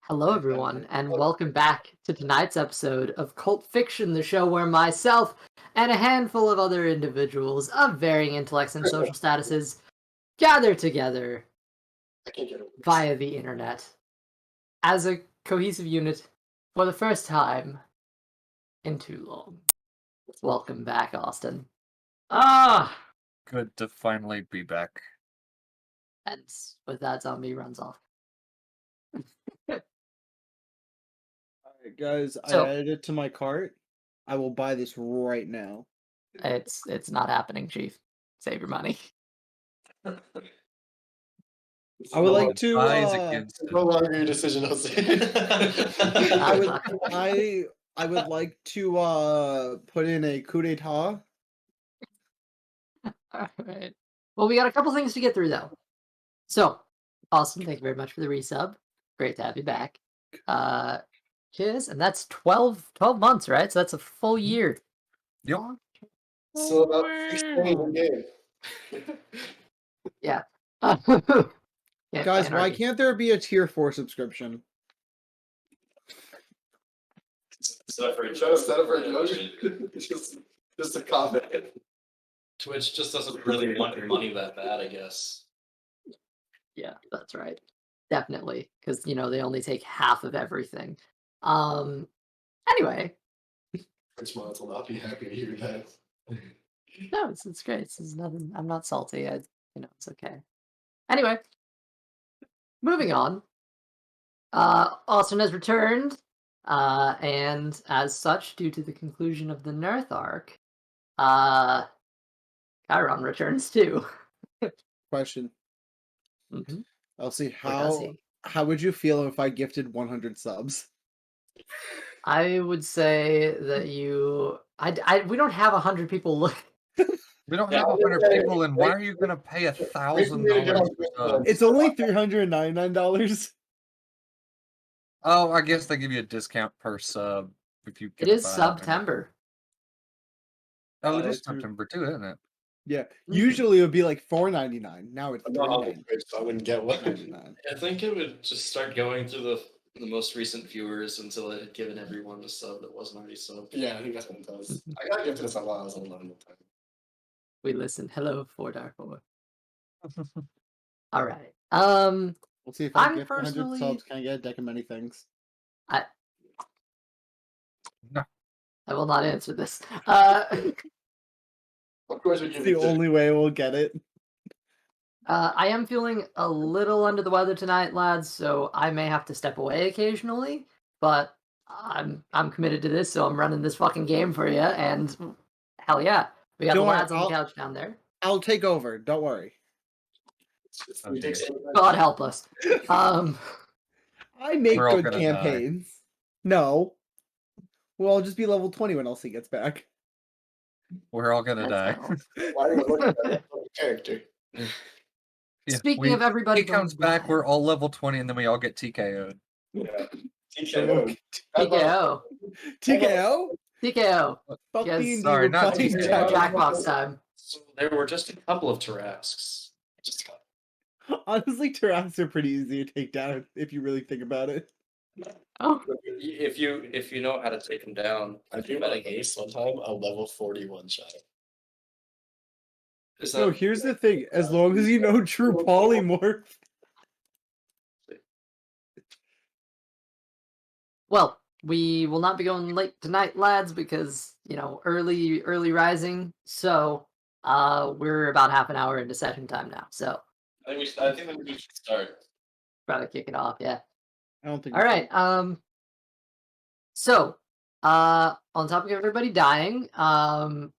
Hello, everyone, and welcome back to tonight's episode of Cult Fiction, the show where myself and a handful of other individuals of varying intellects and social statuses gather together I can't get over this. via the internet as a cohesive unit for the first time in too long. Welcome back, Austin. Good to finally be back. And with that, zombie runs off. Alright, guys, So- I added it to my cart. I will buy this right now. It's not happening, Chief. Save your money. I would like to. Advise against It's it. no longer your decision, Jose. I would like to put in a coup d'etat. Alright. Well, we got a couple things to get through, though. So, Austin, thank you very much for the resub. Great to have you back. Cheers, and that's 12 months, right? So that's a full year. Yep. So about 16 in game. Yeah. Guys, why can't there be a tier 4 subscription? Set up for a Trying to set up for a joke. joke. Just a comment. Twitch just doesn't really want your money that bad, I guess. Yeah, that's right. Definitely, because they only take half of everything. Anyway, Which Miles will not be happy to hear that. no, it's great. This is nothing. I'm not salty. It's okay. Anyway, moving on. Austin has returned, and as such, due to the conclusion of the Nerth arc, Chiron returns too. Question. Mhm. Elsie, Or does how would you feel if I gifted 100 subs? I would say that we don't have 100 people look. We don't Yeah, have I was 100 gonna say, people, and why are you going to pay $1,000 for subs? It's only $399. Oh, I guess they give you a discount per sub if you. It get is a buy. September. Oh, it is it's through- September too, isn't it? Yeah, usually it would be like $4.99. Now it's I'm not on $3.99. Twitch, so I wouldn't get one. I think it would just start going through the most recent viewers until it had given everyone a sub that wasn't already subbed. Yeah, I think that's what it does. I got gifted this a while I was online at the time. We listen. Hello, 4-4. All right. We'll see if I I'm gift 100 personally- subs. Can I get a deck of many things? No. I will not answer this. Of course, we It's give the you only way we'll get it. I am feeling a little under the weather tonight, lads, so I may have to step away occasionally, but I'm committed to this, so I'm running this fucking game for you, and hell yeah. We got Don't the worry, lads on the couch down there. I'll take over. Don't worry. We take some- God help us. I make We're all good gonna die. campaigns. No. We'll all just be level 20 when Elsie gets back. We're all going to That's die. how- Why are you looking at that character? Yeah, Speaking of everybody he comes going back, live. we're all level 20, and then we all get TKO'd. Yeah. TKO. TKO. TKO? TKO. Fuck Yes, D&D, sorry, we're not playing TKO. Jackbox time. So there were just a couple of Tarasks. Just got Honestly, Tarrasques are pretty easy to take down if you really think about it. Oh, If you know how to take them down, I drew my ace one time, a level 41 shot. is No, that here's the thing. As long as you know true polymorph. well, we will not be going late tonight, lads, because early rising. So we're about half an hour into session time now. So I think that we should start. probably kick it off. Yeah. I don't think All right. So on topic of everybody dying,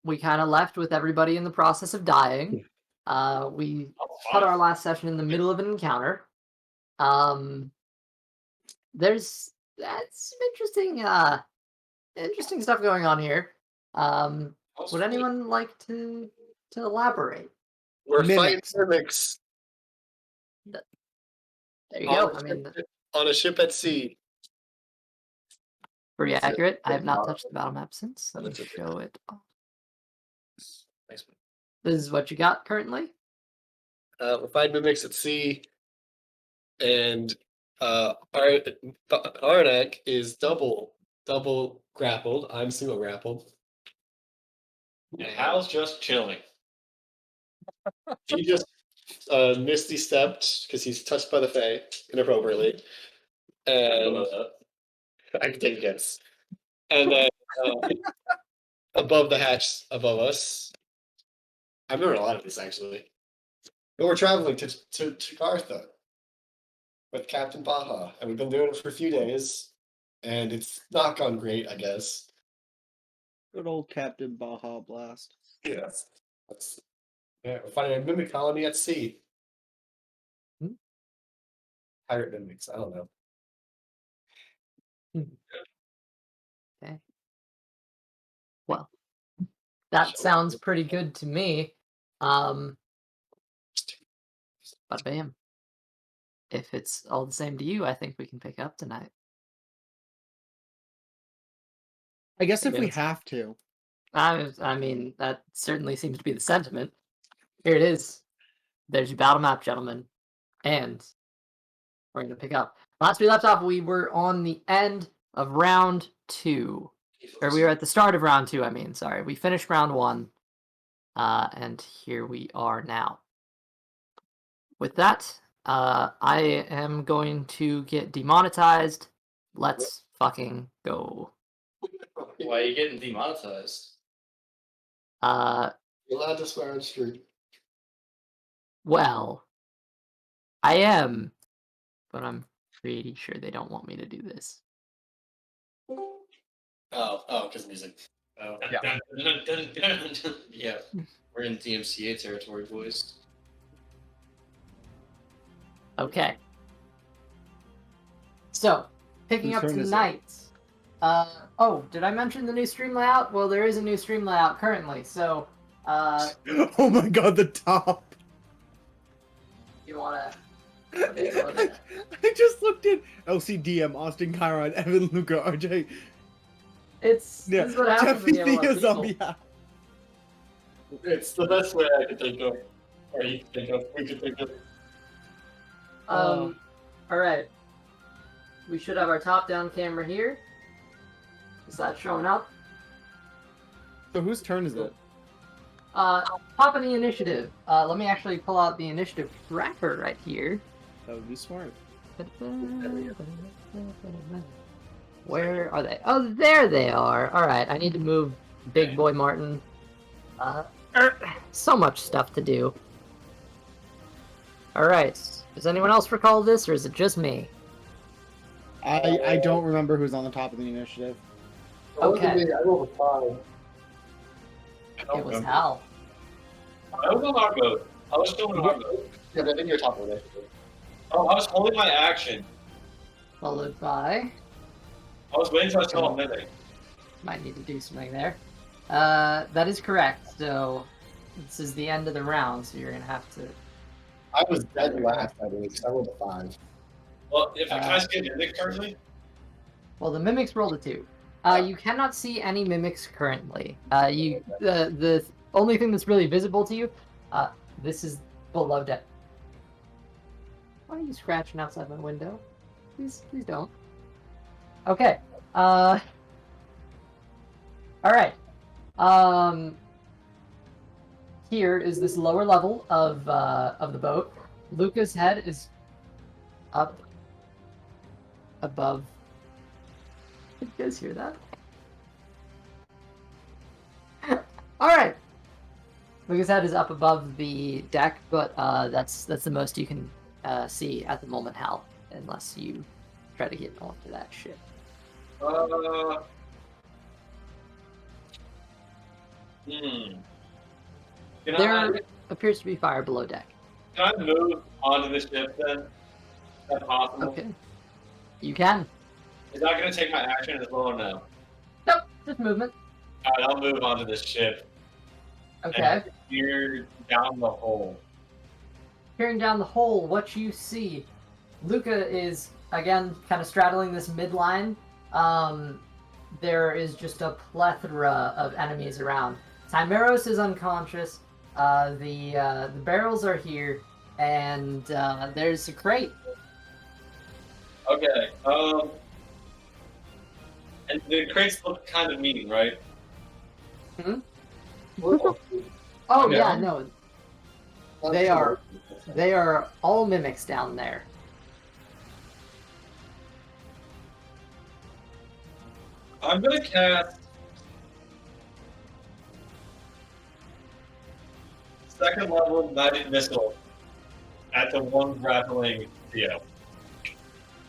we kind of left with everybody in the process of dying. We cut our last session in the middle of an encounter. That's some interesting stuff going on here. Would anyone like to elaborate? We're Mimics. fighting mimics There you go. on, I mean, on a ship at sea. pretty That's it. accurate. I have not That's touched the battle map since. Let me That's it. show it. Thanks. This is what you got currently. We're fighting mimics at sea, and Arnak is double grappled. I'm single grappled. And Hal's just chilling. He just misty stepped because he's touched by the Fae inappropriately, and I can take a guess. And then above the hatch above us, I remember a lot of this actually. But we're traveling to Téagartha with Captain Baja, and we've been doing it for a few days, and it's not gone great, I guess. Good old Captain Baja Blast. Yes. Yeah, we're finding a mimic colony at sea. Pirate mimics, I don't know. Okay. Well, that sounds pretty good to me. But bam. If it's all the same to you, I think we can pick up tonight. I guess if we Yes. have to. I mean, that certainly seems to be the sentiment. Here it is. There's your battle map, gentlemen. And we're going to pick up. Last we left off, we were on the end of round 2. Or we were at the start of round 2, I mean, sorry. We finished round 1. And here we are now. With that, I am going to get demonetized. Let's fucking go. Why are you getting demonetized? You're allowed to swear on street. Well, I am, but I'm pretty sure they don't want me to do this. Oh, because music. Oh. Yeah. Yeah, we're in DMCA territory, boys. Okay. So, picking Whose up turn is it? tonight. Oh, did I mention the new stream layout? Well, there is a new stream layout currently, so, Oh my god, the top! you wanna... I just looked at LCDM, Austin, Chiron, Evan, Luca, RJ. This Yeah, is what happens when you have a lot Thea of people. Zombie Hat. It's the best way I could think of. Or you could think of. We could think of. Alright. We should have our top-down camera here. Is that showing up? So whose turn is it? Top of the initiative. Let me actually pull out the initiative tracker right here. That would be smart. Where are they? Oh, there they are. Alright, I need to move Big Boy Martin. So much stuff to do. Alright, does anyone else recall this, or is it just me? I don't remember who's on the top of the initiative. Okay. I rolled a 5. It was Hal. I was on our boat. I was still on our boat. Yeah, I think you're top of it. Oh, I was holding my action. Followed by... I was waiting until I saw a mimic. Might need to do something there. That is correct, so... This is the end of the round, so you're gonna have to... I was dead last, I believe, because I rolled a 5. Well, if can I see a mimic currently? Well, the mimics rolled a 2. You cannot see any mimics currently. The only thing that's really visible to you, this is below deck. Why are you scratching outside my window? Please don't. Okay. All right. Here is this lower level of the boat. Luca's head is up above. Did you guys hear that? Alright. Luca's head is up above the deck, but that's the most you can see at the moment, Hal. Unless you try to get onto that ship. Can There appears to be fire below deck. I move onto the ship then? Is that possible? Okay. You can. Is that going to take my action as well or no? Nope, just movement. Alright, I'll move onto this ship. Okay. And peer down the hole. Peering down the hole, what you see, Luca is, again, kind of straddling this midline. There is just a plethora of enemies around. Timeros is unconscious. The barrels are here, and there's a crate. Okay. And the crates look kind of mean, right? Oh Okay. yeah, no, they are all mimics down there. I'm gonna cast second level magic missile at the one grappling Theo.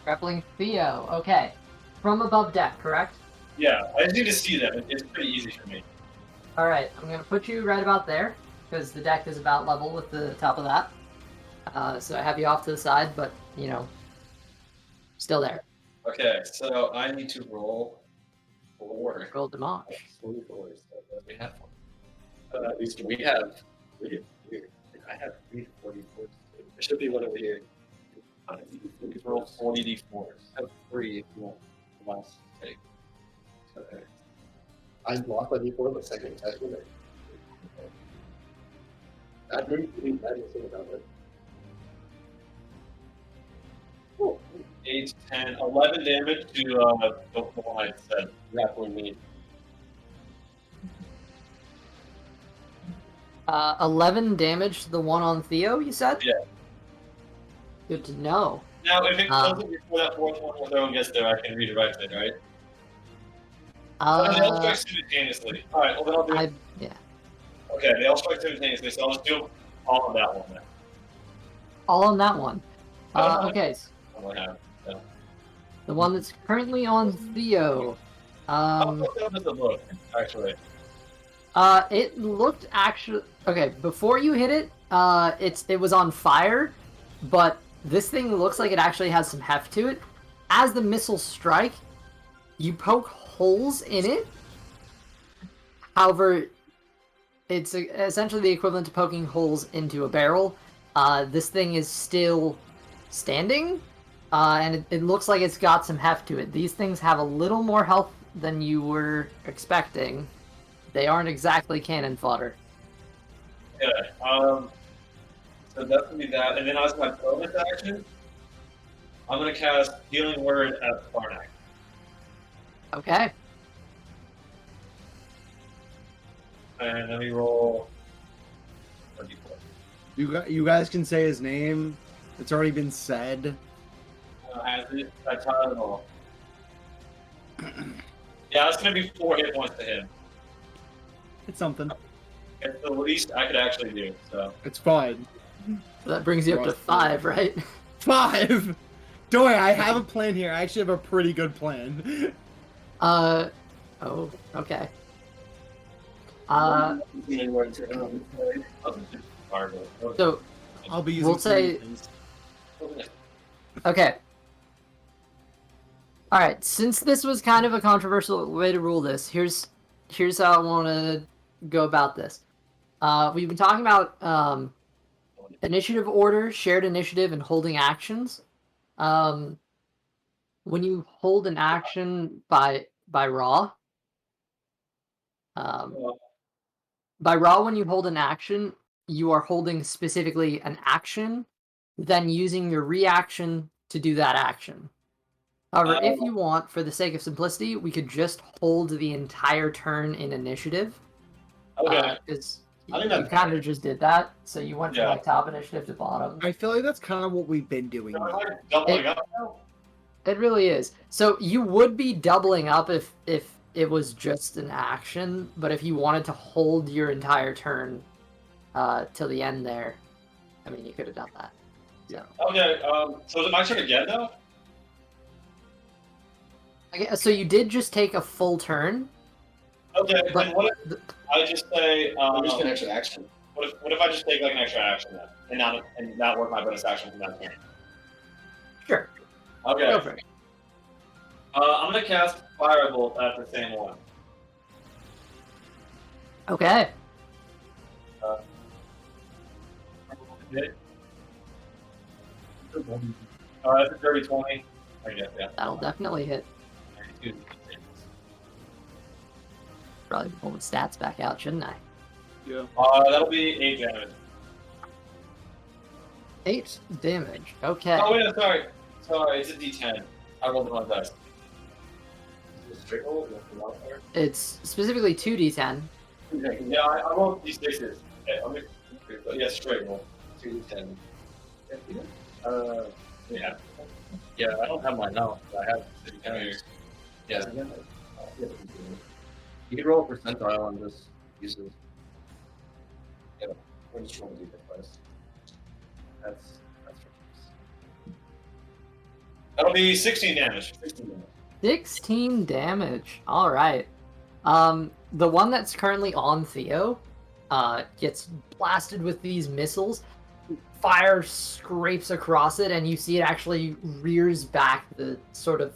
Grappling Theo. Okay, from above deck, correct? Yeah, I just need to see them. It's pretty easy for me. All right, I'm gonna put you right about there because the deck is about level with the top of that. So I have you off to the side, but you know, still there. Okay, so I need to roll 4. Roll damage. 44. So we have one. At least we have 3. I have 3 44. There should be one over here. We can roll 40 d4s. I have 3 if you want the last take. Okay. I lost my D4 the second time. I didn't think about it. Cool. 8, 10, 11 damage to the one I said grappling me. 11 damage to the one on Theo, you said? Yeah. Good to know. Now, if it closes before that fourth one, when everyone gets there, I can redirect it, right? They all strike simultaneously. Alright, well then I'll do yeah. Okay, they all strike simultaneously, so I'll just do all on that one then. All on that one. Okay. I'm gonna have, yeah. The one that's currently on Theo. How does it look, actually? It looked actually okay. Before you hit it, it was on fire, but this thing looks like it actually has some heft to it. As the missiles strike, you poke holes in it. However, it's essentially the equivalent to poking holes into a barrel. This thing is still standing, and it looks like it's got some heft to it. These things have a little more health than you were expecting. They aren't exactly cannon fodder. Okay, so that's gonna be that, and then as my bonus action, I'm gonna cast Healing Word at Farnak. Okay. And let me roll 24. You guys can say his name. It's already been said. Has it? I taught it all. Yeah, it's gonna be 4 hit points to him. It's something. It's the least I could actually do, so. It's fine. So that brings you up to 5, right? 5. Don't worry, I have a plan here. I actually have a pretty good plan. Oh, okay. So I'll be using we'll say things. okay. All right. Since this was kind of a controversial way to rule this, here's how I want to go about this. We've been talking about initiative order, shared initiative, and holding actions. When you hold an action by raw, when you hold an action, you are holding specifically an action, then using your reaction to do that action. However, if you want, for the sake of simplicity, we could just hold the entire turn in initiative. Okay. Because I think you that's kind of just did that, so you went from Yeah. like top initiative to bottom. I feel like that's kind of what we've been doing. Am I like doubling up now? It really is. So you would be doubling up if it was just an action, but if you wanted to hold your entire turn till the end there, I mean, you could have done that. Okay, so is it my turn again now? Okay, so you did just take a full turn. Okay, But then what if I just say, I'm just an extra action. what if I just take like an extra action then, and not work my bonus action from that turn? Sure. Okay. Go for it. I'm gonna cast Firebolt at the same one. Okay. Hit. That's a dirty 20. I guess, yeah. That'll definitely hit. 92. Probably pull the stats back out, shouldn't I? Yeah. That'll be 8 damage. 8 damage. Okay. Oh wait, sorry. Sorry, it's a D10. I rolled the wrong dice. Is it a straight roll? It's specifically 2d10. Yeah, I rolled D6s. Okay, but yeah, straight roll. 2D10. Yeah. Yeah, I don't have mine now. I have the D10 here. Yeah. You can roll a percentile on this uses. Yeah, we're just rolling D10 twice. That's that'll be 16 damage. 16 damage. 16 damage. All right. The one that's currently on Theo, gets blasted with these missiles. Fire scrapes across it, and you see it actually rears back. The sort of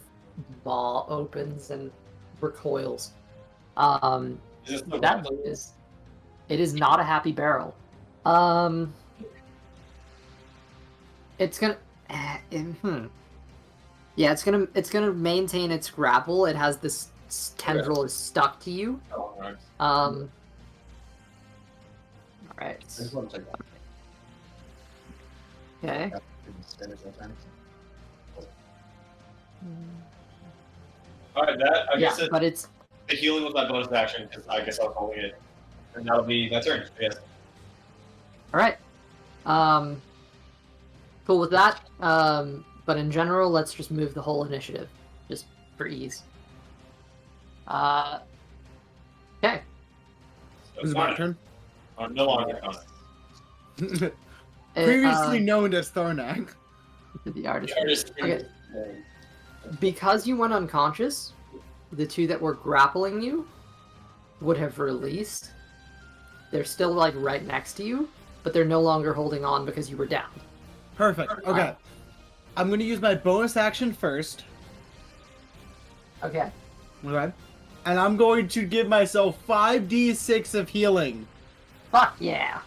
maw opens and recoils. Is this the That one? is. It is not a happy barrel. It's gonna. Yeah, it's gonna maintain its grapple. It has this tendril is stuck to you. Oh, alright. All right. I just want to check that. Okay. Alright, that I Yeah, guess it's but it's the healing with my bonus action because I guess I'll call it, and that'll be my turn. Yes. all right. Cool with that. But in general, let's just move the whole initiative, just for ease. Okay. So Is it my turn? I'm no longer on it. Previously known as Thornak. The artist. The artist- Okay. Because you went unconscious, the two that were grappling you would have released. They're still like right next to you, but they're no longer holding on because you were down. Perfect. Okay. I'm gonna use my bonus action first. Okay. Okay. And I'm going to give myself 5d6 of healing. Fuck yeah.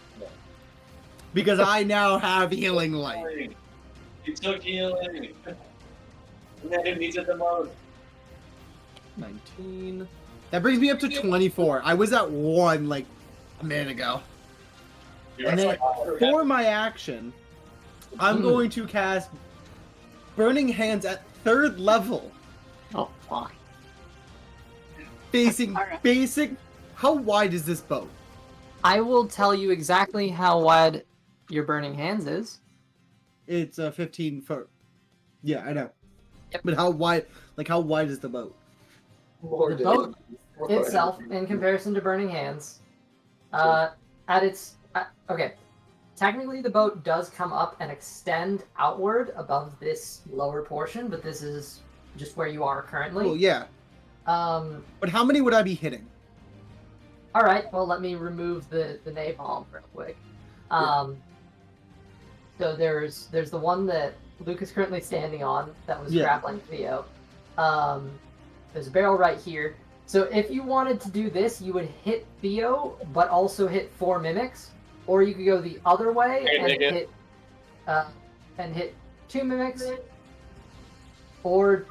Because I now have healing light. You took healing. And who needs it the most? 19. That brings me up to 24. I was at 1 like a minute ago. You're And then like, for my action, I'm going to cast Burning Hands at 3rd level. Oh fuck. Facing Alright. basic. How wide is this boat? I will tell you exactly how wide your burning hands is. It's a 15 foot. Yeah, I know. Yep. But how wide? Like how wide is the boat? The boat itself, in comparison to burning hands, at its okay. Technically, the boat does come up and extend outward above this lower portion, but this is just where you are currently. Oh yeah. But how many would I be hitting? All right. Well, let me remove the napalm real quick. So there's the one that Luke is currently standing on that was Yeah. grappling Theo. There's a barrel right here. So if you wanted to do this, you would hit Theo, but also hit 4 mimics, or you could go the other way Hey, and Megan. hit 2 mimics, or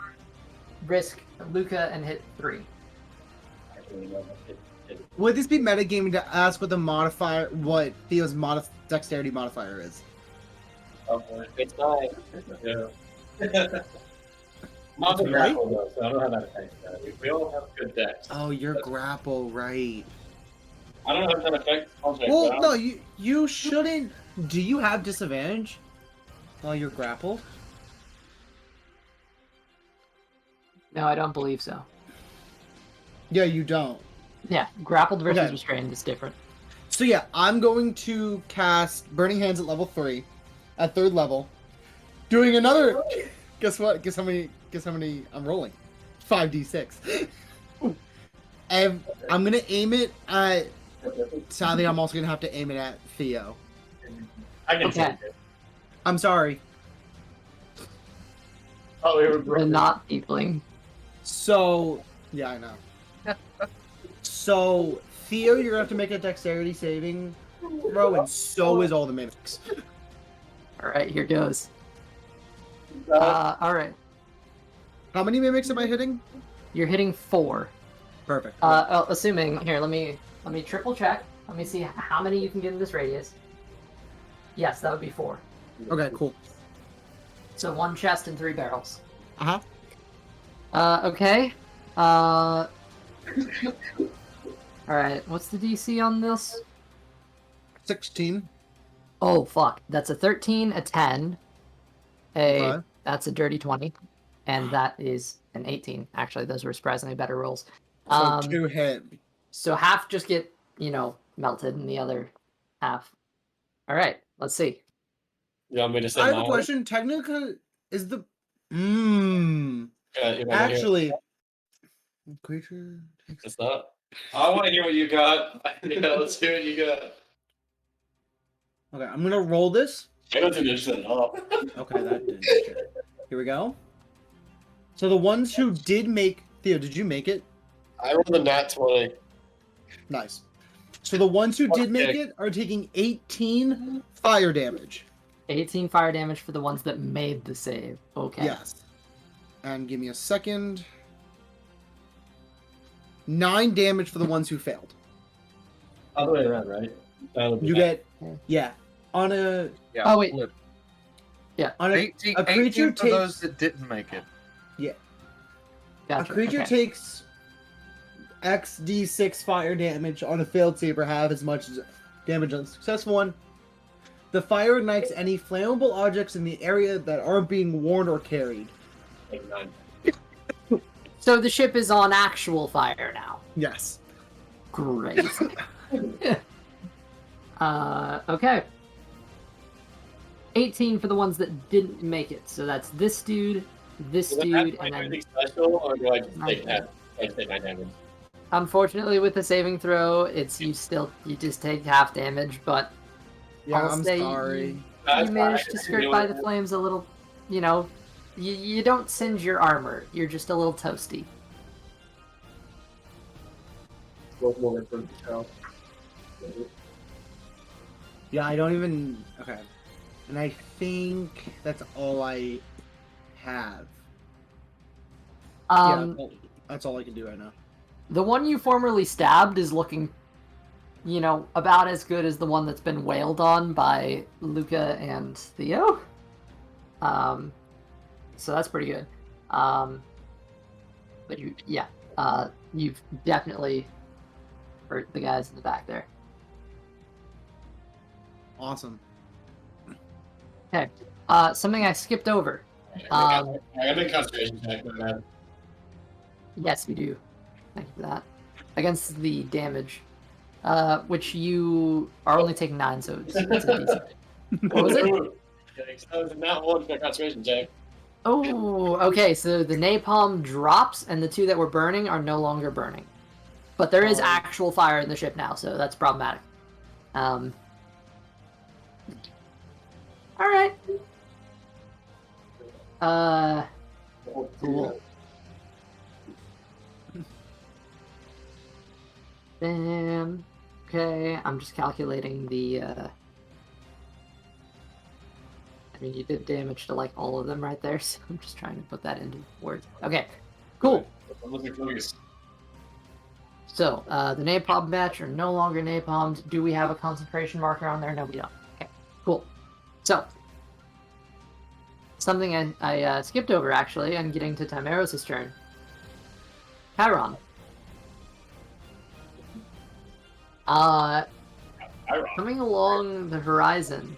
risk Luca and hit 3. Would this be metagaming to ask what the modifier, what Theo's dexterity modifier is? It's fine. Yeah. Not the Right? grapple though, so I don't have that effect. We all have good decks. Oh, your grapple, right? I don't have that effect. Well, no, you shouldn't. Do you have disadvantage while you're grappled? No, I don't believe so. Yeah, you don't. Yeah, grappled versus Okay. restrained is different. So yeah, I'm going to cast Burning Hands at level 3, at 3rd level. Doing another. Guess what? Guess how many I'm rolling? 5d6. And I'm gonna aim it at. Sadly, I'm also gonna have to aim it at Theo. I can Okay. take it. I'm sorry. Oh, we were The broken. not tiefling. So yeah, I know. So Theo, you're gonna have to make a dexterity saving throw, and so is all the mimics. All right, here goes. All right, How many mimics am I hitting? you're hitting 4. Perfect. Assuming here, let me triple check. Let me see how many you can get in this radius. Yes, that would be 4. Okay, cool. So 1 chest and 3 barrels. Uh-huh. Okay. Alright, what's the DC on this? 16. Oh, fuck. That's a 13, a 10, Okay. that's a dirty 20, and that is an 18. Actually, those were surprisingly better rolls. So 2 hit. So half just get, melted, and the other half. Alright, let's see. You want me to say I have a mine? question. Technically, is the... You wanna hear it? Actually... Creature... It's not. I want to hear what you got. Yeah, let's hear what you got. Okay, I'm gonna roll this. I don't think there's at all. Okay, that didn't check. Here we go. So the ones who did make... Theo, did you make it? I rolled a nat 20. Nice. So the ones who did make Okay. it are taking 18 fire damage. 18 fire damage for the ones that made the save. Okay. Yes. And give me a second. 9 damage for the ones who failed. Other way around, right? You get... Yeah. On a... Yeah. Oh, wait. flip. On a 18, a creature 18 for those takes- that didn't make it. Gotcha. A creature okay. takes XD6 fire damage on a failed save or half as much as damage on a successful one. The fire ignites any flammable objects in the area that aren't being worn or carried. Like 9. So the ship is on actual fire now. Yes. Great. Okay. 18 for the ones that didn't make it. So that's this dude, this Does that dude, have and then anything special, or do I just Nine take that? I take 9 damage. unfortunately with the saving throw, it's you just take half damage, but Yeah, I'll I'm say sorry. you That's managed fine. to skirt by the flames a little, you don't singe your armor. You're just a little toasty. Yeah, I don't even... Okay. And I think that's all I have. Um, That's all I can do right now. The one you formerly stabbed is looking, about as good as the one that's been wailed on by Luca and Theo. So that's pretty good. But you've definitely hurt the guys in the back there. Awesome. Okay. Something I skipped over. I got a concentration check, my bad. Yes, we do. Thank you for that. Against the damage, which you are only taking 9, so it's a decent. What was it? That was not one for concentration check. Oh, okay. So the napalm drops, and the 2 that were burning are no longer burning. But there is actual fire in the ship now, so that's problematic. All right. Cool. Then, okay, I'm just calculating the, you did damage to, all of them right there, so I'm just trying to put that into words. Okay, cool. I'm looking focused. So, the napalm batch are no longer napalmed. Do we have a concentration marker on there? No, we don't. Okay, cool. So, something I skipped over, actually, and getting to Timeros' turn. Chiron. Coming along the horizon,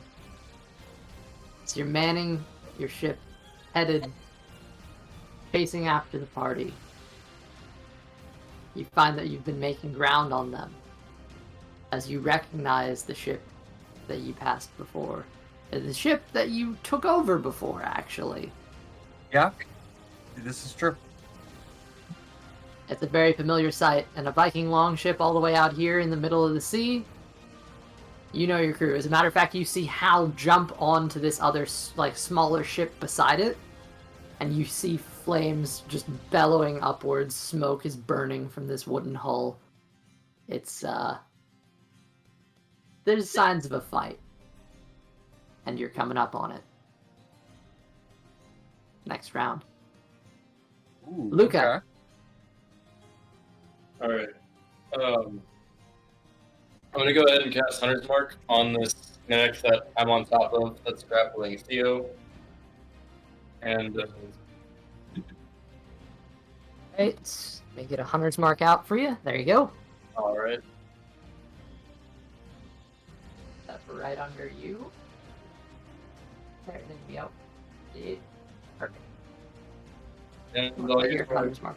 as you're manning your ship, headed, chasing after the party, you find that you've been making ground on them, as you recognize the ship that you passed before. The ship that you took over before, actually. Yeah, this is true. It's a very familiar sight, and a Viking longship all the way out here in the middle of the sea. You know your crew. As a matter of fact, you see Hal jump onto this other, smaller ship beside it, and you see flames just bellowing upwards. Smoke is burning from this wooden hull. It's, there's signs of a fight. And you're coming up on it. Next round. Ooh, Luca. okay. Alright. I'm gonna go ahead and cast Hunter's Mark on this next that I'm on top of that's grappling Theo. And Right. Let me get a hunter's mark out for you. There you go. all right. That's right under you. There we go. Yeah. Perfect. And Right here, hunter's mark.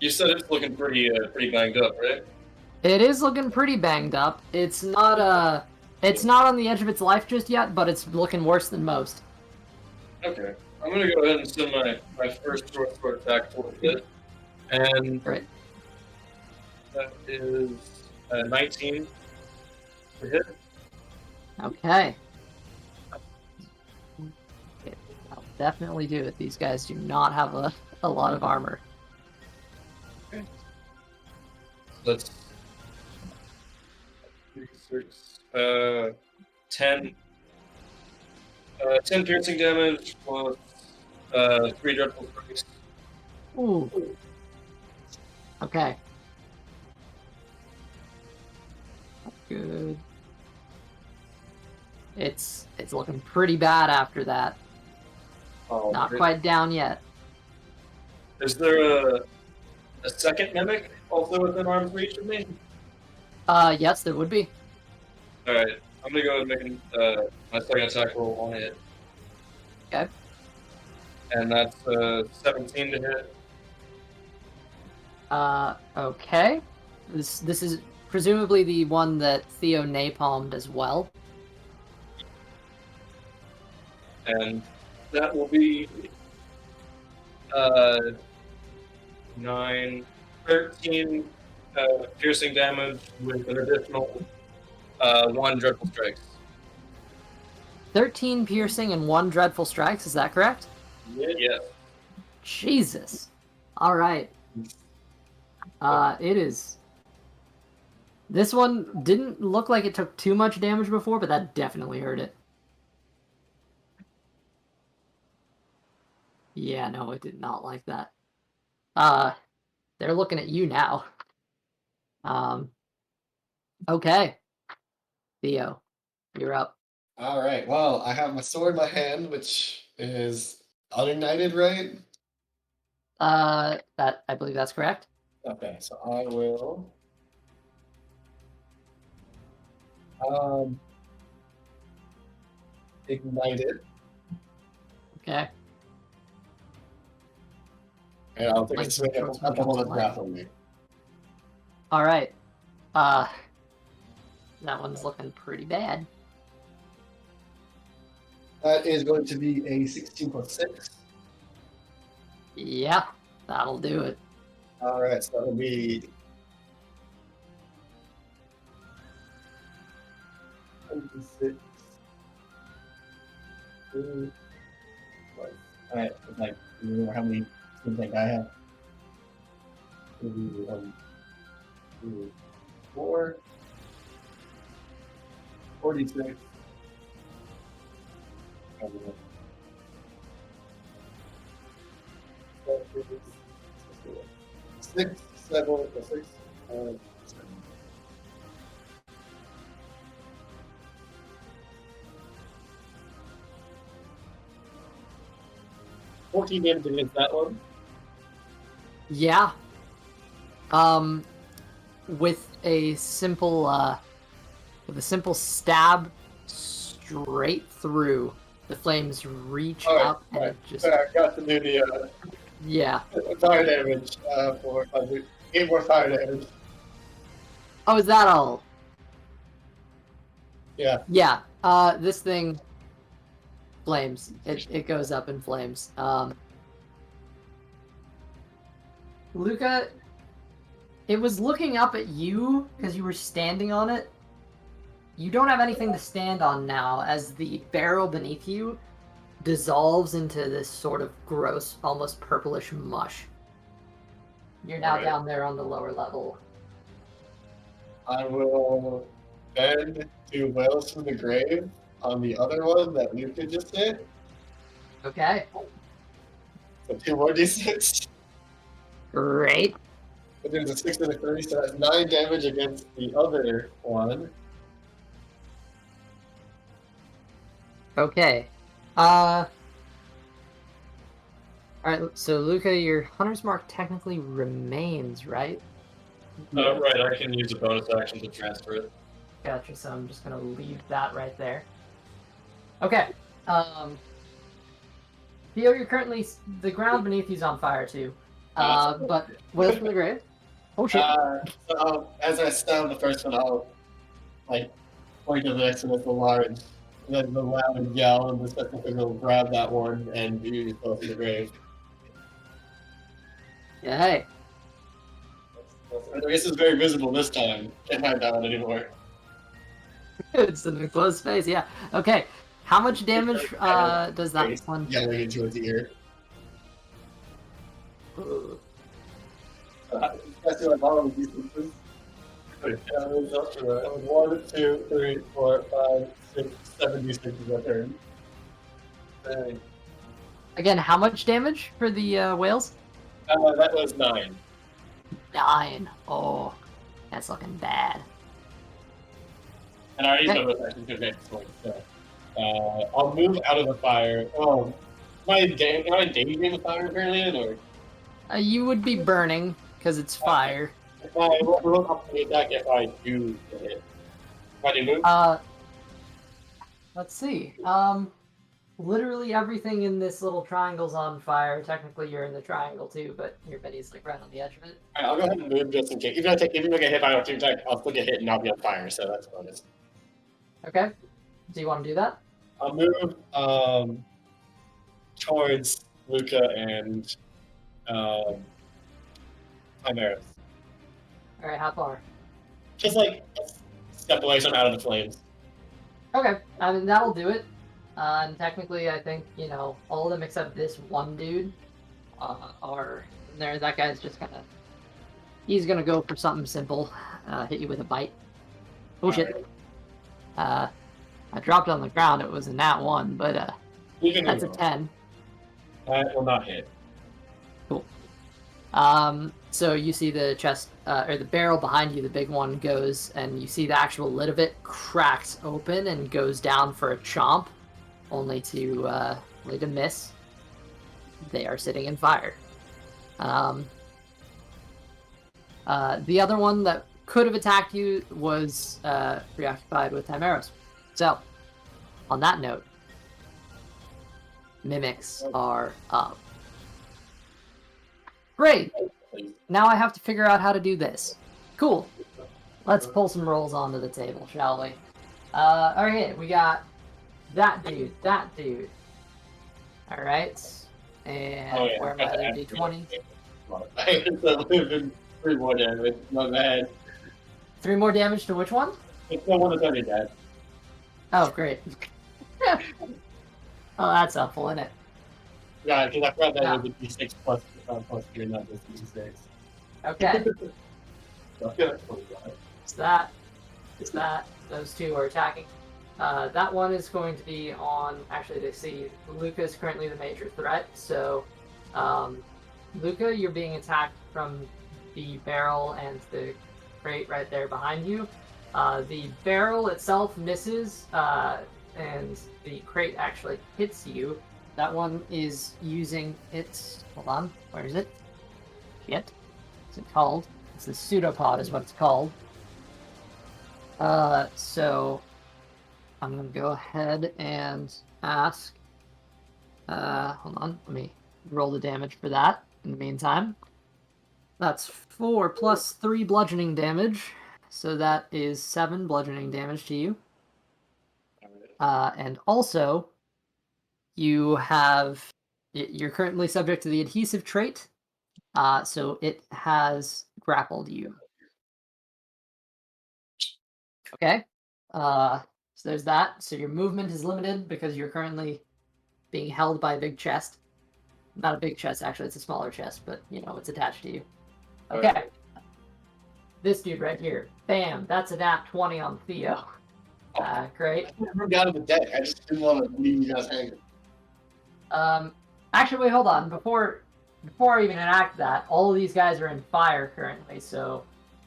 you said it's looking pretty banged up, right? It is looking pretty banged up. It's not on the edge of its life just yet, but it's looking worse than most. Okay. I'm gonna go ahead and send my first short sword attack towards it. And Right. that is 19 to hit. Okay. I'll definitely do it. These guys do not have a lot of armor. That's 6, 10. 10 piercing damage plus 3 dreadful strikes. Ooh. Okay. Good. It's looking pretty bad after that. Oh, Not quite down yet. Is there a second mimic also within arm's reach of me? Yes, there would be. Alright, I'm gonna go and make my second attack roll on it. Okay. And that's 17 to hit. Okay. This is presumably the one that Theo napalmed as well. And that will be 13 piercing damage with an additional 1 dreadful strikes. 13 piercing and 1 dreadful strikes, is that correct? Yes. Jesus. Alright. It is... This one didn't look like it took too much damage before, but that definitely hurt it. Yeah, no, it did not like that. They're looking at you now. Okay. Theo, you're up. All right. Well, I have my sword in my hand, which is unignited, right? That I believe that's correct. Okay, so I will. Ignite it, Okay. and I'll take a Like swing at short the one that's sword. grappling me. All right. That one's looking pretty bad. That is going to be a 16 plus 6. Yeah, that'll do it. All right, so that'll be 26. All right, it's like, you remember how many things like I have? 1, 2, 4, 46. 6, 7, 6, 7. 14 damage against that one. Yeah. With a simple stab straight through, the flames reach All right, up and right. just I got to do the yeah. fire damage for 8 more fire damage. Oh, is that all? Yeah. Yeah. This thing flames. It goes up in flames. Luca, it was looking up at you because you were standing on it. You don't have anything to stand on now as the barrel beneath you dissolves into this sort of gross, almost purplish mush. You're now Alright. down there on the lower level. I will bend to Wales from the grave on the other one that Luca just did. Okay. So 2 more d6. Great. But there's a 6 and a 3, so that's 9 damage against the other one. Okay. All right, so Luca, your hunter's mark technically remains, right? Right, I can use a bonus action to transfer it. Gotcha. So I'm just gonna leave that right there. Okay. Theo, you're currently the ground beneath you's on fire too. But Whales from the Grave. Oh shit. So as I sound the first one, I'll like point to the next one as the large, and then the loud yell, and the second one will grab that one and do yourself in the grave. Yeah. Hey. I guess it's very visible this time. Can't hide that one anymore. It's in the closed space. Yeah. Okay. How much damage does that one? Yelling into his ear. That's like all of these things. It was up to that. 1, 2, 3, 4, 5, 6, 7 d6 is my turn. Dang. Again, how much damage for the whales? That was 9. 9. Oh, that's looking bad. And I already Hey. know what I can advance point, so I'll move out of the fire. Oh, am I endangering the fire currently, or You would be burning because it's fire. if I will update that if I do get it? If I do move? Let's see. Literally everything in this little triangle's on fire. Technically, you're in the triangle too, but your Betty's like right on the edge of it. Alright, I'll go ahead and move just in case. Even if I get hit by a two attack, I'll still get hit and not be on fire, so that's a bonus. Okay. Do you want to do that? I'll move towards Luca and Chimeras. All right. How far? Just like a step away so I'm out of the flames. Okay. I mean that'll do it. And technically, I think all of them except this one dude are there. That guy's just gonna. He's gonna go for something simple. Hit you with a bite. Oh shit. I dropped on the ground. It was a nat 1, but Even that's a 10. That will not hit. Cool. So you see the chest, or the barrel behind you, the big one goes, and you see the actual lid of it cracks open and goes down for a chomp, only to miss. They are sitting in fire. The other one that could have attacked you was preoccupied with Chimeras. So, on that note, mimics are up. Great! Now I have to figure out how to do this. Cool. Let's pull some rolls onto the table, shall we? Alright, we got that dude. Alright. And where are my other d20s? I live in 3 more damage. My bad. 3 more damage to which one? It's no one that's already dead. Oh, great. Oh, that's helpful, isn't it? Yeah, because I forgot that Yeah. it was a d6 plus 3, not just d6. Okay. So I feel like 25. It's that. Those two are attacking. That one is going to be on. Actually, they see Luca is currently the major threat. So, Luca, you're being attacked from the barrel and the crate right there behind you. The barrel itself misses, and the crate actually hits you. That one is using its. Hold on, where is it? Shit. What's it called? It's the pseudopod, is what it's called. So I'm gonna go ahead and ask. Hold on, let me roll the damage for that in the meantime. That's 4 plus 3 bludgeoning damage, so that is 7 bludgeoning damage to you. And also, you're currently subject to the adhesive trait, so it has grappled you. Okay. So there's that. So your movement is limited because you're currently being held by a big chest. Not a big chest, actually. It's a smaller chest, but, it's attached to you. Okay. This dude right here. Bam. That's a nat 20 on Theo. Great. I moved out of the deck. I just didn't want to leave you guys hanging. Actually, wait, hold on. Before I even enact that, all of these guys are in fire currently. So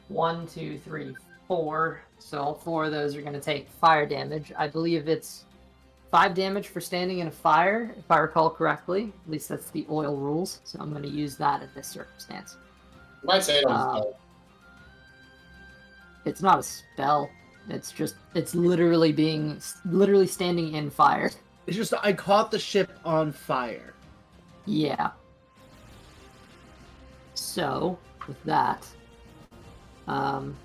1, 2, 3, 4. So all 4 of those are going to take fire damage. I believe it's 5 damage for standing in a fire, if I recall correctly. At least that's the oil rules, so I'm going to use that in this circumstance. You might say it on Uh, the spell. It's not a spell. It's literally standing in fire. It's just I caught the ship on fire. Yeah. So, with that, bam.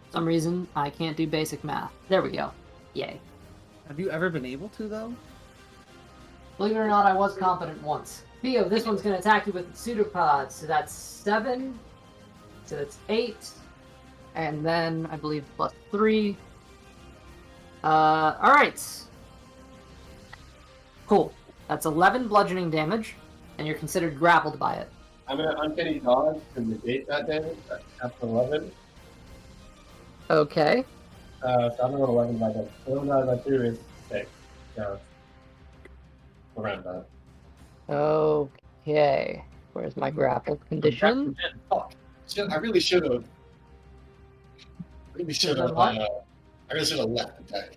For some reason, I can't do basic math. There we go. Yay. Have you ever been able to though? Believe it or not, I was competent once. Theo, this one's going to attack you with pseudopods. So that's 7. So that's 8. And then, I believe, plus 3. Alright. Cool. That's 11 bludgeoning damage, and you're considered grappled by it. I'm gonna uncanny dodge to negate that damage. That's after 11. Okay. So I'm gonna roll 11 by that. 11 divided by 2 is 6. So around that. Okay. Where's my grappled condition? Fuck. I really should have. Should've what? I really should have left the deck.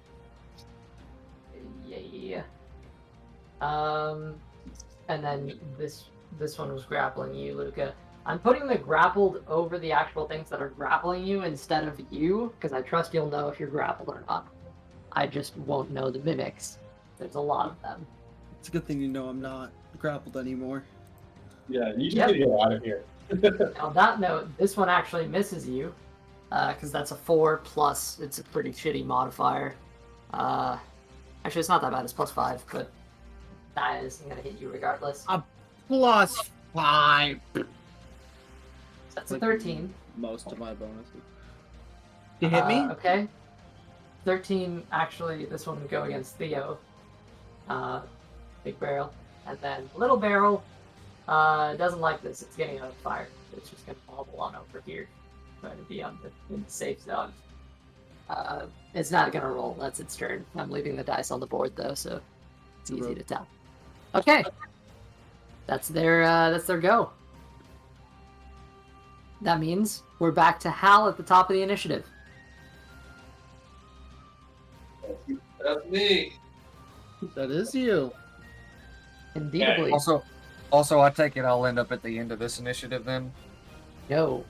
Yeah. And then this one was grappling you, Luca. I'm putting the grappled over the actual things that are grappling you instead of you, because I trust you'll know if you're grappled or not. I just won't know the mimics. There's a lot of them. It's a good thing you know I'm not grappled anymore. Yeah, you Yep. should get out of here. On that note, this one actually misses you, because that's a 4 plus. It's a pretty shitty modifier. Actually, it's not that bad. It's plus 5, but that is going to hit you regardless. Plus 5. That's a 13. Most of my bonuses. You hit me? Okay. 13, actually, this one would go against Theo. Big barrel. And then little barrel doesn't like this. It's getting on fire. It's just going to bobble on over here. Trying to be in the safe zone. It's not going to roll. That's its turn. I'm leaving the dice on the board, though, so it's easy to tell. Okay. That's their go. That means we're back to Hal at the top of the initiative. That's me. That is you. Indeedably. Also, I take it I'll end up at the end of this initiative then. Yo.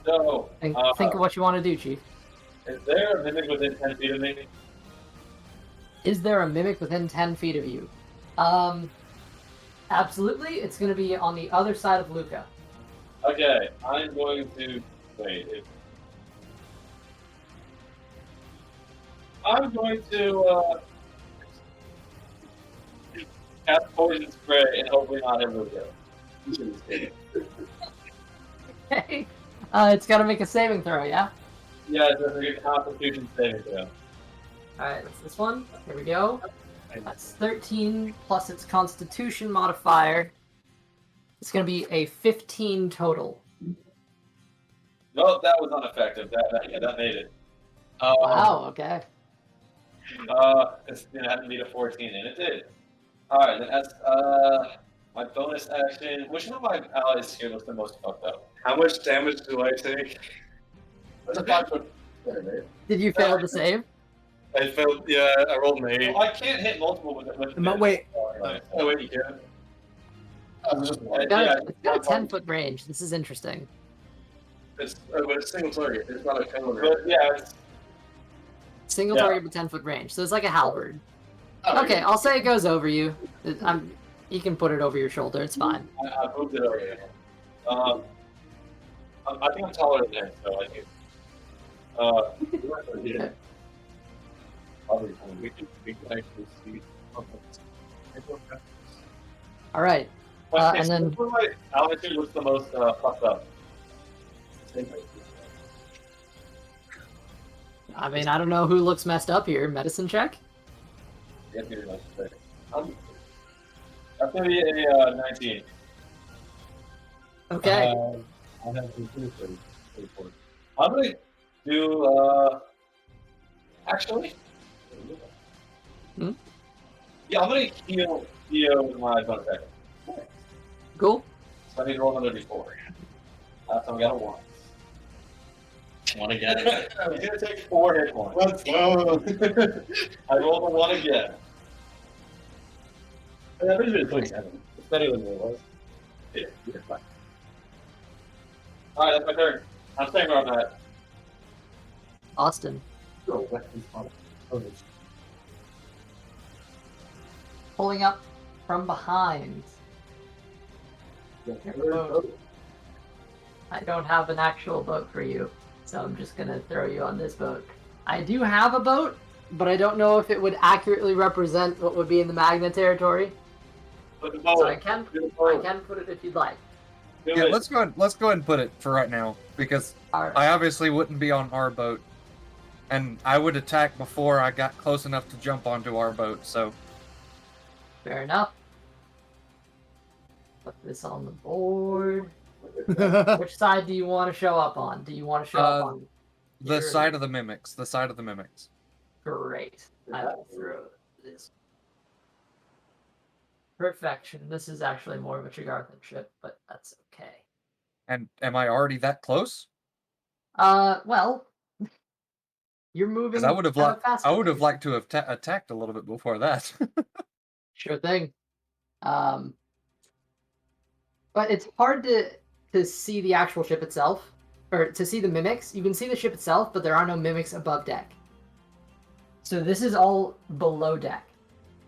So, Think of what you want to do, Chief. is there a mimic within 10 feet of me? Is there a mimic within 10 feet of you? Absolutely. It's going to be on the other side of Luca. Okay, I'm going to wait. I'm going to cast poison spray and hopefully not hit Luca. Okay. It's got to make a saving throw, yeah? Yeah, it's a Constitution saving throw. Alright, that's this one. Here we go. That's 13 plus its Constitution modifier. It's going to be a 15 total. Nope, that was unaffected. That made it. Wow, okay. It's gonna have to beat a 14, and it did. Alright, then that's my bonus action. Which one of my allies here looks the most fucked up? How much damage do I take? That's a 5 foot. Did you fail to save? I failed. Yeah, I rolled an 8. Well, I can't hit multiple with it. Wait. Oh wait, you can. It's got a 10-foot range. This is interesting. It's but it's single target. It's not a cone. But yeah, it's Single Yeah. target with 10-foot range. So it's like a halberd. oh, Okay, I'll say it goes over you. You can put it over your shoulder. It's fine. I moved it over here. I think I'm taller than him, so I think. Yeah. Probably we can actually see. All right. And then- which one of my altitude looks the most fucked up? I mean, I don't know who looks messed up here. Medicine check? Yeah, pretty much. That's gonna be a 19. Okay. I have to do 34. I'm gonna do actually. Hmm? Yeah, I'm gonna heal Theo with my bonus action. Cool. So I need to roll another d4. Last time I got a 1. One again. I'm gonna take 4 hit points. Let's go. I rolled a 1 again. Yeah, this is 27. It's better than it was. Yeah, you're fine. Alright, that's my turn. I'm staying where I'm at. Austin, Go, weapons on. pulling up from behind. I don't have an actual boat for you, so I'm just gonna throw you on this boat. I do have a boat, but I don't know if it would accurately represent what would be in the Magna territory. Put the So I boat. can Do the boat. put it if you'd like. Do Yeah, it. let's go ahead and put it for right now because Alright. I obviously wouldn't be on our boat, and I would attack before I got close enough to jump onto our boat. So Fair enough. Put this on the board. Which side do you want to show up on? Do you want to show up on the your- side of the mimics, the side of the mimics. Great. I will throw this. Perfection. This is actually more of a Téagartha ship, but that's okay. And am I already that close? Well, you're moving. Because I would have at a liked, faster I would have pace. liked to have attacked a little bit before that. Sure thing. But it's hard to see the actual ship itself, or to see the mimics. You can see the ship itself, but there are no mimics above deck. So this is all below deck.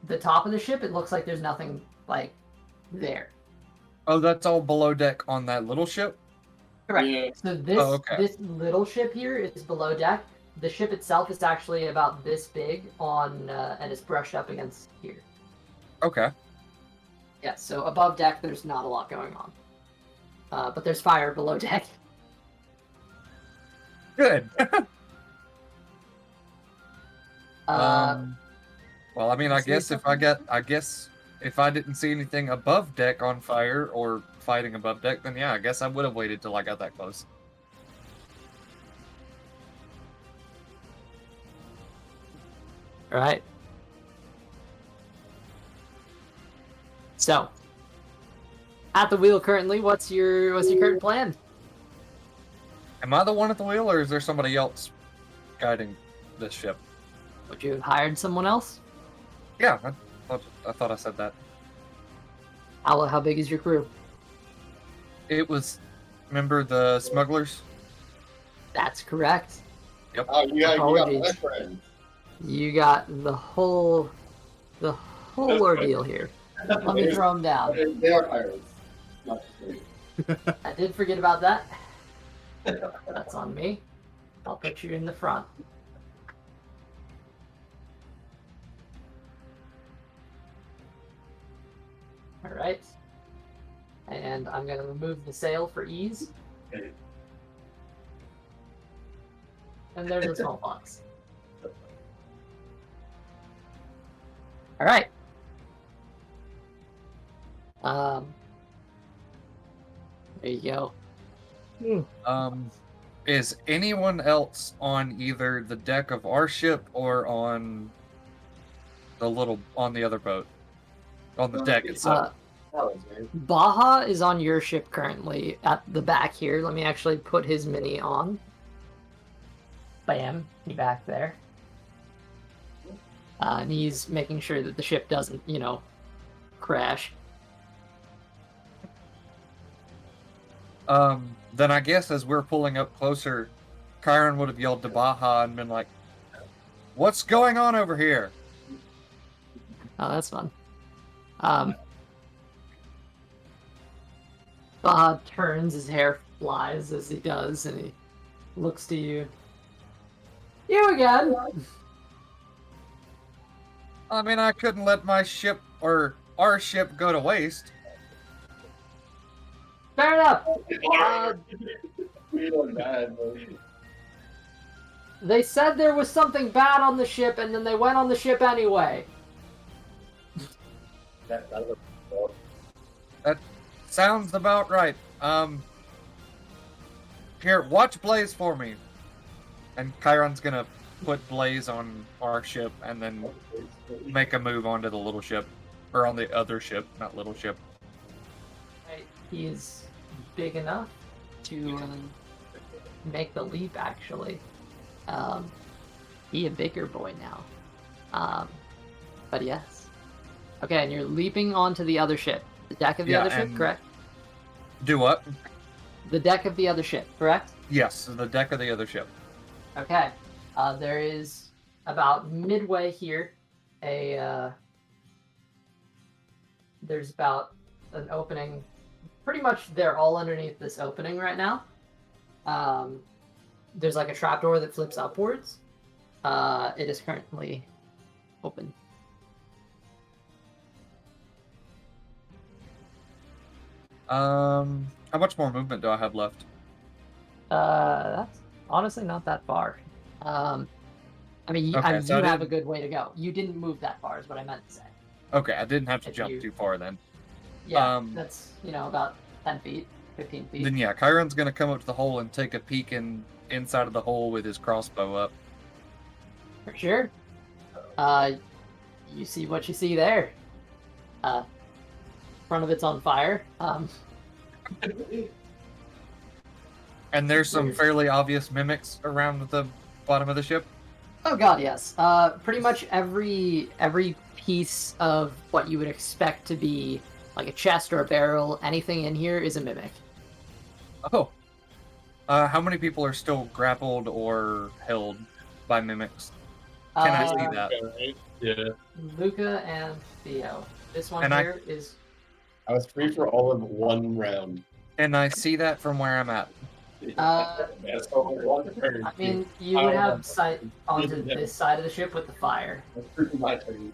The top of the ship, it looks like there's nothing like there. Oh, that's all below deck on that little ship? Correct. Yeah. So this Oh, okay. this little ship here is below deck. The ship itself is actually about this big on, and it's brushed up against here. Okay. Yeah. So above deck, there's not a lot going on, but there's fire below deck. Good. Uh, Well, I mean, I see guess if I didn't see anything above deck on fire or fighting above deck, then yeah, I guess I would have waited till I got that close. All right. So, at the wheel currently, what's your current plan? Am I the one at the wheel, or is there somebody else guiding this ship? Would you have hired someone else? Yeah, I thought I said that. How big is your crew? It was, remember the smugglers? That's correct. Oh, you got my Apologies. friend. You got the whole ordeal here. Let me throw them down. They are pirates. Not just me. I did forget about that. That's on me. I'll put you in the front. All right. And I'm going to remove the sail for ease. And there's a small box. All right. There you go. Is anyone else on either the deck of our ship or on the other boat? On the deck itself. Baja is on your ship currently at the back here. Let me actually put his mini on. Bam, he back there. And he's making sure that the ship doesn't, crash. Then I guess as we're pulling up closer, Kyron would have yelled to Baja and been like, "What's going on over here?" Oh, that's fun. Baja turns, his hair flies as he does, and he looks to you. You again? I mean, I couldn't let my ship or our ship go to waste. Fair enough. We are bad, man. They said there was something bad on the ship, and then they went on the ship anyway. That sounds about right. Here, watch Blaze for me. And Chiron's gonna put Blaze on our ship and then make a move onto the little ship. Or on the other ship, not little ship. Right. He is big enough to make the leap, actually. Be a bigger boy now. But yes. Okay, and you're leaping onto the other ship. The deck of the other ship, and- correct? Do what? The deck of the other ship, correct? Yes, the deck of the other ship. Okay. There is about midway here there's about an opening. Pretty much they're all underneath this opening right now. There's like a trapdoor that flips upwards. It is currently open. How much more movement do I have left? That's honestly not that far. I mean, Okay, so you I have a didn't- good way to go. You didn't move that far, is what I meant to say. Okay, I didn't have to If jump you- too far then. Yeah, Um, that's about 10 feet, 15 feet. Then yeah, Chiron's gonna come up to the hole and take a peek inside of the hole with his crossbow up. For sure. You see what you see there. Front of it's on fire. And there's some fairly obvious mimics around the bottom of the ship. Oh god, yes. Pretty much every piece of what you would expect to be like a chest or a barrel, anything in here is a mimic. Oh. How many people are still grappled or held by mimics? Can I see that? Okay, right? Yeah. Luca and Theo. This one And I- here is I was free for all of 1 round. And I see that from where I'm at. That's all I want to turn. I mean, you would have sight onto this side of the ship with the fire. That's pretty my turn.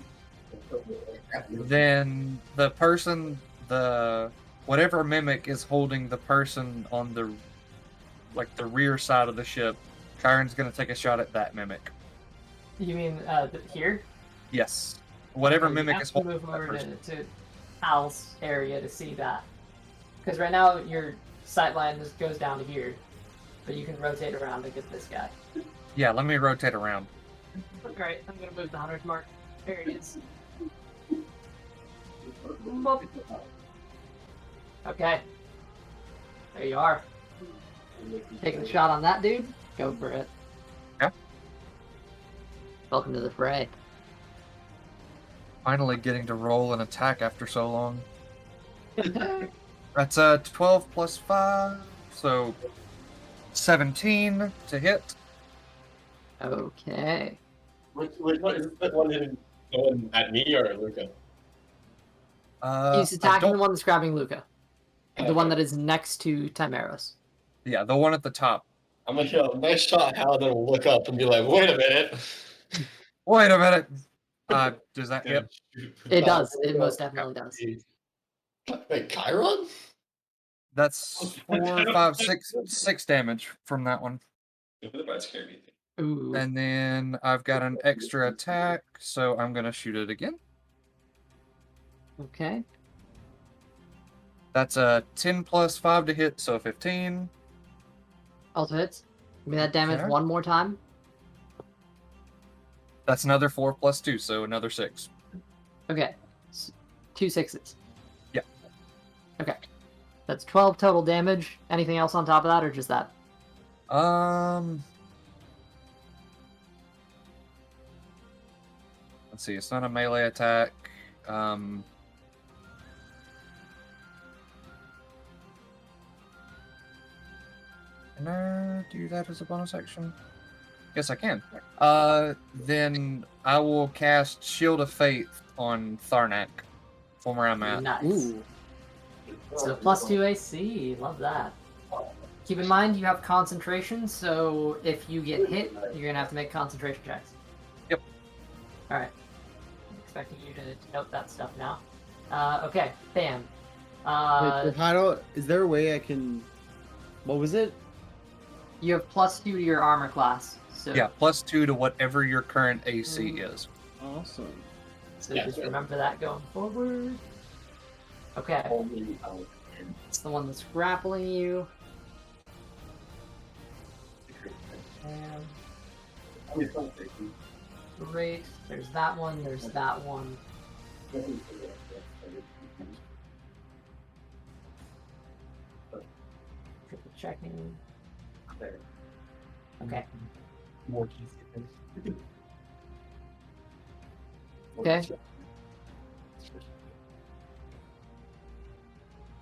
Then the person, whatever mimic is holding the person on the rear side of the ship, Chiron's gonna take a shot at that mimic. You mean here? Yes. Whatever Okay, you mimic have is to holding move that over person. to Hal's area to see that. Because right now your sight line just goes down to here, but you can rotate around to get this guy. Yeah, let me rotate around. Alright, I'm gonna move the hunter's mark. There it is. Boop. Okay. There you are. Taking the shot on that dude? Go for it. Yeah. Welcome to the fray. Finally getting to roll an attack after so long. That's 12 plus 5, so 17 to hit. Okay. Which one is the one hitting going at me or Luca? He's I attacking the don't- one that's grabbing Luca. The one that is next to Timeros. Yeah, the one at the top. I'm gonna show a nice shot how they'll look up and be like, wait a minute. Wait a minute. Does that hit? It does. It most definitely does. Wait, Chiron? That's 4, 5, 6 damage from that one. Ooh. And then I've got an extra attack, so I'm gonna shoot it again. Okay. That's a 10 plus 5 to hit, so 15. Also hits. Give me that damage Okay. one more time. That's another 4 plus 2, so another 6. Okay. 2 sixes. Yeah. Okay. That's 12 total damage. Anything else on top of that, or just that? Let's see, it's not a melee attack. Can I do that as a bonus action? Yes, I can. Then I will cast Shield of Faith on Tharnak from where I'm at. Nice. Ooh. So +2 AC. Love that. Keep in mind you have concentration, so if you get hit, you're gonna have to make concentration checks. Yep. All right. I'm expecting you to note that stuff now. Okay, Bam. Wait, Hokkaido, is there a way I can? What was it? You have +2 to your armor class. So, Yeah, +2 to whatever your current AC is. Awesome. So Yeah, just sure. remember that going forward. Okay, it's the one that's grappling you. And great. There's that one. There's that one. Triple checking. Okay. More cheesy things. Okay.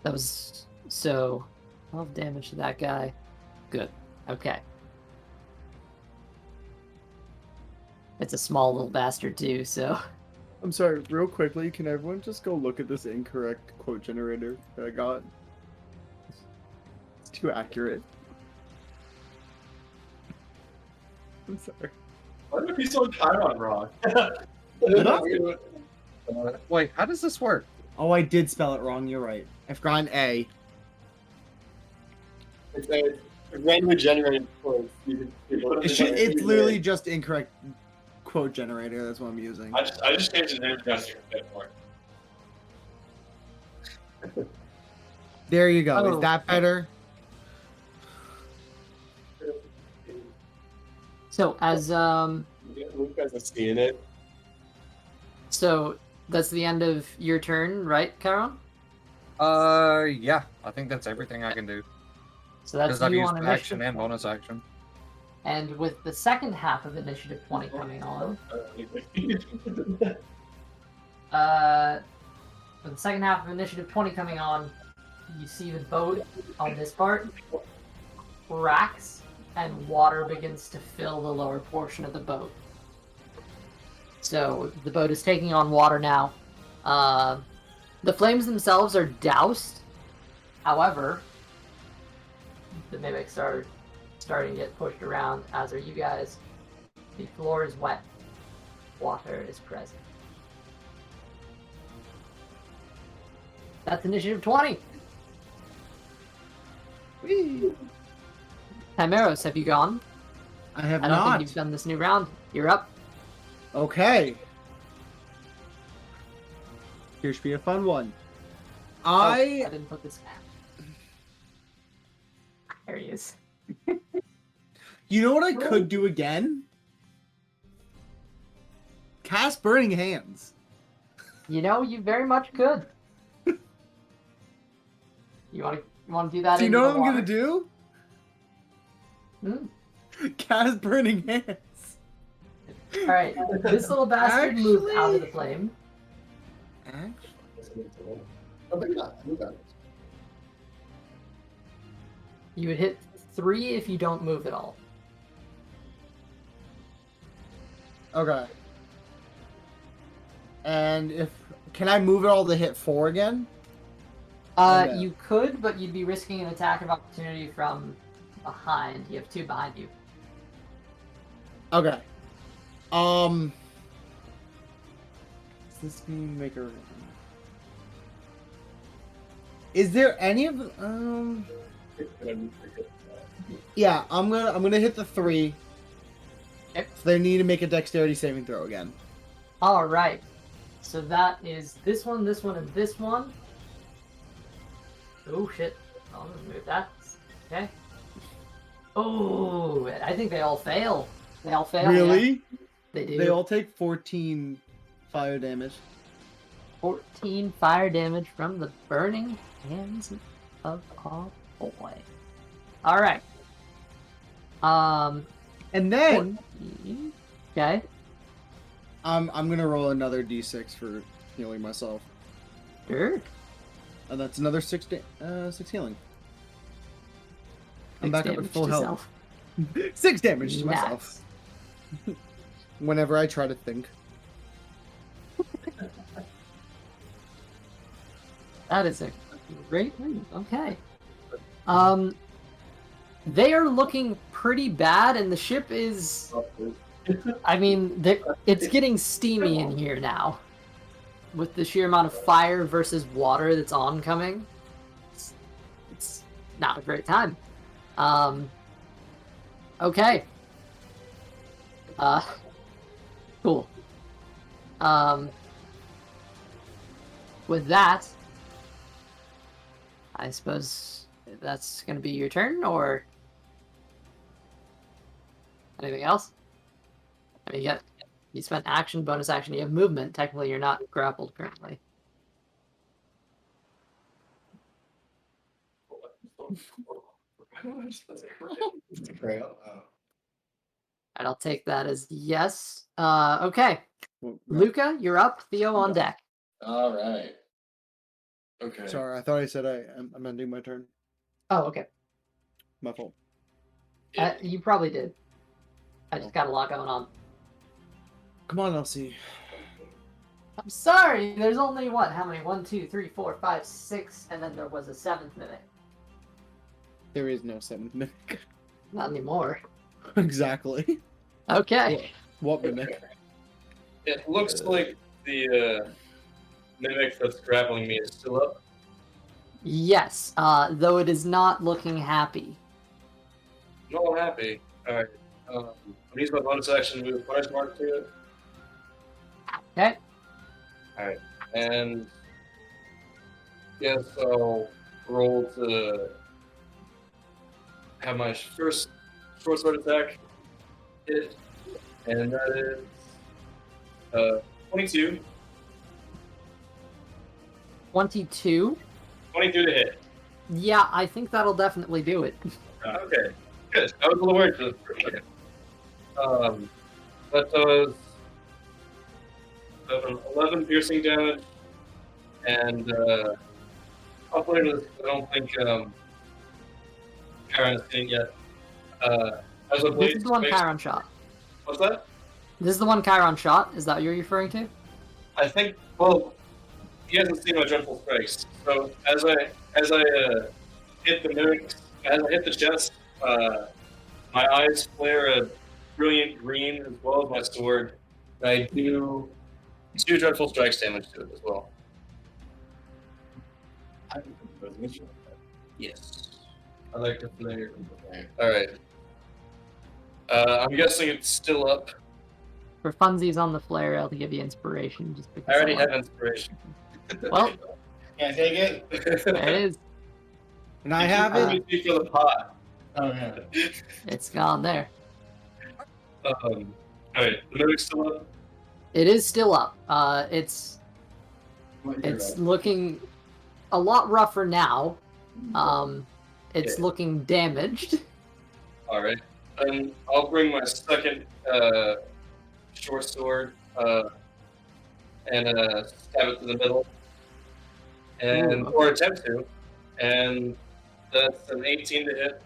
That was so 12 damage to that guy. Good. Okay. It's a small little bastard too, so I'm sorry, real quickly, can everyone just go look at this incorrect quote generator that I got? It's too accurate. I'm sorry. Why would be so Chiron wrong? Wait, how does this work? Oh, I did spell it wrong. You're right. I've got an A. It's a randomly generated quote. It's literally just incorrect quote generator. That's what I'm using. I just changed the name just a bit more. There you go. Oh. Is that better? so as You guys have seen it. so that's the end of your turn, right, Charon? Yeah, I think that's everything I can do. So that's Because I've you used on action initiative and bonus action. And with the second half of initiative 20 coming on, with the second half of initiative 20 coming on, you see the boat on this part cracks and water begins to fill the lower portion of the boat. So the boat is taking on water now. The flames themselves are doused. However, the mimics are starting to get pushed around, as are you guys. The floor is wet. Water is present. That's initiative 20. Whee! Chimeros, have you gone? I have I don't not. think you've done this new round. You're up. Okay. Here should be a fun one. Oh, I I didn't put this back. There he is. You know what I could do again? Cast Burning Hands. You know, you very much could. You want to do that? Do you into know the what I'm water? gonna do? Hmm? Cast Burning Hands. All right, this little bastard moved out of the Actually- flame. Oh, maybe not. Move on. You would hit 3 if you don't move at all. Okay. And if can I move it all to hit 4 again? Okay. You could, but you'd be risking an attack of opportunity from behind. You have 2 behind you. Okay. Does this mean make a? Is there any of Yeah, I'm gonna hit the 3. Okay. So they need to make a dexterity saving throw again. All right. So that is this one, and this one. Oh shit! I'll remove that. Okay. Oh, I think they all fail. They all fail. yeah. Really? They do. They all take 14 fire damage. 14 fire damage from the burning hands of our boy. All right. And then 14. Okay. I'm gonna roll another d6 for healing myself, Sure. and that's another 6 healing. I'm Six back up at damage full to health. self. 6 damage to Nice. myself. Whenever I try to think. That is a great move. Okay. They are looking pretty bad, and the ship is. I mean, it's getting steamy in here now. With the sheer amount of fire versus water that's oncoming, it's not a great time. Okay. Cool. With that, I suppose that's gonna be your turn, or anything else? I mean, you spent action, bonus action, you have movement. Technically, you're not grappled currently. I'll take that as yes. Okay. Well, Luca, you're up. Theo on deck. All right. Okay. Sorry, I thought I said I'm ending my turn. Oh, okay. My fault. You probably did. I just got a lot going on. Come on, Elsie. I'm sorry. There's only what? How many? 1, 2, 3, 4, 5, 6, and then there was a 7th mimic. There is no seventh mimic. Not anymore. Exactly. Okay. What mimic? It looks like the mimic that's grappling me is still up. Yes. Though it is not looking happy. No, I'm happy. All right. I'm using my bonus action to move Fire Mark to it. Okay. All right. And yes, I'll roll to have my first short sword attack hit, and that is 22. 22. 22 to hit. Yeah, I think that'll definitely do it. Okay, good. I was a little worried for a second. That does 11 piercing damage, and I'll put it as I don't think Karen has seen yet. As a This blade is the one space- Chiron shot. What's that? This is the one Chiron shot. Is that what you're referring to? I think. Well, he hasn't seen my dreadful strikes. So as I hit the mimic, as I hit the chest, my eyes flare a brilliant green as well as my sword. And I do 2 dreadful strikes damage to it as well. Yes. I like the flare. All right. I'm guessing it's still up. For funsies on the flare, I'll give you inspiration just because. I already want- have inspiration. Well, Can I take it? there it is. And I have I'm it. gonna for the pot. Oh yeah. It's gone there. Alright, the mimic's still up. It is still up. It's looking a lot rougher now. It's Yeah. looking damaged. Alright. And I'll bring my second short sword and stab it to the middle. And Ooh, or attempt to. And that's an 18 to hit.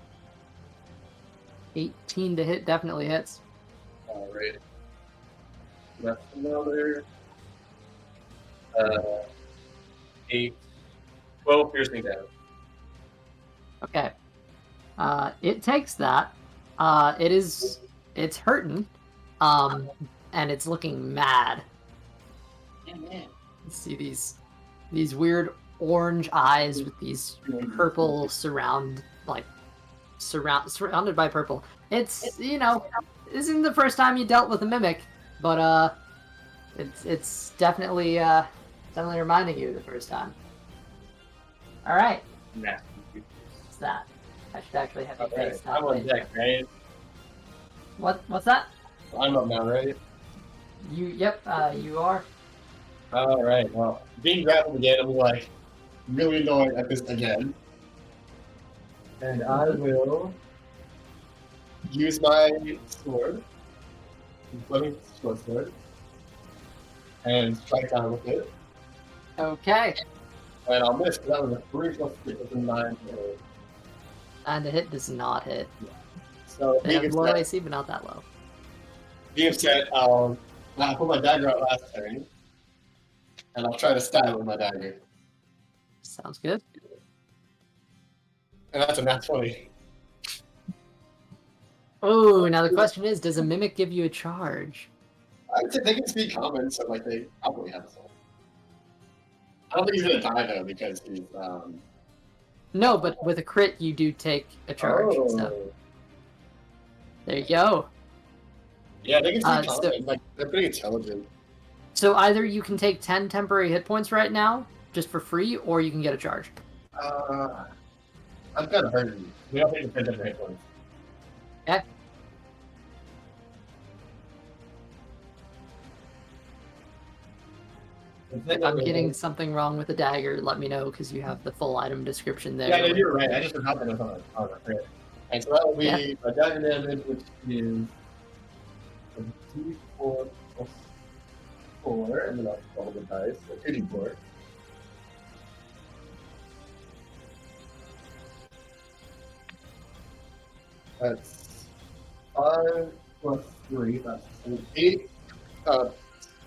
18 to hit definitely hits. Alright. That's another 8 12 piercing damage. Okay. It takes that. It's hurting. And it's looking mad. See these weird orange eyes with these purple surrounded by purple. It's this isn't the first time you dealt with a mimic, but it's definitely reminding you of the first time. All right, Nasty. what's that? I should actually have your Alright, face. I'm on deck, right? What's that? I'm up now, right? You are. Alright, well, being grappled again, I'm like really annoyed at this again. And I will use my sword, flaming short sword, and strike down with it. Okay. And I'll miss, because that was a 3 plus 6 was a 9. And the hit does not hit. So They have being low upset, AC, but not that low. I'll put my dagger out last turn, and I'll try to stab it with my dagger. Sounds good. And that's a nat 20. Oh, now the question is, does a mimic give you a charge? I would say they can speak common, so like they probably have soul. I don't think he's gonna die though because he's No, but with a crit, you do take a charge. Oh. So there you go. Yeah, they can speak so- common. Like they're pretty intelligent. So either you can take 10 temporary hit points right now, just for free, or you can get a charge. I've got a burden. We don't take the 10 hit points. Okay. If I'm getting something wrong with the dagger, let me know, because you have the full item description there. Yeah, no, you're right. I just forgot that it's on a crit. And so that will be Yeah. a dagger damage, which is D4 plus 4, and then I'll roll the dice. So 2d4. That's 5 plus 3. That's 8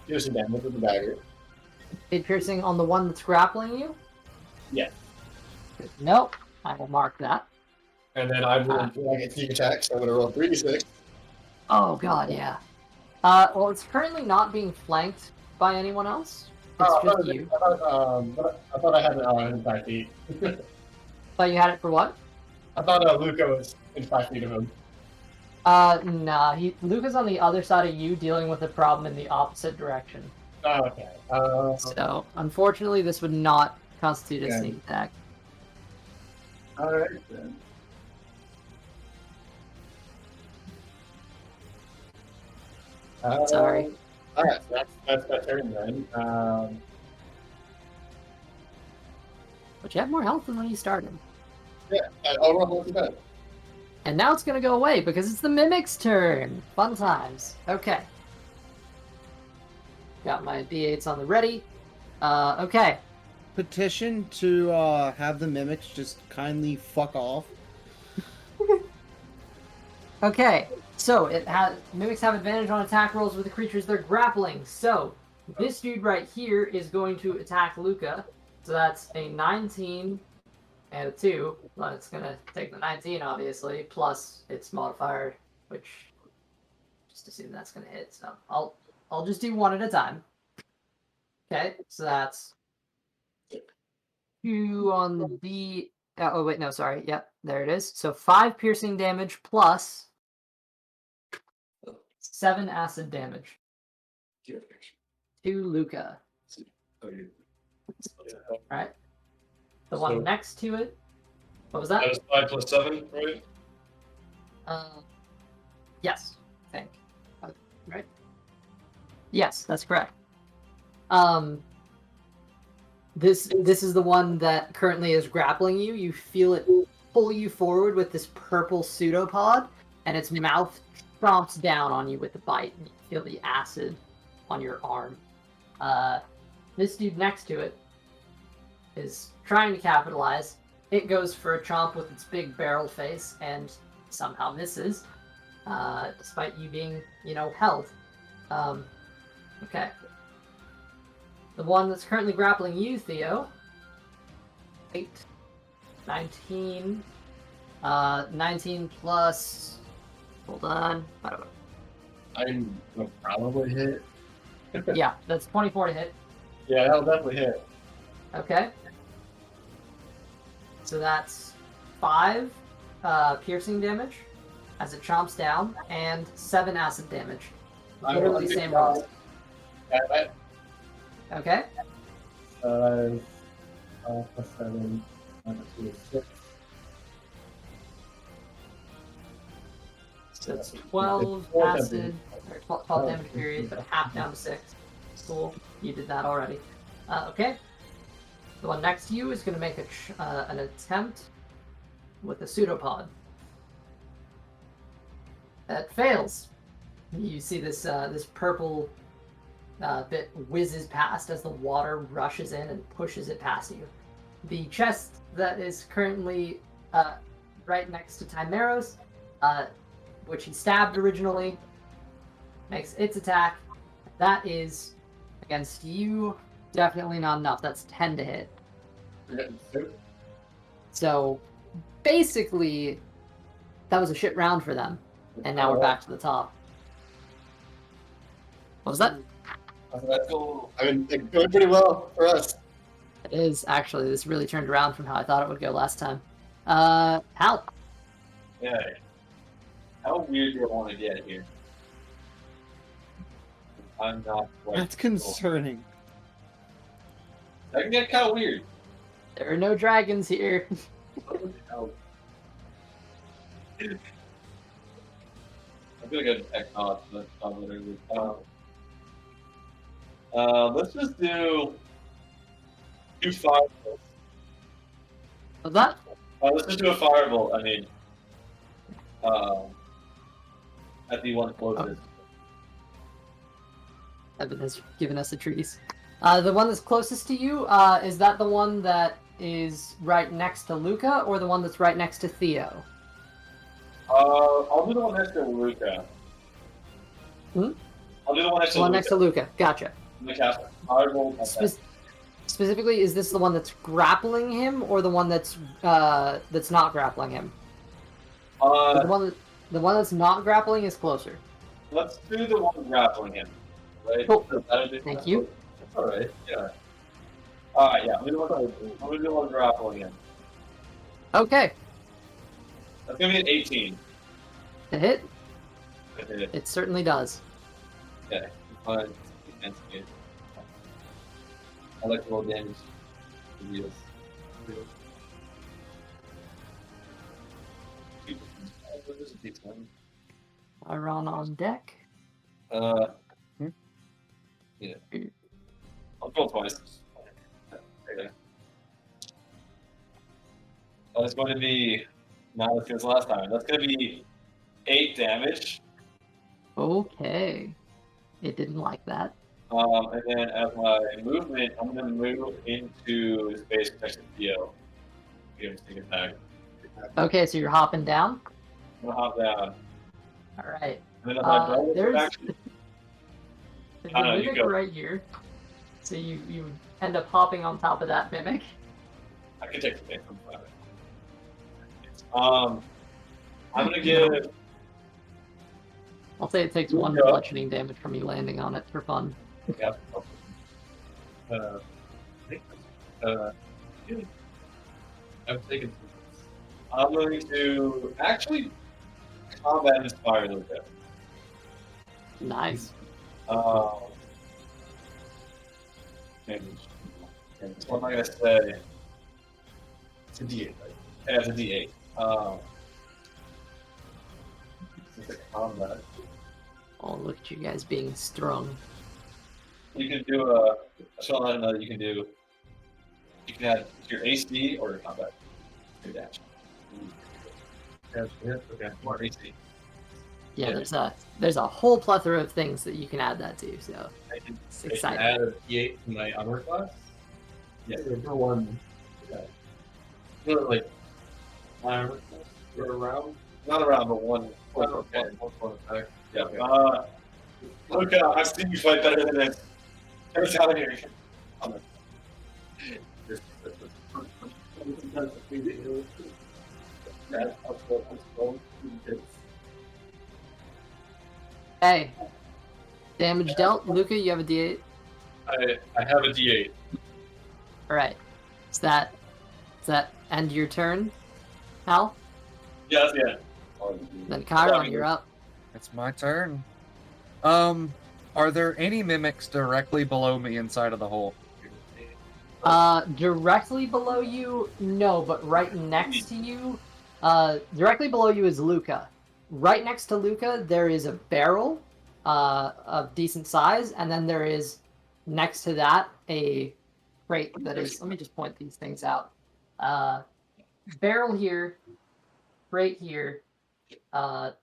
piercing damage with the dagger. 8 piercing on the one that's grappling you? Yeah. Nope. I will mark that. And then I will I get sneak attack, so I'm gonna roll 3d6. Oh god, yeah. Well, it's currently not being flanked by anyone else. It's Oh, just you. I thought I had it in 5 feet. But you had it for what? I thought Luca was in 5 feet of him. Nah. Luca's on the other side of you, dealing with the problem in the opposite direction. Oh, okay. So, unfortunately, this would not constitute a Yeah. sneak attack. Alright then. Sorry. Alright, so that's my turn then. But you have more health than when you started. Yeah, I'll roll with the bed. And now it's gonna go away because it's the Mimic's turn. Fun times. Okay. Got my D8s on the ready. Okay. Petition to have the mimics just kindly fuck off. Okay. So mimics have advantage on attack rolls with the creatures they're grappling. So this dude right here is going to attack Luca. So that's a 19 and a 2. Well, it's gonna take the 19 obviously, plus its modifier, which just assume that's gonna hit. So I'll just do one at a time. Okay, so that's 2 on the D. Oh wait, no, sorry. Yep, there it is. So 5 piercing damage plus 7 acid damage to Luca. Right. The one So- next to it. What was That that? was 5 plus 7, right? Yes, I think. Right. Yes, that's correct. This is the one that currently is grappling you. You feel it pull you forward with this purple pseudopod, and its mouth chomps down on you with a bite, and you feel the acid on your arm. This dude next to it is trying to capitalize. It goes for a chomp with its big barrel face and somehow misses, despite you being, held. Okay. The one that's currently grappling you, Theo. 8. 19. 19 plus... Hold on. I don't know. I'm gonna probably hit. Yeah, that's 24 to hit. Yeah, that'll definitely hit. Okay. So that's 5 piercing damage as it chomps down, and 7 acid damage. I Literally will- same rolls. Yeah, Okay. plus 7, 6. So it's 12 12 acid, or 12 damage period, but half down to 6. Cool. You did that already. Okay. The one next to you is going to make an attempt with a pseudopod. That fails. You see this this purple bit whizzes past as the water rushes in and pushes it past you. The chest that is currently right next to Timeros, which he stabbed originally, makes its attack. That is against you. Definitely not enough. That's 10 to hit. So basically, that was a shit round for them. And now we're back to the top. What was that? That's cool. I mean, it's going pretty well for us. It is, actually. This really turned around from how I thought it would go last time. Hal. Yeah. How weird do I want to get here? I'm not quite That's sure. concerning. That can get kind of weird. There are no dragons here. I'm gonna go to Technod, but let's just do 2 firebolts. What's that? Let's just do a firebolt. I mean, at the one closest. Evan has given us a treatise. The one that's closest to you, is that the one that is right next to Luca, or the one that's right next to Theo? I'll do the one next to Luca. Hmm? I'll do the one next The to one Luca. next to Luca. Gotcha. The castle. I will. Specifically, is this the one that's grappling him, or the one that's not grappling him? The one that's not grappling is closer. Let's do the one grappling him. Right? Cool. Thank you. That's all right. Yeah. Yeah. I'm gonna do the one grappling him. Okay. That's gonna be an 18. To hit, I hit it. it certainly does. Okay. Fine. Defense game. I like to roll damage. Yes. Iron on deck. Yeah. Mm. I'll roll twice. Okay. That's going to be not as good as last time. That's going to be 8 damage. Okay. It didn't like that. And then as my movement, I'm going to move into the space next to Theo. Give him a sneak attack. Okay, so you're hopping down. I'm going to hop down. All right. And then as my bonus There's action, the know, you mimic go. right here. So you end up hopping on top of that mimic. I can take the hit. I'm going to give. I'll say it takes one Yeah. bludgeoning damage from you landing on it for fun. Yeah. I've taken. I'm going to actually combat inspire Luca. Nice. What am I gonna say? It's a D8, right? Yeah, it's a D8. It's a combat. Oh, look at you guys being strong. You can do a. So I know you can do. You can add your AC or your combat. Your dash. Yeah, okay. More AC. Yeah, Yeah. there's a whole plethora of things that you can add that to. So I can it's I can exciting. add a D8 to my armor class. Yeah, for one. Okay. Not like armor class. Or around? Not around, but one. Okay. One attack. Yeah. Luca, I've seen you fight better than this. Get out of here. Hey, damage dealt. Luca, you have a D8. I have a D8. All right. Is that end your turn, Hal? Yes, yeah. Then Chiron, you're up. It's my turn. Are there any mimics directly below me inside of the hole? Directly below you, no, but right next to you, directly below you is Luca. Right next to Luca, there is a barrel, of decent size, and then there is, next to that, a crate that is, let me just point these things out. Barrel here, crate here,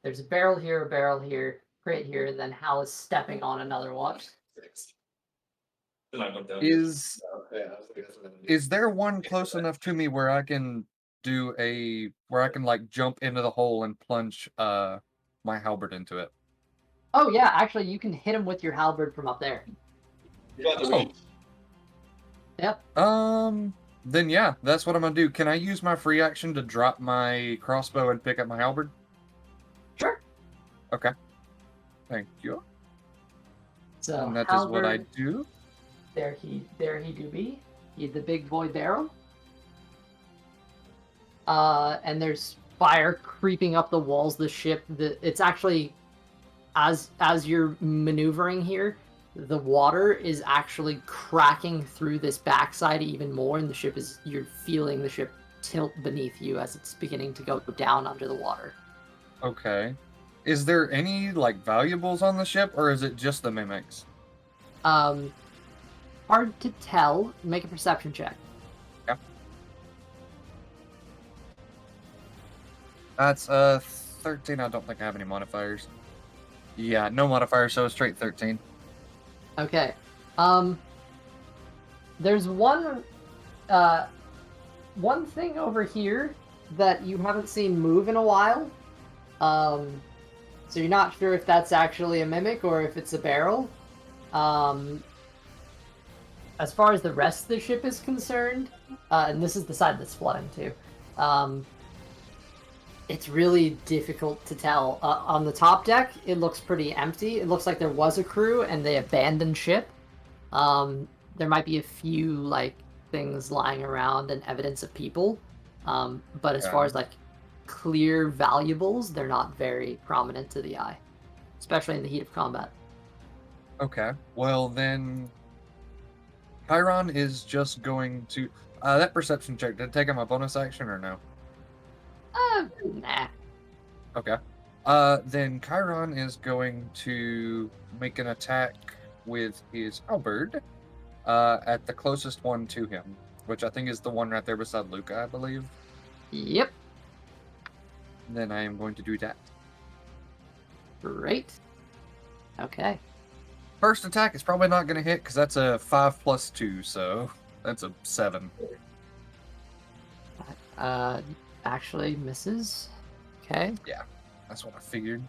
there's a barrel here, crate here, and then Hal is stepping on another one. Is there one close enough to me where I can like jump into the hole and plunge my halberd into it? Oh yeah, actually you can hit him with your halberd from up there. Oh. Yep. Then yeah, that's what I'm gonna do. Can I use my free action to drop my crossbow and pick up my halberd? Sure. Okay. Thank you. So And that is halberd, what I do. There he do be. He's the big boy barrel. And there's fire creeping up the walls of the ship. It's actually, as you're maneuvering here, the water is actually cracking through this backside even more, and you're feeling the ship tilt beneath you as it's beginning to go down under the water. Okay. Is there any like valuables on the ship, or is it just the mimics? Hard to tell. Make a perception check. Yeah. That's 13. I don't think I have any modifiers. Yeah, no modifiers, so a straight 13. Okay. There's one thing over here that you haven't seen move in a while. So you're not sure if that's actually a mimic or if it's a barrel. As far as the rest of the ship is concerned, and this is the side that's flooding too, it's really difficult to tell. On the top deck, it looks pretty empty. It looks like there was a crew and they abandoned ship. There might be a few like things lying around and evidence of people, but as far as like clear valuables, they're not very prominent to the eye, especially in the heat of combat. Okay. Well, then Chiron is just going to that perception check. Did it take him a bonus action or no? Nah. Okay. Then Chiron is going to make an attack with his halberd at the closest one to him, which I think is the one right there beside Luca, I believe. Yep. Then I am going to do that. Great. Okay. First attack is probably not going to hit because that's a 5 plus 2, so that's a 7. Actually misses. Okay. That's what I figured.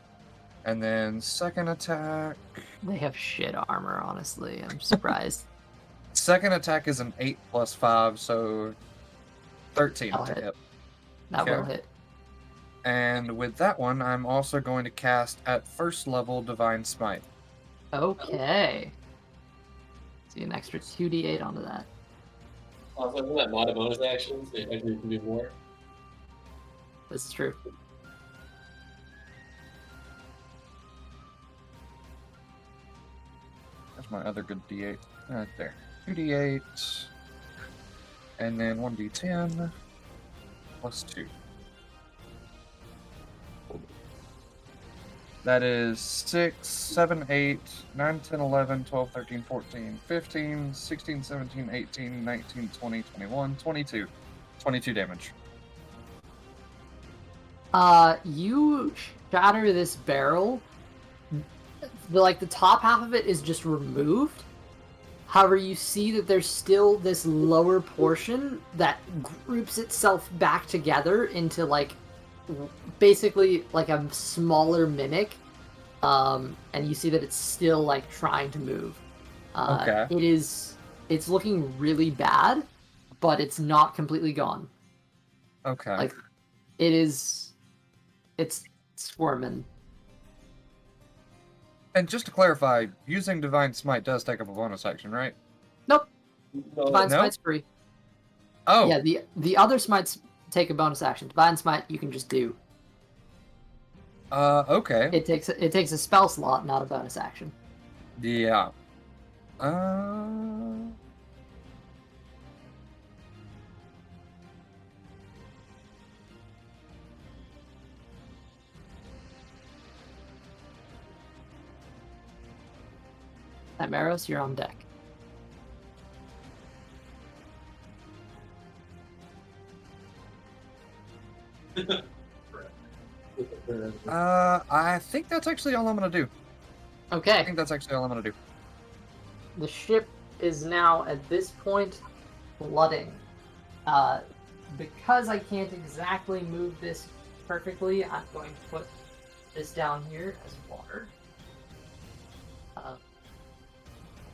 And then second attack. They have shit armor, honestly. I'm surprised. Second attack is an 8 plus 5, so 13 I'll to hit. hit. That Okay. will hit. And with that one, I'm also going to cast at first level Divine Smite. Okay. See an extra 2d8 onto that. Also, isn't that mod of bonus actions? They actually can do more. This is true. That's my other good D8. Right there. 2d8. And then 1d10 plus 2. That is 6, 7, 8, 9, 10, 11, 12, 13, 14, 15, 16, 17, 18, 19, 20, 21, 22. 22 damage. You shatter this barrel. The top half of it is just removed. However, you see that there's still this lower portion that groups itself back together into basically like a smaller mimic. And you see that it's still like trying to move. Okay. It's looking really bad, but it's not completely gone. Okay. Like it's squirming. And just to clarify, using Divine Smite does take up a bonus action, right? Nope. No, Divine No? Smite's free. Oh, Yeah, the other smites take a bonus action. Divine Smite you can just do. okay. It takes a spell slot, not a bonus action. Yeah. Maros, you're on deck. I think that's actually all I'm gonna do. I Okay. think that's actually all I'm gonna do. The ship is now at this point flooding. Because I can't exactly move this perfectly, I'm going to put this down here as water.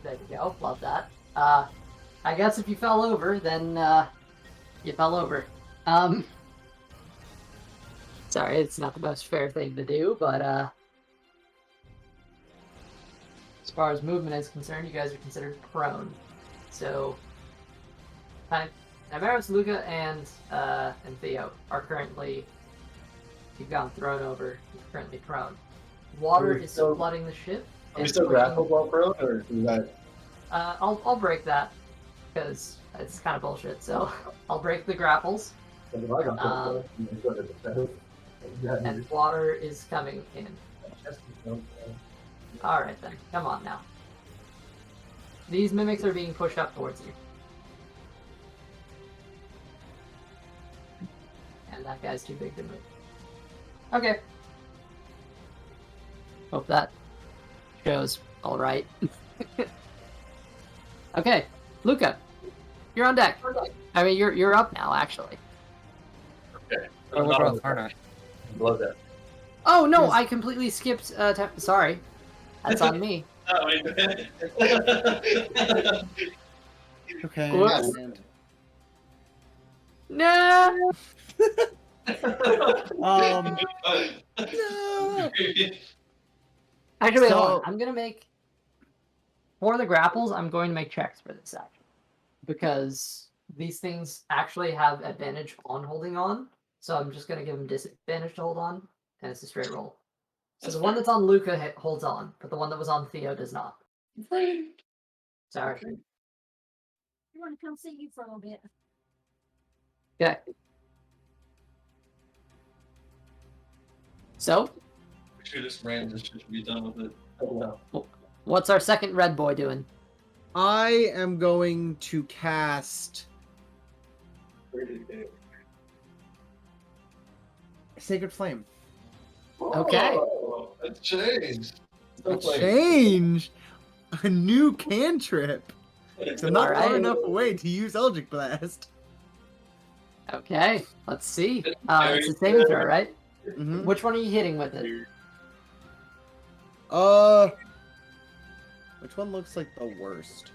There you go. Love that. I guess if you fell over, then you fell over. Sorry, it's not the most fair thing to do, but as far as movement is concerned, you guys are considered prone. So, Navaros, Luca, and Theo are currently. You've gotten thrown over. You're currently prone. Water is still- flooding the ship. Are we and still pushing- grappled while prone, or is that? I'll break that because it's kind of bullshit. So I'll break the grapples, and water is coming in. All right then, come on now. These mimics are being pushed up towards you, and that guy's too big to move. Okay. Hope that shows all right. Okay, Luca, you're on deck. I mean, you're up now, actually. Okay. Oh, what about Farnock? Love that. Oh no, Yes. I completely skipped. Sorry, that's on me. Oh, wait. Okay. I Whoops. understand. No. No. Actually, wait, hold on. So- I'm gonna make for the grapples. I'm going to make checks for this action because these things actually have advantage on holding on. So I'm just gonna give them disadvantage to hold on, and it's a straight roll. So That's the one fair. that's on Luca holds on, but the one that was on Theo does not. Sorry. You want to come see you for a little bit? Okay. So, We should just ran this shit should be done with it. Oh, no. what's our second red boy doing? I am going to cast Sacred Flame. Okay. Oh, a change. A change. A new cantrip. So not far Alright. enough away to use Eldritch Blast. Okay, let's see. It's a saving throw, right? Mm-hmm. Which one are you hitting with it? Which one looks like the worst?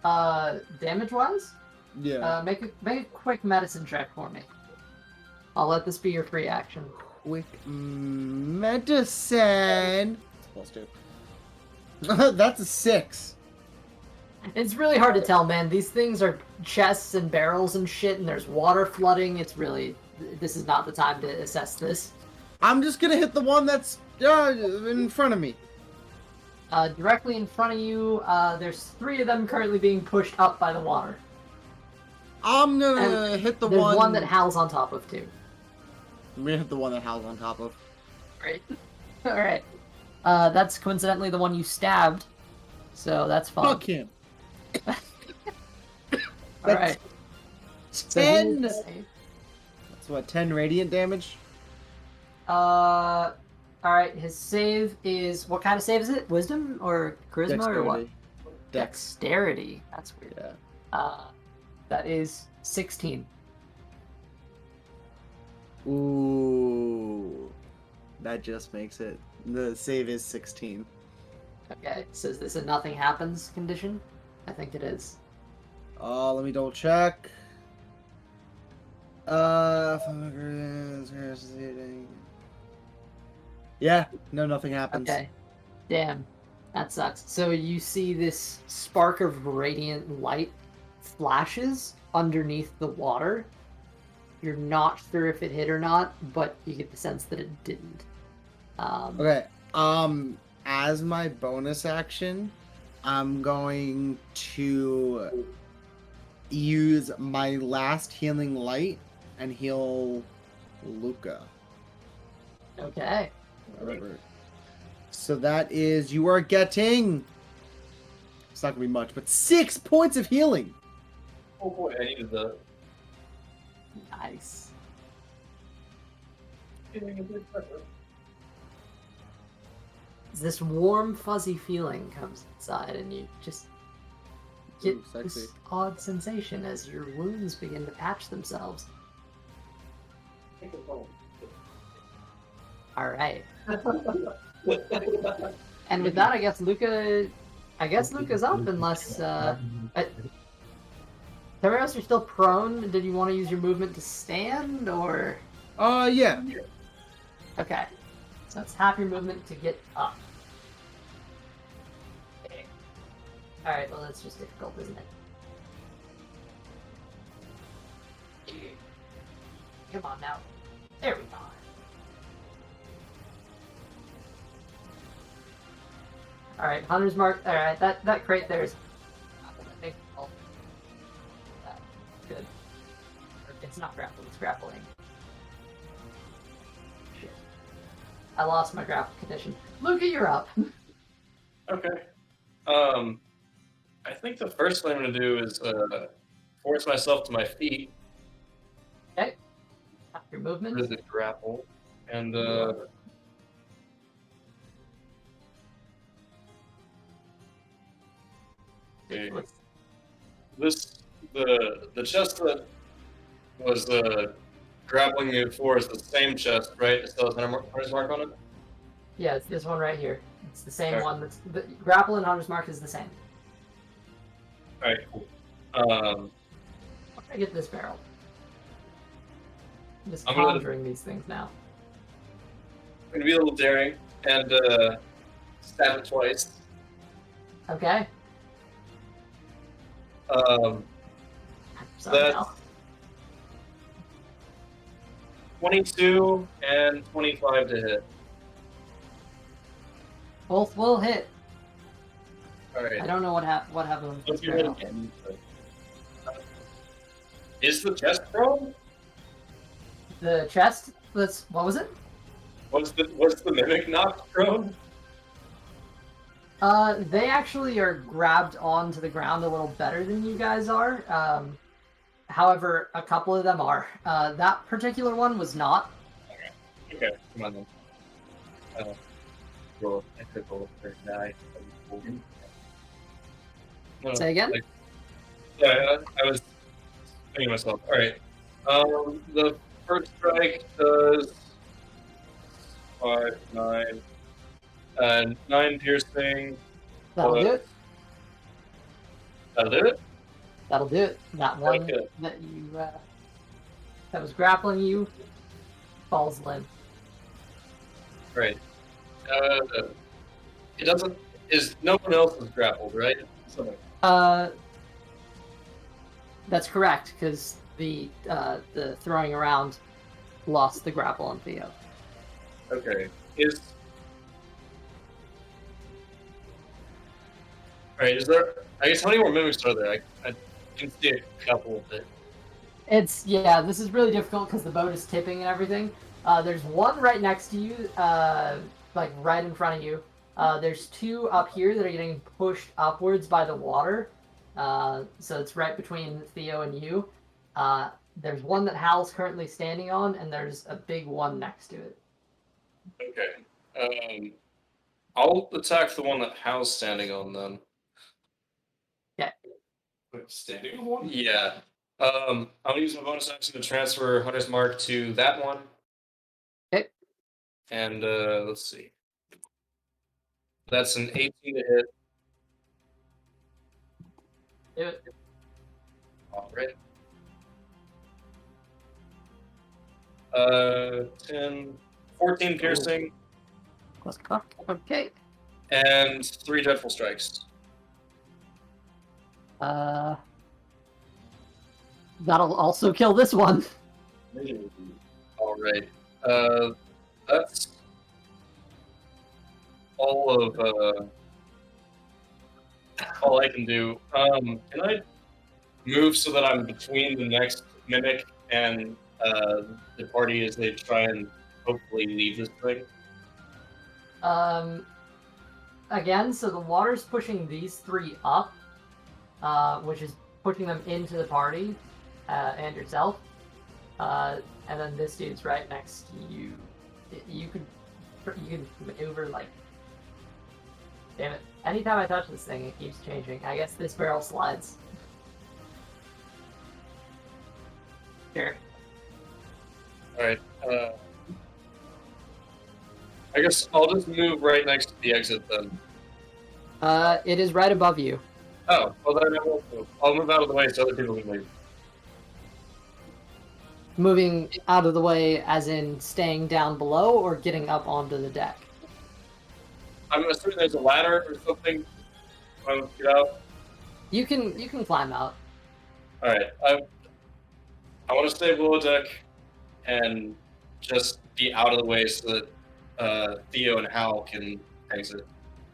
Damage wise? Yeah. Make a quick medicine check for me. I'll let this be your free action. Quick medicine. Supposed to. That's a 6. It's really hard to tell, man. These things are chests and barrels and shit, and there's water flooding. It's really. This is not the time to assess this. I'm just gonna hit the one that's in front of me. Directly in front of you, there's 3 of them currently being pushed up by the water. I'm gonna hit the There's one. one that Hal's on top of, too. I'm gonna hit the one that Hal's on top of. Great. Alright. That's coincidentally the one you stabbed. So that's fun. Fuck him. Alright. 10. That's what, 10 radiant damage? Alright, his save is. What kind of save is it? Wisdom or charisma or what? Dex. Dexterity. That's weird. Yeah. That is 16. Ooh. That just makes it. The save is 16. Okay, so is this a nothing happens condition? I think it is. Let me double check. Yeah, no, nothing happens. Okay. Damn. That sucks. So you see this spark of radiant light flashes underneath the water. You're not sure if it hit or not, but you get the sense that it didn't. Okay. As my bonus action, I'm going to use my last healing light and heal Luca. Okay. Whatever. So that is, you are getting, it's not gonna be much, but 6 points of healing. Oh boy, I needed the. Nice. This warm, fuzzy feeling comes inside, and you just get Ooh, sexy. this odd sensation as your wounds begin to patch themselves. All right. And with that, I guess Luca's up unless Tamaros, you're still prone. Did you want to use your movement to stand or? Yeah. Okay. So it's half your movement to get up. Okay. Alright, well that's just difficult, isn't it? Come on now. There we go. Alright, Hunter's Mark. Alright, that crate there is. Good. It's not grappling, it's grappling. Shit. I lost my grapple condition. Luca, you're up. Okay. I think the first thing I'm gonna do is force myself to my feet Okay. Your movement. with the grapple, and Okay. The chest that was grappling me before is the same chest, right? It still has hunter's mark on it. Yeah, it's this one right here. It's the same Okay. one. That's the grapple and hunter's mark is the same. All right, cool. I get this barrel. I'm just I'm gonna- conjuring these things now. I'm gonna be a little daring and stab it twice. Okay. Sorry, That's Al. 22 and 25 to hit. Both will hit. All right. I don't know what happened with this Don't you hit barrel. again? Is the chest prone? The chest. What was it? What's the mimic not prone? They actually are grabbed onto the ground a little better than you guys are. However, a couple of them are. That particular one was not. Okay, come on then. Roll. I could roll a 39. No, Say again? Yeah, I was thinking to myself. All right. The first strike does 5, 9, and 9 piercing. That'll do it. That'll do it. That'll do it. That one Okay. that you that was grappling you falls limp. Right. It doesn't. Is no one else is grappled, right? That's correct because the throwing around lost the grapple on Theo. Okay. Is. Alright, is there. I guess how many more mimics are there? I can see a couple of it. This is really difficult because the boat is tipping and everything. There's one right next to you, like right in front of you. There's two up here that are getting pushed upwards by the water. So it's right between Theo and you. There's one that Hal's currently standing on, and there's a big one next to it. Okay. I'll attack the one that Hal's standing on then. Okay. Standing on one? Yeah. I'll use my bonus action to transfer Hunter's Mark to that one. Okay. And let's see. That's an 18 to hit. Do it. Alright. 14 piercing, Close call. Okay. and 3 dreadful strikes. That'll also kill this one. Alright. That's all I can do. Can I move so that I'm between the next mimic and the party as they try and hopefully leave this thing? Again, so the water's pushing these three up, which is pushing them into the party, and yourself. And then this dude's right next to you. You could maneuver like. Damn it! Anytime I touch this thing, it keeps changing. I guess this barrel slides. Sure. Alright. I guess I'll just move right next to the exit then. It is right above you. Oh, well then I won't move. I'll move out of the way so other people can leave. Moving out of the way, as in staying down below, or getting up onto the deck. I'm assuming there's a ladder or something. I'll get out. You can climb out. Alright. I want to stay below deck and just be out of the way so that Theo and Hal can exit.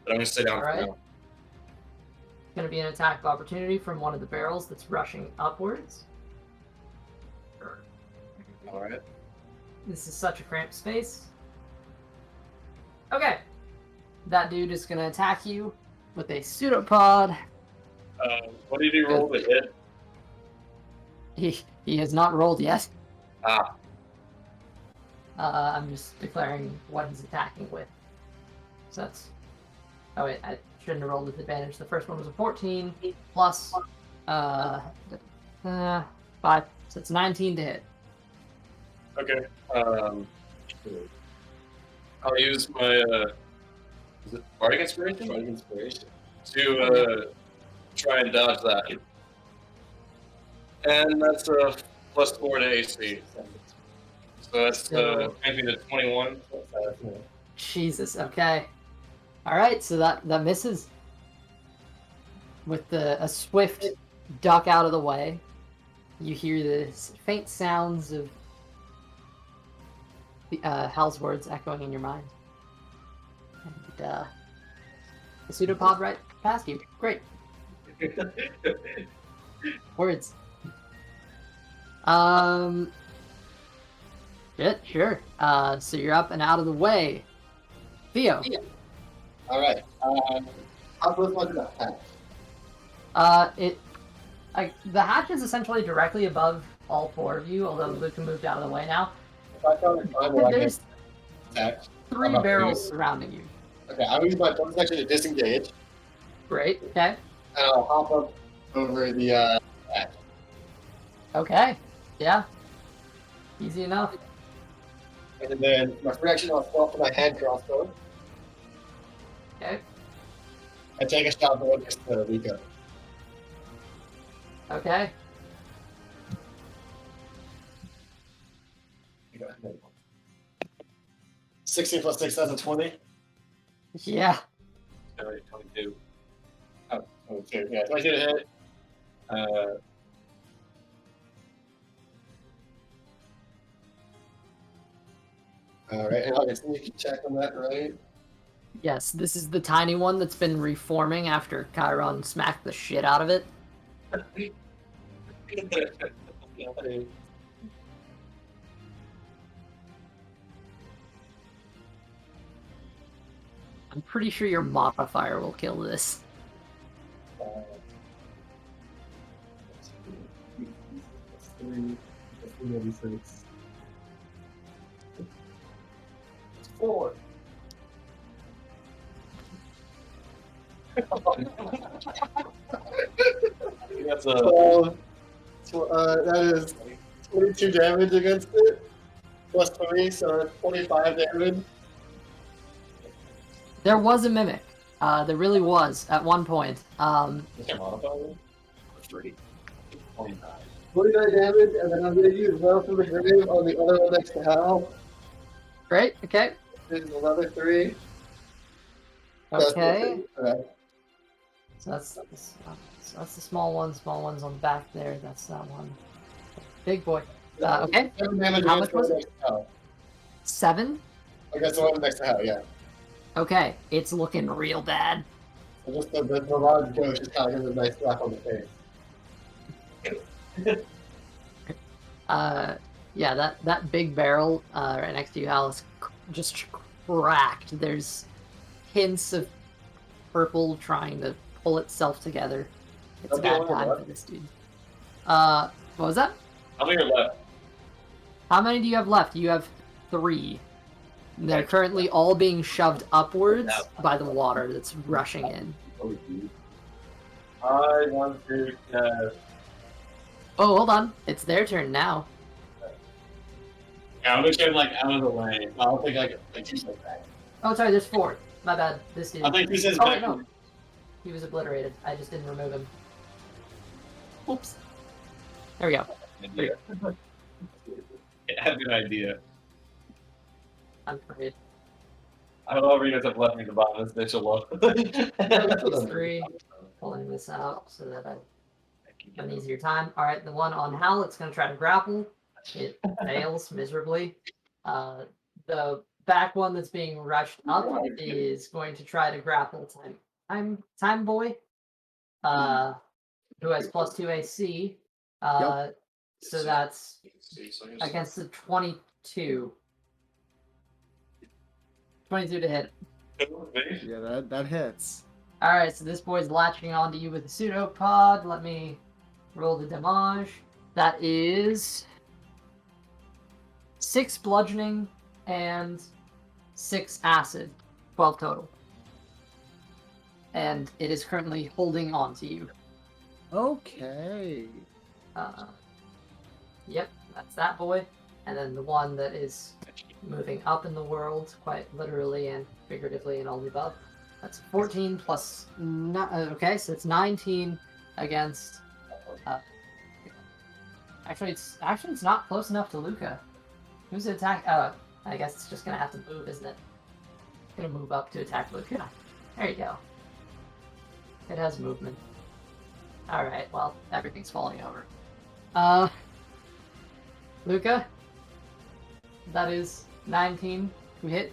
But I'm going to stay down Alright. for now. Going to be an attack of opportunity from one of the barrels that's rushing upwards. Alright. This is such a cramped space. Okay. That dude is going to attack you with a pseudopod. What did he roll to hit? He has not rolled yet. Ah. I'm just declaring what he's attacking with. So that's Oh wait, I shouldn't have rolled with advantage. The first one was a 14 plus 5, so it's 19 to hit. Okay. I'll use my is it Bardic Inspiration? Bardic Inspiration. To try and dodge that. And that's a +4 to AC. So that's maybe the 21. Jesus. Okay. All right. So that misses. With a swift duck out of the way, you hear the faint sounds of Hal's words echoing in your mind. And the pseudopod right past you. Great. Words. Sure. So you're up and out of the way. Theo. All right. How close was the hatch? The hatch is essentially directly above all four of you, although Luke moved out of the way now. If I found a time where I There's can attack, 3 about barrels surrounding you. okay, I'll use my bonus action to disengage, Great. Okay. and I'll hop up over the hatch. Okay. Yeah. Easy enough. And then my free action, I'll swap to my hand crossbow Okay. and take a shot at next to Rico. Okay. You go ahead. 16 plus 6, that's a 20. Yeah. 22. Oh, 22. Yeah, 22 to hit. Alright, and I'll get sneaky check on that, right? Yes, this is the tiny one that's been reforming after Chiron smacked the shit out of it. I'm pretty sure your modifier will kill this. Four. That's That is 22 damage against it, plus 3, so that's 25 damage. There was a mimic. There really was at one point. What's your modifier? 3. 29. 49 damage, and then I'm going to use Well from the Grave on the other one next to Hal. Great. Okay. This is another 3. Okay. Okay. So that's the small one. Small one's on the back there. That's that one. Big boy. Okay. 7 damage How against much was the one it? next to Hal. 7. Against the one next to Hal, yeah. Okay. It's looking real bad. So just the large ghost just kind of gives a nice slap on the face. Yeah, that big barrel right next to you, Alice, just cracked. There's hints of purple trying to pull itself together. It's a Okay, bad what time was for this dude. What was that? How many are left? How many do you have left? You have 3. They're currently all being shoved upwards by the water that's rushing in. I want to Oh, hold on. It's their turn now. yeah, I'm gonna get like out of the way. I don't think I can like use like that. Oh, sorry, there's 4. My bad. This dude. I think this is Oh, wait, no. He was obliterated. I just didn't remove him. Oops. There we go. idea. I have an idea. I'm afraid. I don't know if you guys have left me the bottom of this bitch alone. These 3. Pulling this out so that I have an easier time. Alright, the one on Hal, it's going to try to grapple. It fails miserably. The back one that's being rushed up is going to try to grapple Time Boy, who has +2 AC. So that's against the 22. 22 to hit. Yeah, that hits. Alright, so this boy's latching onto you with a pseudopod. Let me roll the damage. That is 6 bludgeoning and 6 acid. 12 total. and it is currently holding on to you. Okay. Yep, that's that boy. And then the one that is moving up in the world, quite literally and figuratively and all the above. That's 14 plus... okay, so it's 19 against... Actually, it's not close enough to Luca. Who's attack? I guess it's just gonna have to move, isn't it? Gonna move up to attack Luca. There you go. It has movement. Alright, well, everything's falling over. Luca? That is 19 to hit.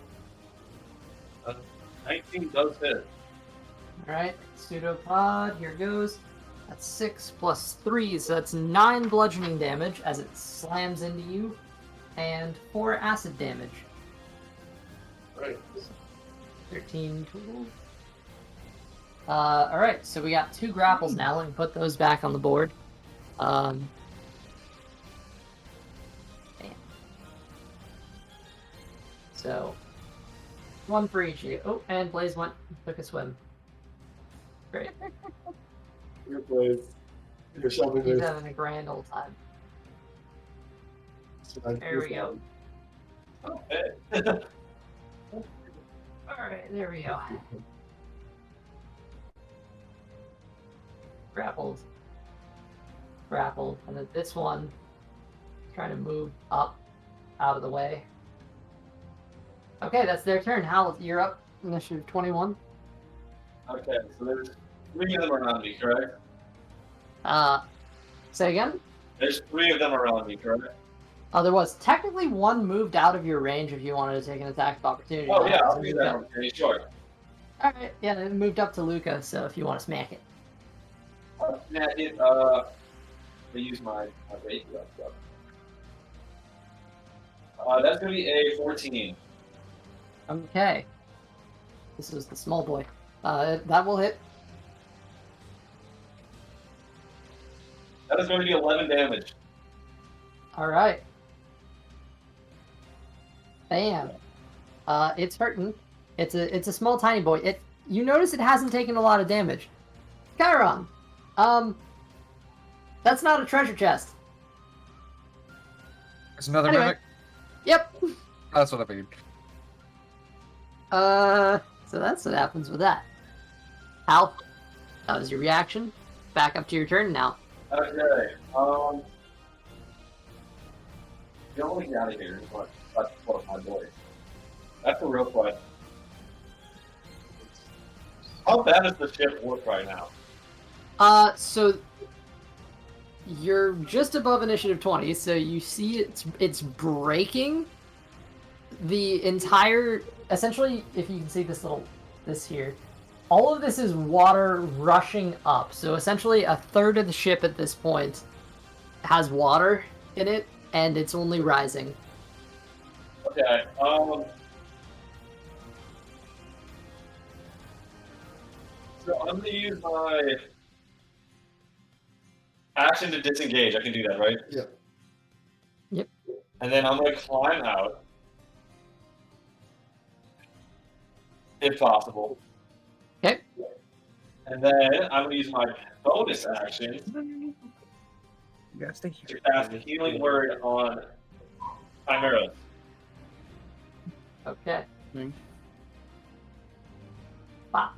19 does hit. Alright, pseudopod, here goes. That's 6 plus 3, so that's 9 bludgeoning damage as it slams into you, and 4 acid damage. Right. 13 total. Alright, so we got 2 grapples now. Let me put those back on the board. Bam. So, 1 for each of you. Oh, and Blaze took a swim. Great. Your place. You're shoving He's this. having a grand old time. There we go. Okay. Alright, there we go. Grappled. Grappled. And then this one, trying to move up, out of the way. Okay, that's their turn. Hal, you're up. Initiative 21. Okay, so there's 3 of them around me, correct? Say again? There's 3 of them around me, correct? There was technically one moved out of your range if you wanted to take an attack of opportunity. Oh yeah, I'll It do moved that. up. Okay, sure. Alright, yeah, it moved up to Luca, so if you want to smack it. Yeah, I use my rate stuff. That's gonna be a 14. Okay. This is the small boy. That will hit. That is going to be 11 damage. Alright. Bam. It's hurting. It's a small tiny boy. You notice it hasn't taken a lot of damage. Chiron. That's not a treasure chest. It's another Anyway. mimic. Yep. That's what I figured. So that's what happens with that. Hal, that was your reaction. Back up to your turn now. Okay. You don't want to get out of here. That's my boy. That's a real question. How bad does the ship look right now? So you're just above initiative 20, so you see it's breaking the entire. Essentially, if you can see this here, all of this is water rushing up. So essentially, a third of the ship at this point has water in it, and it's only rising. Okay. So I'm gonna use my action to disengage. I can do that, right? Yeah. Yep. And then I'm gonna climb out, if possible. Okay. And then I'm gonna use my bonus action You gotta stay to here. cast a healing word on Chimera. Okay. Hmm. Wow.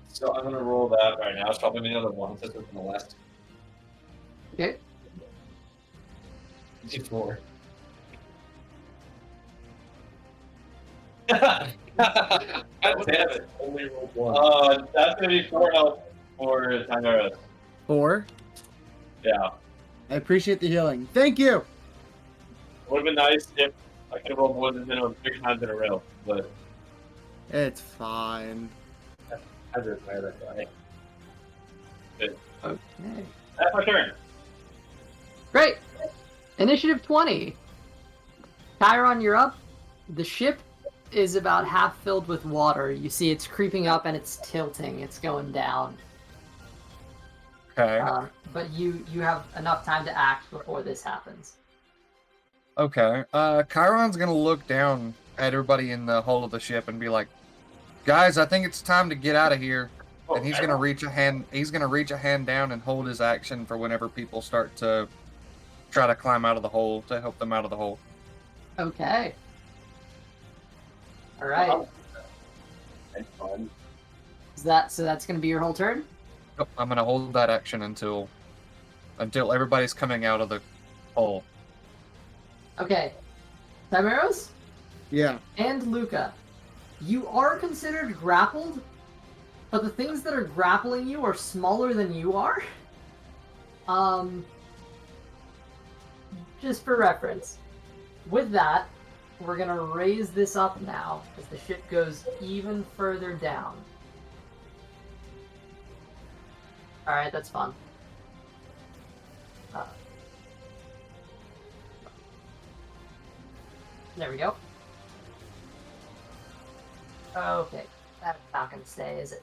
So I'm gonna roll that right now. It's probably another one since it's in the last Okay. D4. God damn it. Only rolled 1. That's gonna be 4 health for Chimera. 4. Yeah. I appreciate the healing. Thank you. It would have been nice if I could have rolled more than 3 times in a row, but It's fine. I just made that guy. Okay. That's my turn. Great. Initiative 20. Chiron, you're up. The ship is about half filled with water. You see it's creeping up and it's tilting. It's going down. Okay. But you have enough time to act before this happens. Okay. Chiron's gonna look down at everybody in the hull of the ship and be like, Guys, I think it's time to get out of here. Oh, And he's gonna reach a hand. He's gonna reach a hand down and hold his action for whenever people start to try to climb out of the hole to help them out of the hole. Okay. All right. That's fun. So that's gonna be your whole turn? Yep, I'm gonna hold that action until everybody's coming out of the hole. Okay. Chimeras Yeah. and Luca, you are considered grappled, but the things that are grappling you are smaller than you are. Just for reference. With that, we're gonna raise this up now as the ship goes even further down. Alright, that's fun. There we go. Okay, that's not gonna stay, is it?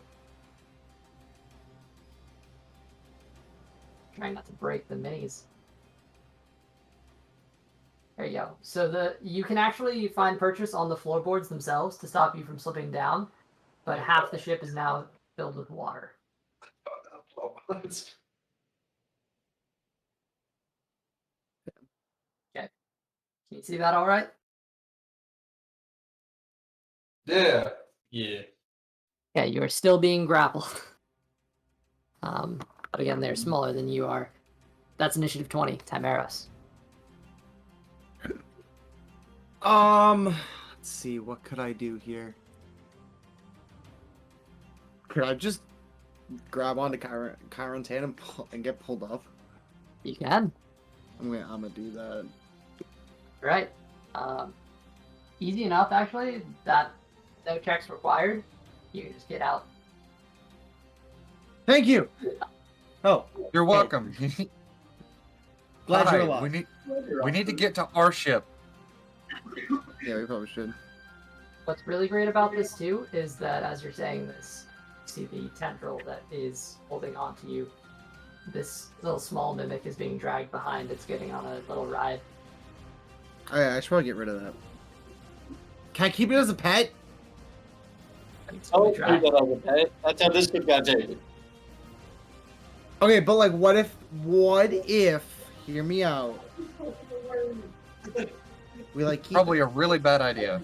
Trying not to break the minis. There you go. So you can actually find purchase on the floorboards themselves to stop you from slipping down, but half the ship is now filled with water. Okay. Can you see that all right? Yeah. Yeah, you are still being grappled. But again, they're smaller than you are. That's initiative 20, Timeros. Let's see, what could I do here? Could I just grab onto Chiron's hand and get pulled up? You can. I'm gonna do that. Right. Easy enough, actually. That no checks required. You can just get out. Thank you. Oh, You're welcome. glad you're Alright, alive. we need to get to our ship. Yeah, we probably should. What's really great about this too is that as you're saying this, you see the tendril that is holding on to you. This little small mimic is being dragged behind. It's getting on a little ride. Oh, yeah, I should probably get rid of that. Can I keep it as a pet? And it's Oh, being dragged. that's how this ship got taken. Okay, but like, what if? Hear me out. We like keep. Probably a really bad idea.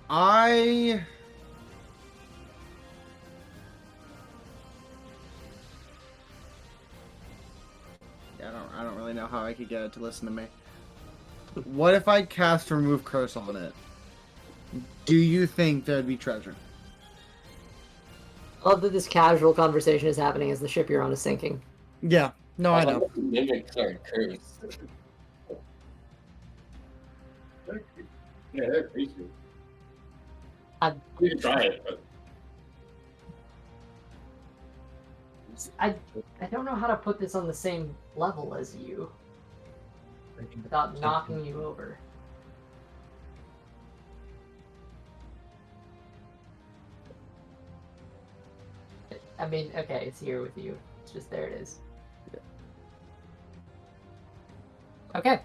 I I don't really know how I could get it to listen to me. What if I cast remove curse on it? Do you think there'd be treasure? I love that this casual conversation is happening as the ship you're on is sinking. Yeah. No, I know. Mimics are cursed. Yeah, they're creatures. We can try it, but I don't know how to put this on the same level as you without knocking you over. I mean, okay, it's here with you. It's just there it is. Okay.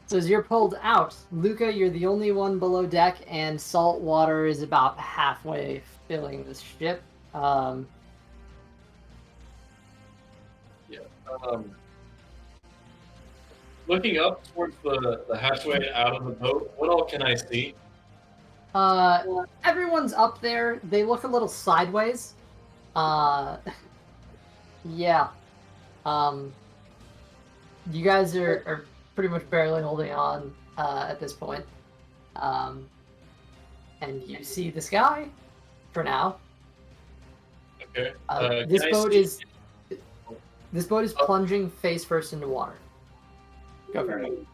So as you're pulled out, Luca, you're the only one below deck, and salt water is about halfway filling the ship. looking up towards the hatchway out of the boat, what all can I see? Everyone's up there. They look a little sideways. Yeah. You guys are pretty much barely holding on at this point. And you see the sky for now. Okay. This can I boat see- this boat is plunging face first into water. Go for it.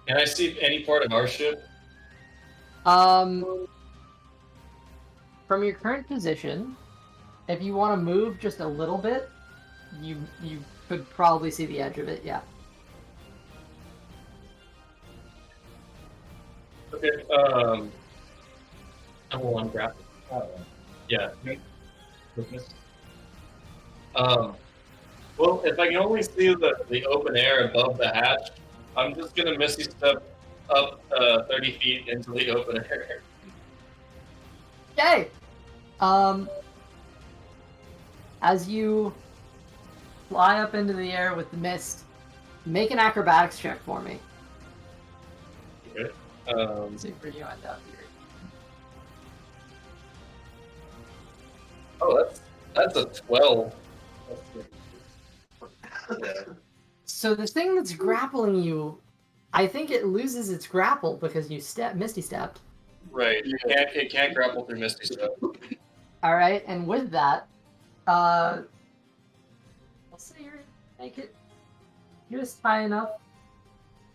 Can I see any part of our ship? From your current position, if you want to move just a little bit, you could probably see the edge of it. Yeah. Okay. I'm grappling. Yeah. Well, if I can only see the open air above the hatch, I'm just gonna Misty Step up 30 feet into the open air. Okay. As you fly up into the air with the mist, make an acrobatics check for me. Okay. See where you end up here. Oh, that's a 12. Yeah. So the thing that's grappling you, I think it loses its grapple because you Misty stepped. Right. It can't grapple through Misty Step. All right, and with that, let's say you make it just high enough,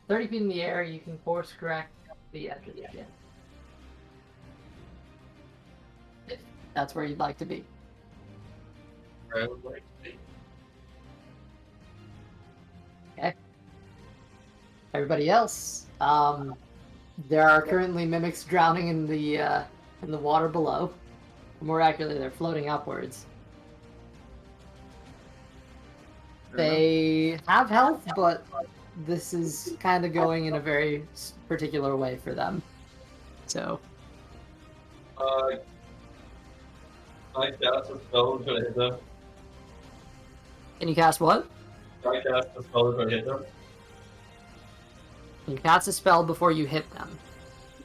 30 feet in the air. You can course correct the edge of the pin. If that's where you'd like to be. Where I would like to be. Everybody else, there are currently mimics drowning in the water below. More accurately, they're floating upwards. They have health, but this is kind of going in a very particular way for them. So, I cast a spell to hit them. can you cast what? I cast a spell to hit them. You cast a spell before you hit them.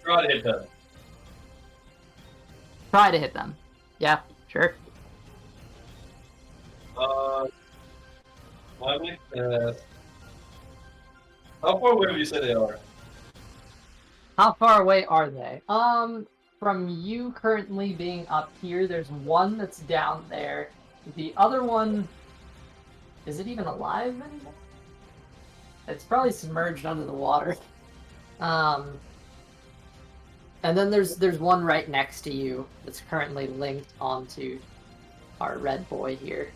Try to hit them. Try to hit them. Yeah, sure. I make how far away would you say they are? How far away are they? From you currently being up here, there's one that's down there. The other one, is it even alive anymore? It's probably submerged under the water. And then there's one right next to you that's currently linked onto our red boy here.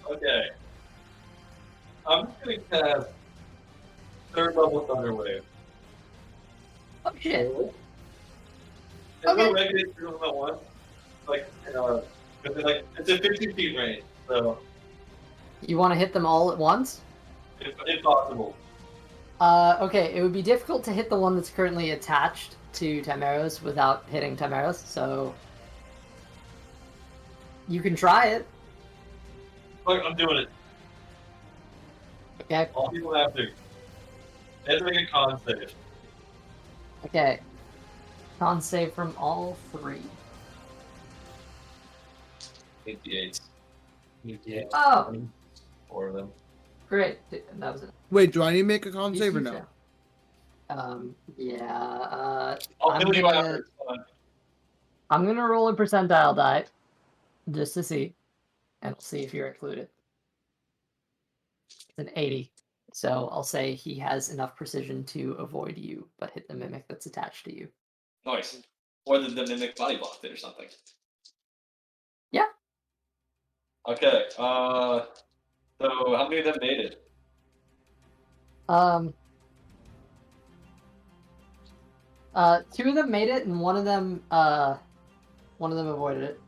Okay. I'm just gonna cast third level Thunder Wave. Oh shit! Is Okay. the regular third level one? Like, it's a 50 feet range, so You want to hit them all at once? if possible. Okay, it would be difficult to hit the one that's currently attached to Tamaros without hitting Tamaros, so you can try it. Look, I'm doing it. Okay. All people have to. They have to make a con save. Okay. Con save from all three. 88. 88. Oh, 4 of them. great. That was it. Wait, do I need to make a con save or You no? too. Yeah. I'll I'm kill you gonna- after. I'm gonna roll a percentile die just to see, and we'll see if you're included. It's an 80, so I'll say he has enough precision to avoid you, but hit the mimic that's attached to you. Nice. Or the mimic body blocked it or something. Yeah. Okay. So how many of them made it? Two of them made it, and one of them avoided it.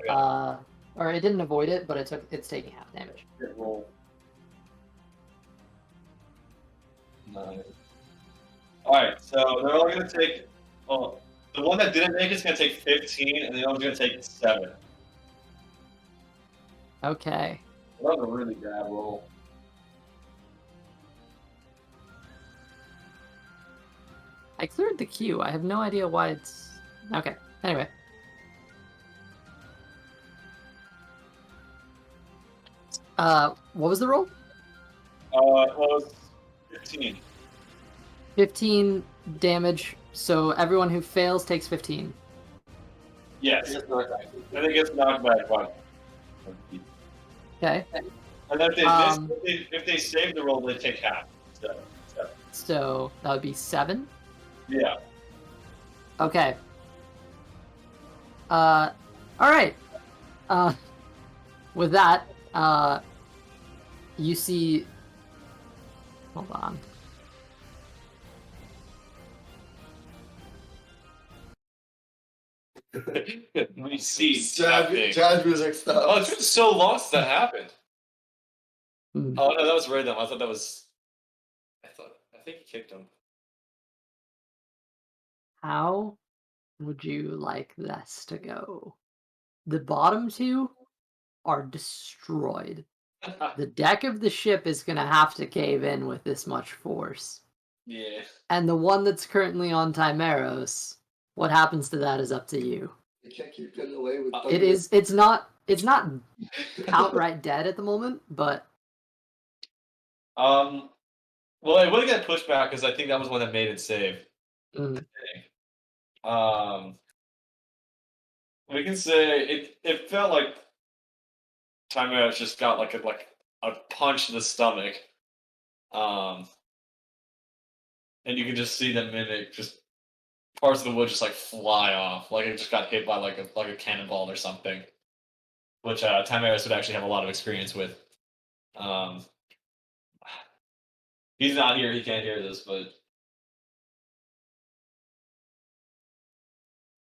Okay. Or it didn't avoid it, but it's taking half damage. Good roll. 9. Alright, so they're all gonna take. Oh, the one that didn't make it's gonna take 15, and the other one's gonna take 7. Okay. That was a really bad roll. I cleared the queue. I have no idea why it's... Okay, anyway. What was the roll? It was 15. 15 damage, so everyone who fails takes 15. Yes. And it gets knocked back 1. Okay, And then if they Um, miss, if they save the roll, they take half. So, so that would be 7. yeah. Okay. Alright. With that, you see... Hold on. We see Jazz nothing. music stuff. Oh, it's been so long since that happened. Hmm. Oh no, that was random. I thought that was. I think he kicked him. How would you like this to go? The bottom two are destroyed. The deck of the ship is going to have to cave in with this much force. Yeah. And the one that's currently on Timeros, what happens to that is up to you. You can't keep getting away with It is. It's not outright dead at the moment, but Well, it would get pushed back because I think that was one that made it save. mm, We can say it felt like Timeout just got like a punch to the stomach. And you can just see the mimic just parts of the wood just like fly off, like it just got hit by like a cannonball or something. Which Timeout would actually have a lot of experience with. Um, he's not here; he can't hear this, but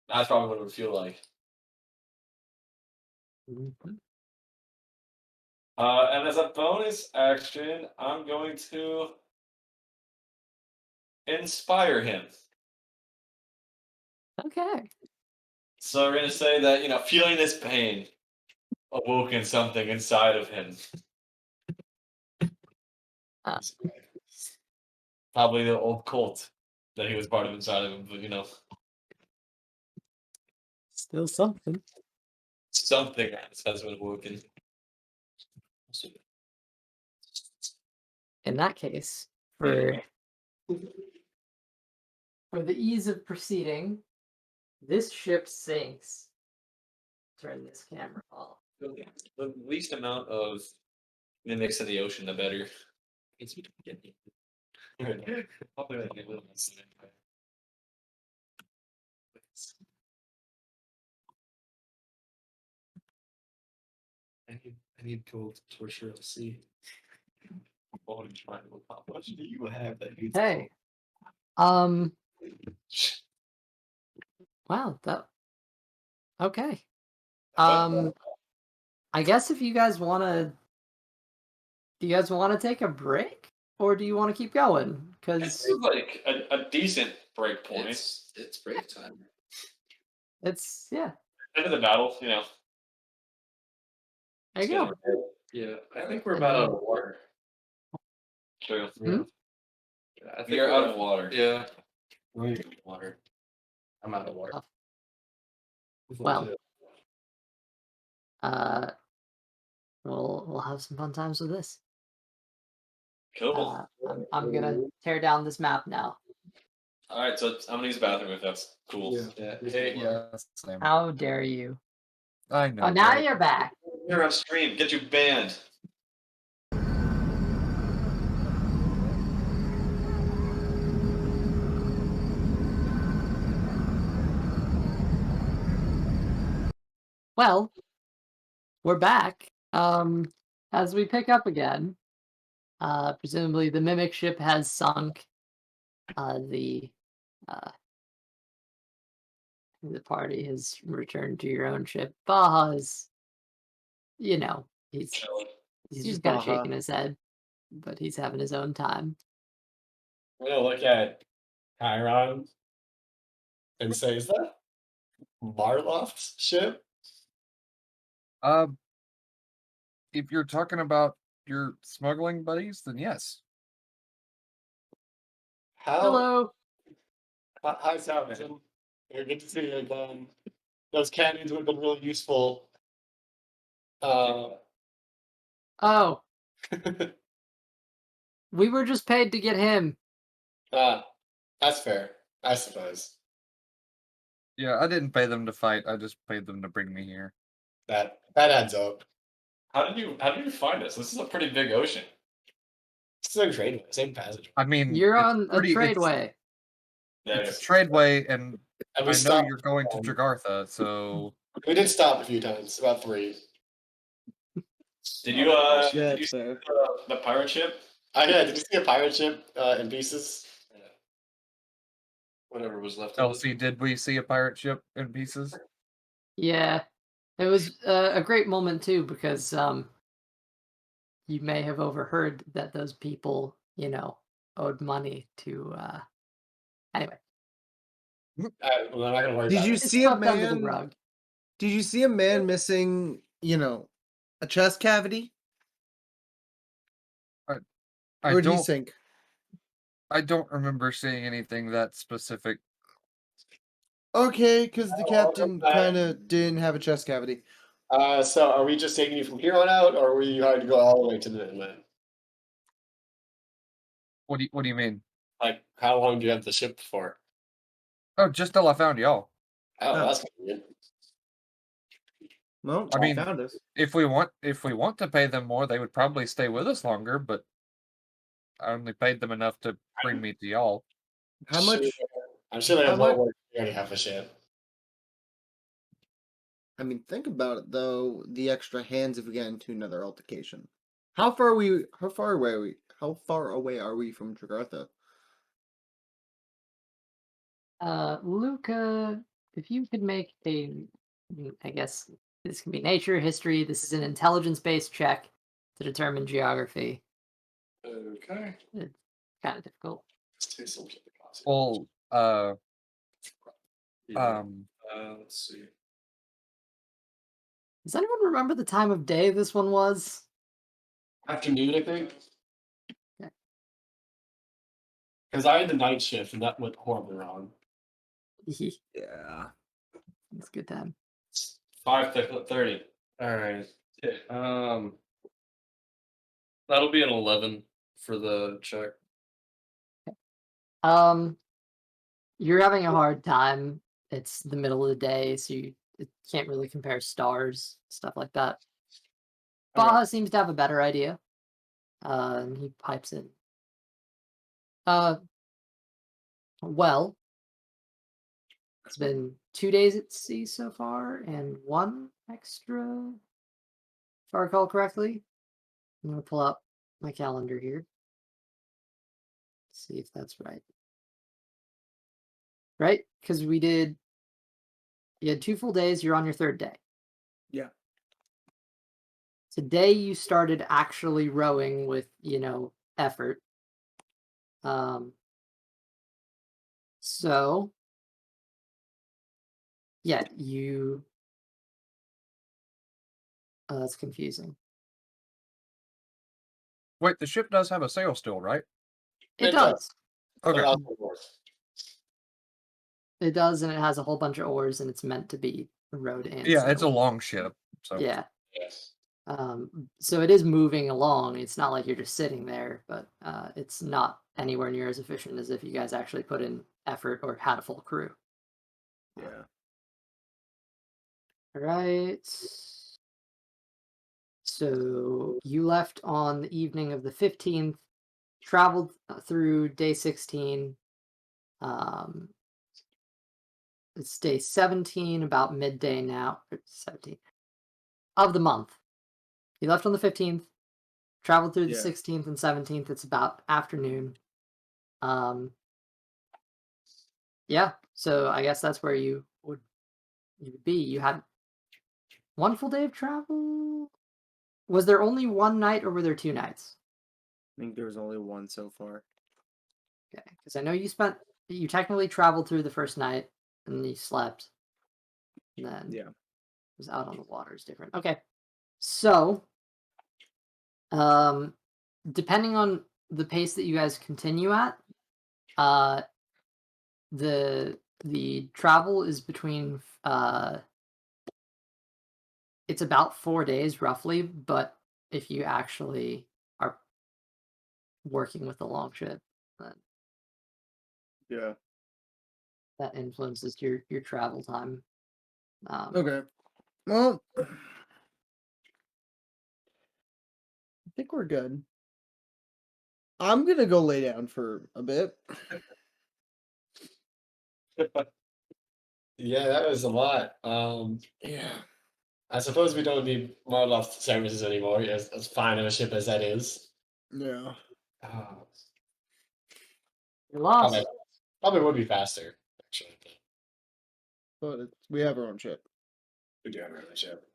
that's probably what it would feel like. mhm. And as a bonus action, I'm going to inspire him. Okay. So we're gonna say that feeling this pain awoken something inside of him. Uh, Probably the old cult that he was part of inside of him, but Still something. something has been awoken. In that case, for the ease of proceeding, this ship sinks. Turn this camera off. The least amount of mimics in the ocean, the better. Probably like a little less than that. I need gold to torture to see. How much do you have that needs Hey. gold? Wow. That. Okay. I guess if you guys want to, do you guys want to take a break, or do you want to keep going? It Because seems like a decent break point. It's break time. it's yeah. End of the battle, There you It's go. getting- Yeah, I think we're about out of water. True. Hmm? Yeah, I think We are we're out of water. Yeah, we need water. I'm out of water. Oh. Well, we'll have some fun times with this. Cool. I'm gonna tear down this map now. All right, so I'm gonna use the bathroom if that's cool. Yeah. Hey, Yeah, same. How dare you? I know. Oh, now right? you're back. you're on stream. Get you banned. Well, we're back. As we pick up again, presumably the mimic ship has sunk. The party has returned to your own ship. Baja's, he's Chilling. he's He's just kind of Baja. shaking his head, but he's having his own time. I'm gonna look at Chiron and say, "Is that Marloft's ship?" Uh, if you're talking about your smuggling buddies, then yes. Hello. Hi, Salvin. Good to see you again. Those cannons would have been really useful. Oh, we were just paid to get him. That's fair, I suppose. Yeah, I didn't pay them to fight. I just paid them to bring me here. That adds up. How did you find us? This is a pretty big ocean. It's a trade, same passage. I mean, You're it's on a pretty- tradeway. Yeah, It's a tradeway, and And I know stopped- you're going to Téagartha, so We did stop a few times, about 3. Did you did you see the pirate ship? Yeah, did you see a pirate ship in pieces? Whatever was left of it. Elsie, did we see a pirate ship in pieces? Yeah, it was a great moment too because you may have overheard that those people, owed money to. Anyway, Well, I'm not gonna worry Did about you it. it's see a swept under the man? rug. Did you see a man missing, a chest cavity? I Or did he don't. sink? I don't remember seeing anything that specific. Okay, because the Oh, welcome captain back. kind of didn't have a chest cavity. So are we just taking you from here on out, or were you having to go all the way to the mainland? What do you mean? Like, how long do you have the ship for? Oh, just till I found y'all. Oh, Oh. that's convenient. Well, I he mean, found us. if we want to pay them more, they would probably stay with us longer. But I only paid them enough to bring me to y'all. How much? I'm sure they how have more much- work. You already have a ship. I mean, think about it though. The extra hands if we get into another altercation. How far are we? How far away are we? How far away are we from Téagartha? Luca, if you could make I guess this can be nature, history. This is an intelligence-based check to determine geography. Okay. It's kind of difficult. Let's do some of the classic. Well, Yeah. Let's see. Does anyone remember the time of day this one was? Afternoon, I think. Okay. Because I had the night shift, and that went horribly wrong. It's Yeah. a good time. 5:30. All right. That'll be an 11 for the check. Um, you're having a hard time. It's the middle of the day, so you can't really compare stars, stuff like that. Okay. Baja seems to have a better idea. And he pipes in. Well, it's been 2 days at sea so far, and one extra, if I recall correctly. I'm gonna pull up my calendar here. See if that's right. Right? Because you had 2 full days, you're on your third day. Yeah. Today you started actually rowing with, effort. So yeah, that's confusing. wait, the ship does have a sail still, right? It It does. But Okay. also worse. It does, and it has a whole bunch of oars, and it's meant to be rowed and Yeah, it's a sailed. long ship. So Yeah. Yes. So it is moving along. It's not like you're just sitting there, but it's not anywhere near as efficient as if you guys actually put in effort or had a full crew. Yeah. All right. So you left on the evening of the 15th, traveled through day 16. It's day 17, about midday now. 17 of the month. You left on the 15th, traveled through the Yeah. 16th and 17th. It's about afternoon. Yeah, so I guess that's where you would be. You had one full day of travel. Was there only one night, or were there 2 nights? I think there was only one so far. Okay, because I know you technically traveled through the first night, and then you slept, and then Yeah. was out on the water is different. Okay, so depending on the pace that you guys continue at, uh, the travel is between it's about 4 days roughly, but if you actually are working with the long ship, then Yeah. that influences your travel time. Okay. Well, I think we're good. I'm gonna go lay down for a bit. Yeah, that was a lot. Yeah. I suppose we don't need more lost services anymore. As fine of a ship as that is. Yeah. Uh, You're lost. probably would be faster, actually. But we have our own ship. We do have a ship.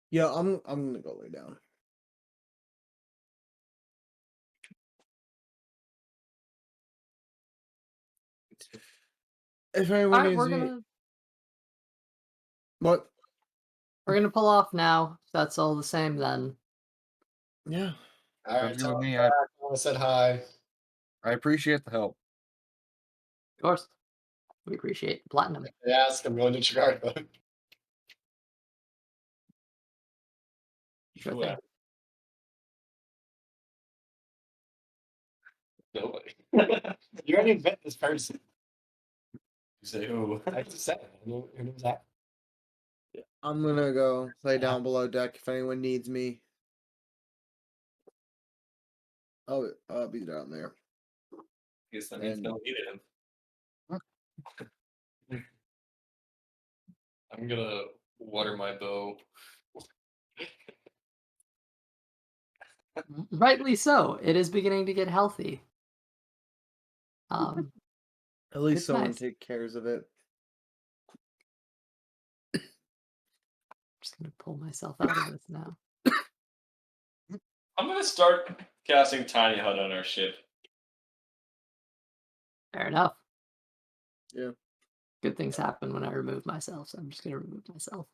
Yeah, I'm gonna go lay down. If anyone All right, needs we're me, gonna what? pull off now. If that's all the same, then. Yeah. All right, Sounds good tell with him me. back. I said hi. I appreciate the help. Of course, we appreciate platinum. They ask, I'm going to Téagartha. Sure Who thing. asked? Nobody. You already met this person. You say who? I just said it. Who knows that? I'm gonna go lay down below deck if anyone needs me. Oh, I'll be down there. Guess that means And- no needed him. I'm gonna water my bow. Rightly so. It is beginning to get healthy. At least It's someone nice. take cares of it. Just gonna pull myself out of this now. I'm gonna start casting Tiny Hut on our ship. Fair enough. Yeah. Good things happen when I remove myself, so I'm just gonna remove myself.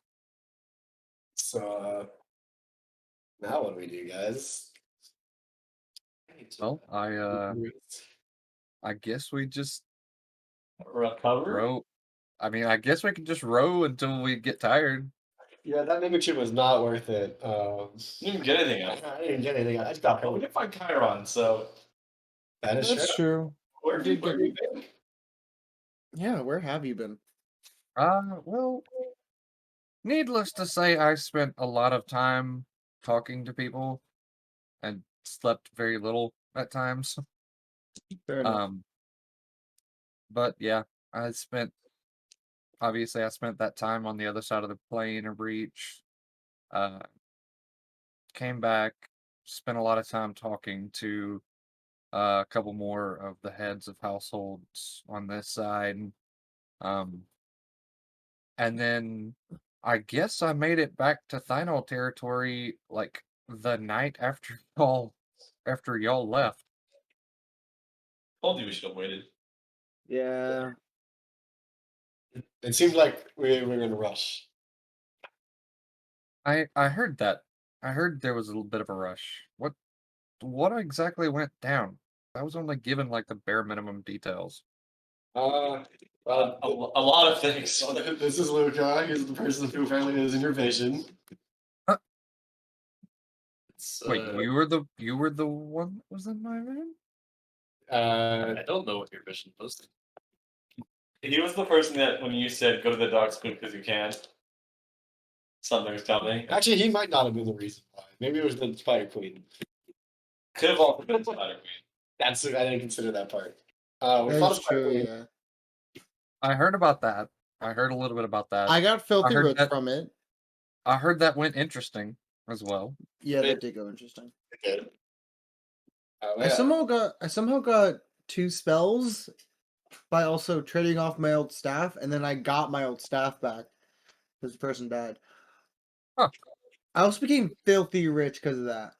So, now what do we do, guys? Well, I guess we just Recover? row. I mean, I guess we can just row until we get tired. Yeah, that mega chip was not worth it. You didn't get anything I out of it. didn't get anything. I just got But we home. did find Chiron, so That is That's true. true. where have you Did get- been? Yeah, where have you been? Well, needless to say, I spent a lot of time talking to people and slept very little at times. Fair enough. But yeah, obviously I spent that time on the other side of the plane or breach. Came back, spent a lot of time talking to a couple more of the heads of households on this side. And then I guess I made it back to Thynol territory like the night after y'all left. Told you we should have waited. Yeah. It seemed like we were in a rush. I heard that. I heard there was a little bit of a rush. What exactly went down? I was only given like the bare minimum details. Well, A lot of things. this is Luca. He's the person who apparently is in your vision. It's, Wait, you were the one that was in my room? Uh, I don't know what your vision was. He was the person that when you said go to the dark spoon because you can, something's coming. actually, he might not have been the reason why. Maybe it was the Spider Queen. Could have also been Spider Queen. I didn't consider that part. We That fought a is Spider true, Queen. yeah. I heard about that. I heard a little bit about that. I got filthy heard roots that- from it. I heard that went interesting as well. Yeah, It- that did go interesting. Good. I somehow got 2 spells by also trading off my old staff, and then I got my old staff back because the person died. Huh. I also became filthy rich because of that.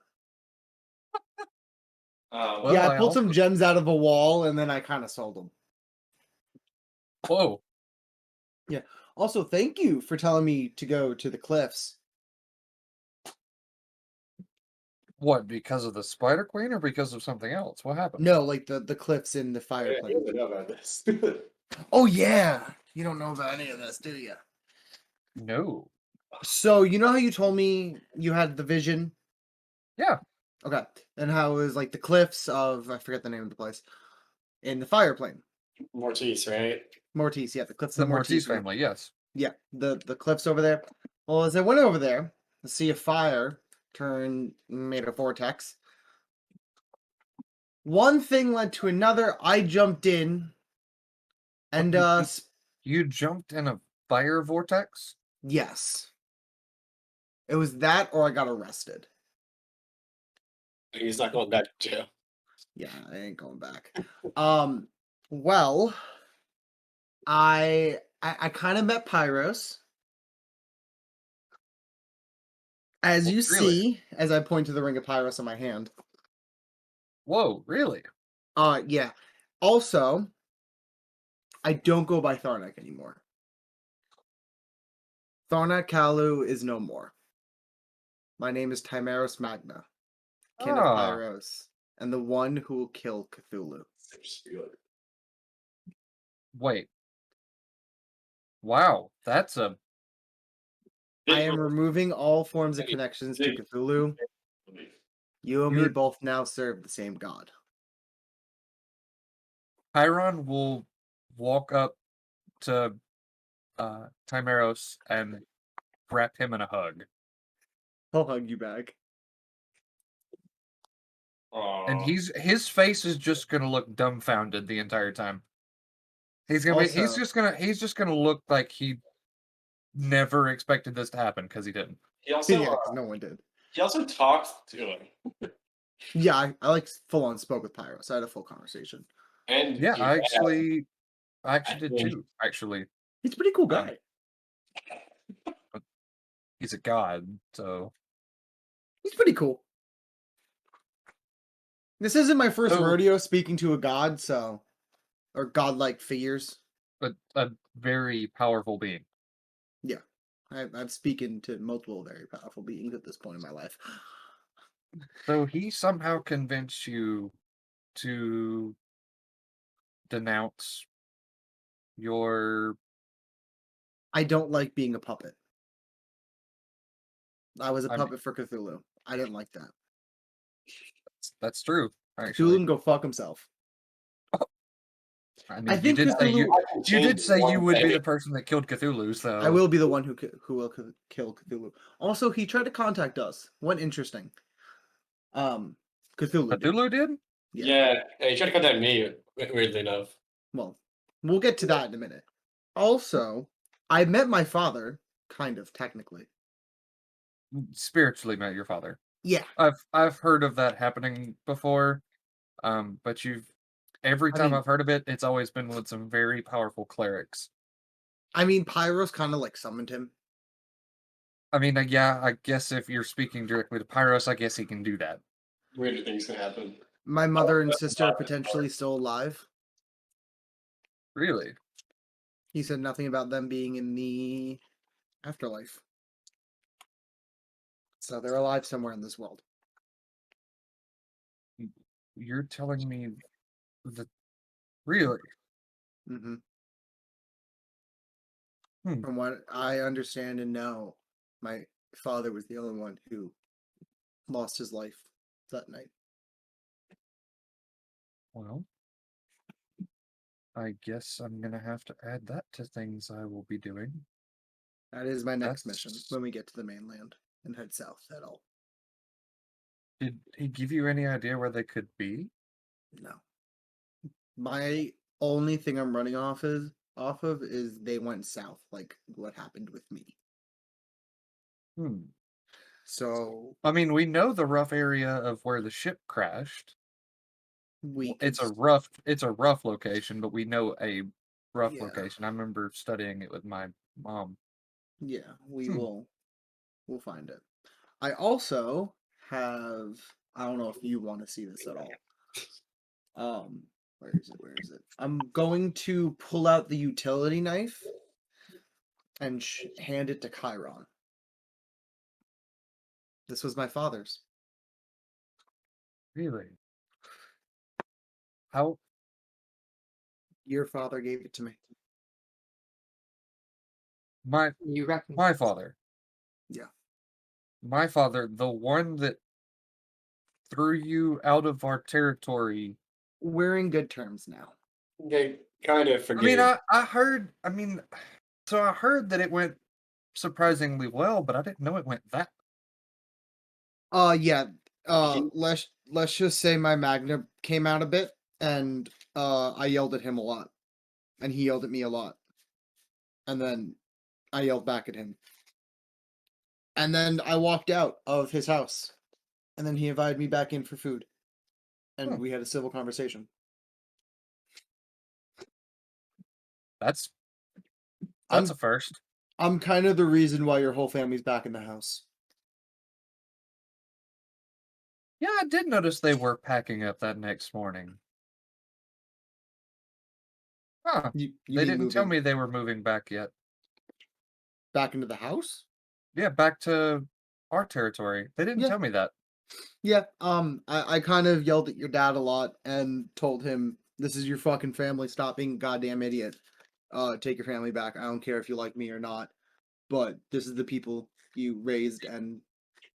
Well, yeah, I I pulled some gems out of a wall, and then I kind of sold them. Whoa. Also, thank you for telling me to go to the cliffs. What, because of the Spider Queen or because of something else? What happened? No, like the cliffs in the Yeah, fire he plane. doesn't know about this. Oh yeah, you don't know about any of this, do you? No. So you know how you told me you had the vision? Yeah. Okay, and how it was like the cliffs of I forget the name of the place in the fire plane. Mortiz, right? Mortis, yeah, the cliffs The of Mortiz Mortis. family, yes. Yeah, the cliffs over there. Well, as I went over there, the sea of fire made a vortex. One thing led to another. I jumped in, and You jumped in a fire vortex? yes, it was that, or I got arrested. He's not going back to jail. Yeah, I ain't going back. Well, I kind of met Pyros. As Well, you really? see, as I point to the ring of Pyros on my hand. Whoa, really? Yeah. Also, I don't go by Tharnak anymore. Tharnak Kalu is no more. My name is Timeros Magna, kin of Ah, Pyros, and the one who will kill Cthulhu. wait. Wow, that's a I am removing all forms of connections to Cthulhu. You and me You're- both now serve the same god. Chiron will walk up to Timeros and wrap him in a hug. I'll hug you back. And Aw. his face is just gonna look dumbfounded the entire time. He's Also, just gonna look like he never expected this to happen because he didn't. He also yeah, because no one did. he also talked to him, Yeah, I like full on spoke with Pyros. I had a full conversation. and Yeah, he I had- actually did think- too. Actually, He's a pretty cool Um, guy. he's a god, so He's pretty cool. This isn't my first So- rodeo speaking to a god, so or godlike figures. a very powerful being. I'm speaking to multiple very powerful beings at this point in my life. So he somehow convinced you to denounce your I don't like being a puppet. I was a I mean- puppet for Cthulhu. I didn't like that. that's true, Cthulhu actually. can go fuck himself. I mean, I think you did say Cthulhu. you did say you would be the person that killed Cthulhu, so I will be the one who will kill Cthulhu. Also, he tried to contact us. What interesting. Cthulhu. did. Cthulhu did? Yeah, he tried to contact me. Weirdly enough, Well, we'll get to that in a minute. Also, I met my father, kind of technically. Spiritually met your father. Yeah, I've heard of that happening before. But every I time mean- I've heard of it, it's always been with some very powerful clerics. I mean, Pyros kind of like summoned him. I mean, yeah, I guess if you're speaking directly to Pyros, I guess he can do that. weirder things can happen. My mother and sister are potentially still alive. Really? He said nothing about them being in the afterlife. So they're alive somewhere in this world. You're telling me that really? hmm Hmm. From what I understand and know, my father was the only one who lost his life that night. Well, I guess I'm gonna have to add that to things I will be doing. That is my next That's- mission when we get to the mainland and head south at all. Did he give you any idea where they could be? No. My only thing I'm running off of is they went south, like what happened with me. Hmm. So I mean, we know the rough area of where the ship crashed. we It's a could rough location, but we know a rough Yeah. location. I remember studying it with my mom. Yeah, we Hmm. we'll find it. I also have I don't know if you want to see this at all. Where is it? Where is it? I'm going to pull out the utility knife and hand it to Chiron. This was my father's. Really? How? Your father gave it to me. You reckon? My father. Yeah. My father, the one that threw you out of our territory. We're in good terms now. Okay, kind of I forget. mean, I heard. I mean, so I heard that it went surprisingly well, but I didn't know it went that. Yeah. Let's just say my magna came out a bit, and I yelled at him a lot, and he yelled at me a lot, and then I yelled back at him, and then I walked out of his house, and then he invited me back in for food, and Hmm. we had a civil conversation. That's I'm a first. I'm kind of the reason why your whole family's back in the house. Yeah, I did notice they were packing up that next morning. Huh. You They mean didn't tell moving me they were moving back yet. back into the house? Yeah, back to our territory. They didn't Yeah. tell me that. Yeah. I kind of yelled at your dad a lot and told him, "This is your fucking family. Stop being a goddamn idiot. Take your family back. I don't care if you like me or not, but this is the people you raised and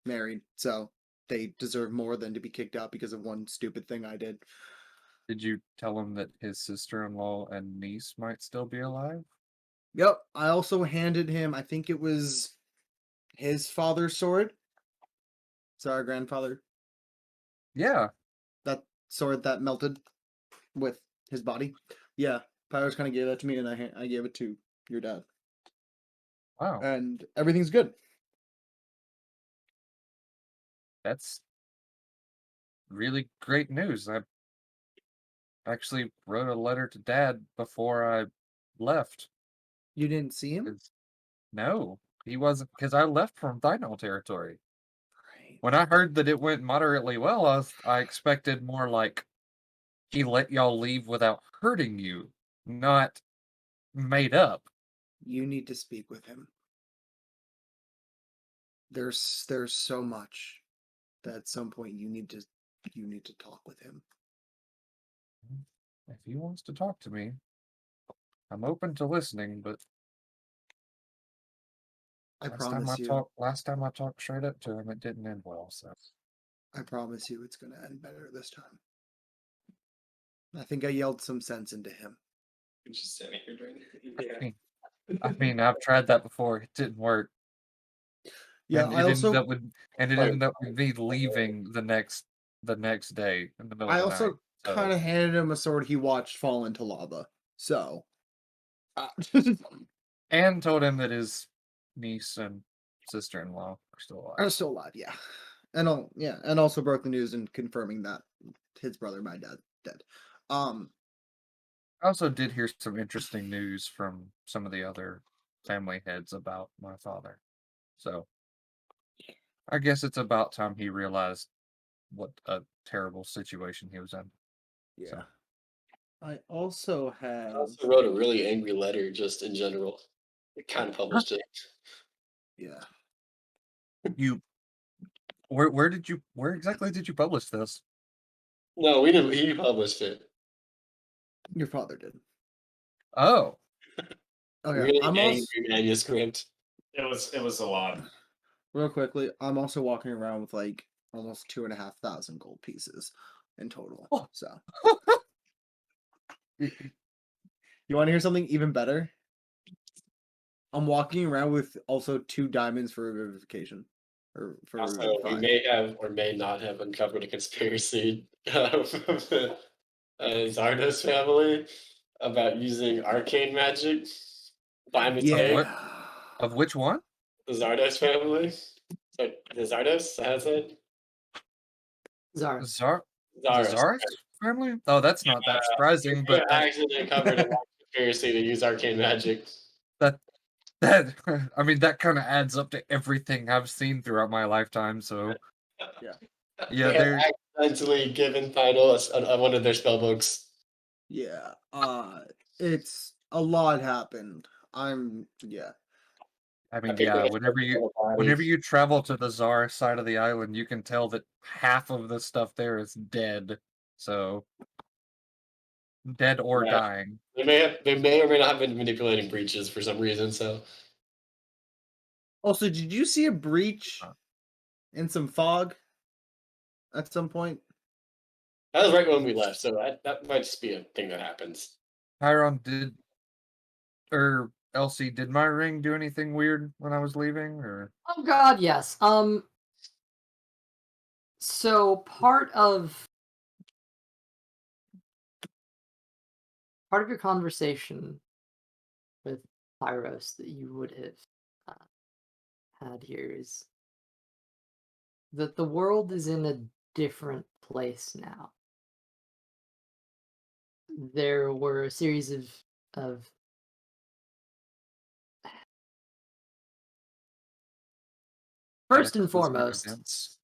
married, so they deserve more than to be kicked out because of one stupid thing I did." Did you tell him that his sister-in-law and niece might still be alive? Yep. I also handed him, I think it was his father's sword. So our grandfather, Yeah. that sword that melted with his body. Yeah, Pyros kind of gave that to me, and I gave it to your dad, Wow. and everything's good. That's really great news. I actually wrote a letter to Dad before I left. You didn't see him, 'Cause- No, he wasn't, because I left from Thynol territory. right? When I heard that it went moderately well, I expected more like he let y'all leave without hurting you, not made up. You need to speak with him. There's so much that at some point you need to talk with him. If he wants to talk to me, I'm open to listening, but I promise you. last time I talked straight up to him, it didn't end well, so I promise you, it's gonna end better this time. I think I yelled some sense into him. I'm just standing here during. I mean, I've tried that before, it didn't work. Yeah, And I also it ended up with me leaving the next day in the middle I of the night. also So kind of handed him a sword he watched fall into lava. So, and told him that his niece and sister-in-law are still alive. I'm still alive, yeah. And also broke the news and confirming that his brother, my dad, dead. I also did hear some interesting news from some of the other family heads about my father. So I guess it's about time he realized what a terrible situation he was in. yeah. So I also I have. also wrote a really angry letter just in general. I kind of published it. Yeah. you where exactly did you publish this? No, we didn't. He published it. Your father did. Oh, Okay. Really I'm angry also manuscript. It was a lot. real quickly. I'm also walking around with like almost 2,500 gold pieces in total. Oh. So you want to hear something even better? I'm walking around with also 2 diamonds for revivification. Or for Also, we revive. may have or may not have uncovered a conspiracy of the Zardos family about using arcane magic by mistake. What? Yeah. Of which one? The Zardos family. So the Zardos, that's it. Zara. The Zaros. Zaris family? Oh, that's not that surprising, We but that actually uncovered a conspiracy to use arcane magic. that I mean that kind of adds up to everything I've seen throughout my lifetime. So Yeah. yeah, They they're had accidentally given title on one of their spellbooks. Yeah. It's a lot happened. Yeah. I mean, think yeah, they whenever you travel to the Czar side of the island, you can tell that half of the stuff there is dead. So dead or Yeah. dying. They may or may not have been manipulating breaches for some reason. So Also, did you see a breach Huh. in some fog at some point? that was right when we left. So that might just be a thing that happens. Chiron or Elsie, did my ring do anything weird when I was leaving? Or Oh God, yes. So part of your conversation with Pyros that you would have had here is that the world is in a different place now. There were a series of first and cataclysmic foremost, events.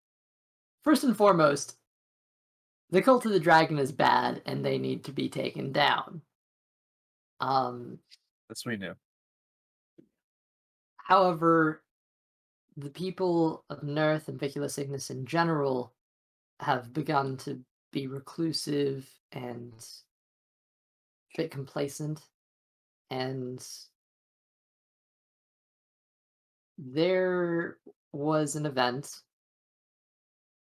first and foremost, the cult of the dragon is bad, and they need to be taken down. This we knew. However, the people of Nerth and Vicula Cygnus in general have begun to be reclusive and a bit complacent, and there was an event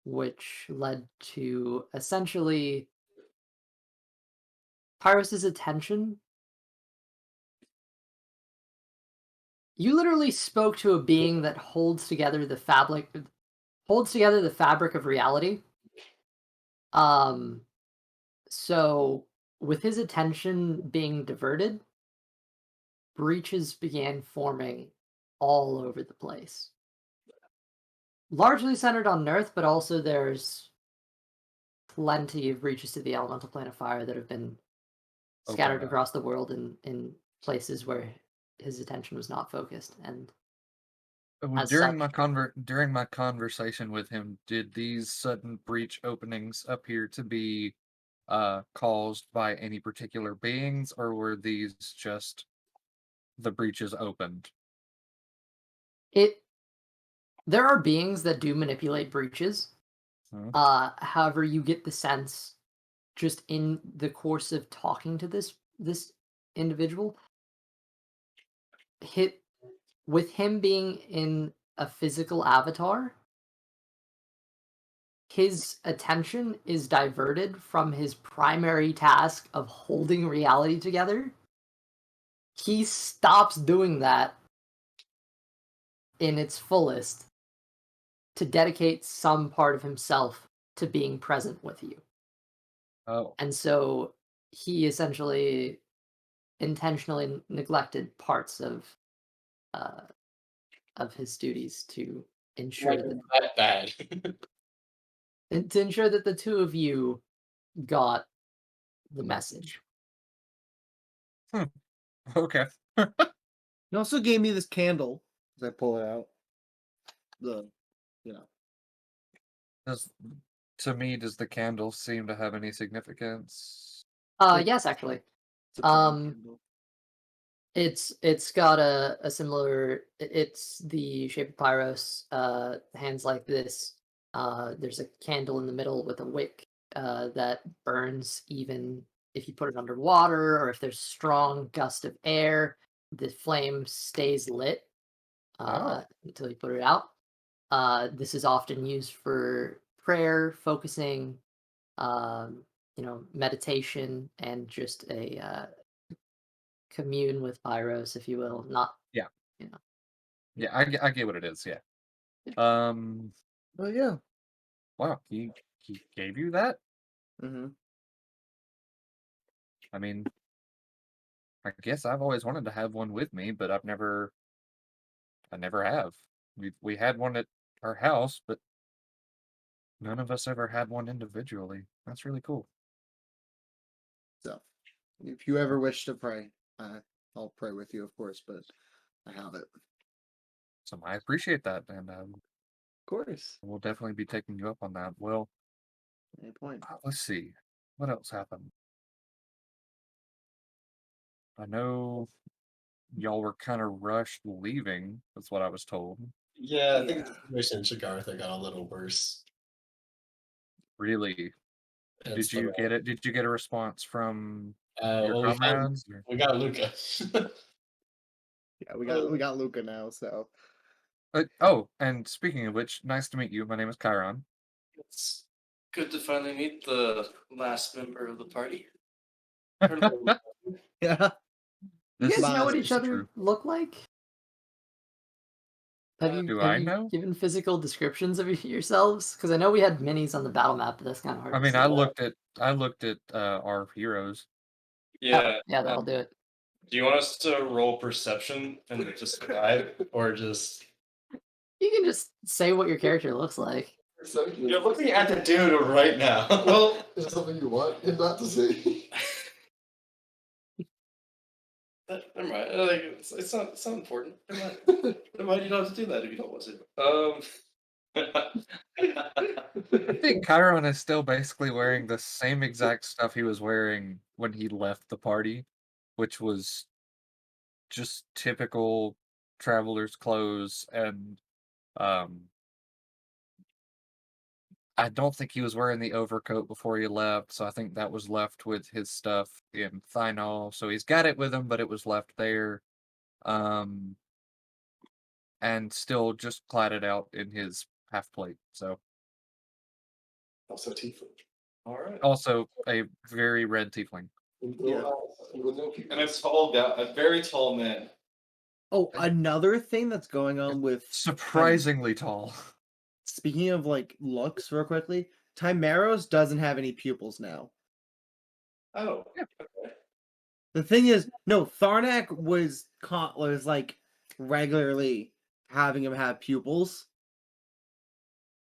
which led to essentially Pyros's attention. You literally spoke to a being that holds together the fabric of reality. Um, so with his attention being diverted, breaches began forming all over the place. Largely centered on Nerth, but also there's plenty of breaches to the elemental plane of fire that have been scattered Okay. across the world in places where his attention was not focused. And as During such, during my conversation with him, did these sudden breach openings appear to be caused by any particular beings, or were these just the breaches opened? there are beings that do manipulate breaches. Hmm. However, you get the sense just in the course of talking to this individual, with him being in a physical avatar, his attention is diverted from his primary task of holding reality together. He stops doing that in its fullest to dedicate some part of himself to being present with you. Oh, And so he essentially intentionally neglected parts uh, of his duties to ensure Like that that bad. to ensure that the two of you got the message. okay. He also gave me this candle as I pull it out. The, you know, Does to me, does the candle seem to have any significance? Yes, actually. it's a praying Um, candle. it's got a similar. It's the shape of Pyros. Hands like this. There's a candle in the middle with a wick that burns even if you put it underwater or if there's strong gust of air. The flame stays lit until you put it out. This is often used for prayer, focusing, meditation, and just a commune with Pyros, if you will. Not, Yeah. you know. Yeah, I get what it is. Yeah. Oh yeah. Wow. He gave you that? Mm-hmm. I mean, I guess I've always wanted to have one with me, but I never have. We had one at our house, but none of us ever had one individually. That's really cool. So, if you ever wish to pray, I'll pray with you, of course. But I have it. So I appreciate that, and Of course. we'll definitely be taking you up on that. Well, Any point. let's see. What else happened? I know y'all were kind of rushed leaving. That's what I was told. Yeah, I think Yeah. the situation in Téagartha got a little worse. Really? It's Did you the, get it? Did you get a response from your well, comrades? Or- we got Luca. Yeah, we got Luca now. So oh, and speaking of which, nice to meet you. My name is Chiron. It's good to finally meet the last member of the party. yeah. You This guys know what this each is other true. look like? Do Have I you know? given physical descriptions of yourselves? Because I know we had minis on the battle map, but that's kind of hard I to mean, see. I looked at our heroes. Yeah. Yeah, that'll do it. Do you want us to roll perception and just describe, or just? You can just say what your character looks like. You're looking at the dude right now. Well, Is there something you want him not to see? never mind. Like, it's not important. Never mind. Never mind. You don't have to do that if you don't want to. I think Chiron is still basically wearing the same exact stuff he was wearing when he left the party, which was just typical traveler's clothes, and um, I don't think he was wearing the overcoat before he left, so I think that was left with his stuff in Thynol. So he's got it with him, but it was left there. Um, and still just cladded out in his half plate. So Also tiefling. All right. also a very red tiefling. With Yeah. no eyes, with no pupils. And a tall guy, a very tall man. Oh, another thing that's going on with Surprisingly tall. speaking of like looks, real quickly, Timeros doesn't have any pupils now. Oh. Yeah. Okay. The thing is, no, Tharnak was like regularly having him have pupils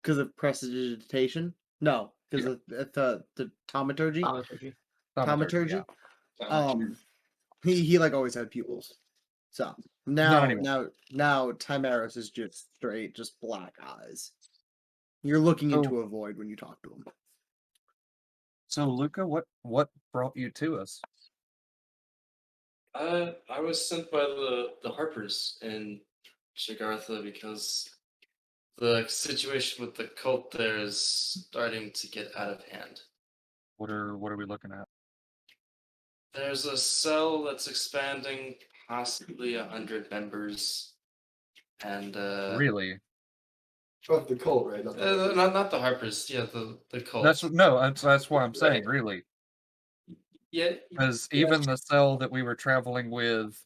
because of prestidigitation. No, because of the taumaturgy. Thaumaturgy. Taumaturgy. Yeah. He like always had pupils. So Not anymore. now Timeros is just straight, just black eyes. You're looking So- into a void when you talk to him. So Luca, what brought you to us? I was sent by the Harpers in Téagartha because the situation with the cult there is starting to get out of hand. What are we looking at? There's a cell that's expanding, possibly 100 members, and Really? Of the cult, right? Not the not the Harpers, yeah, the cult. That's what I'm saying. Really, Yeah, because even the cell that we were traveling with,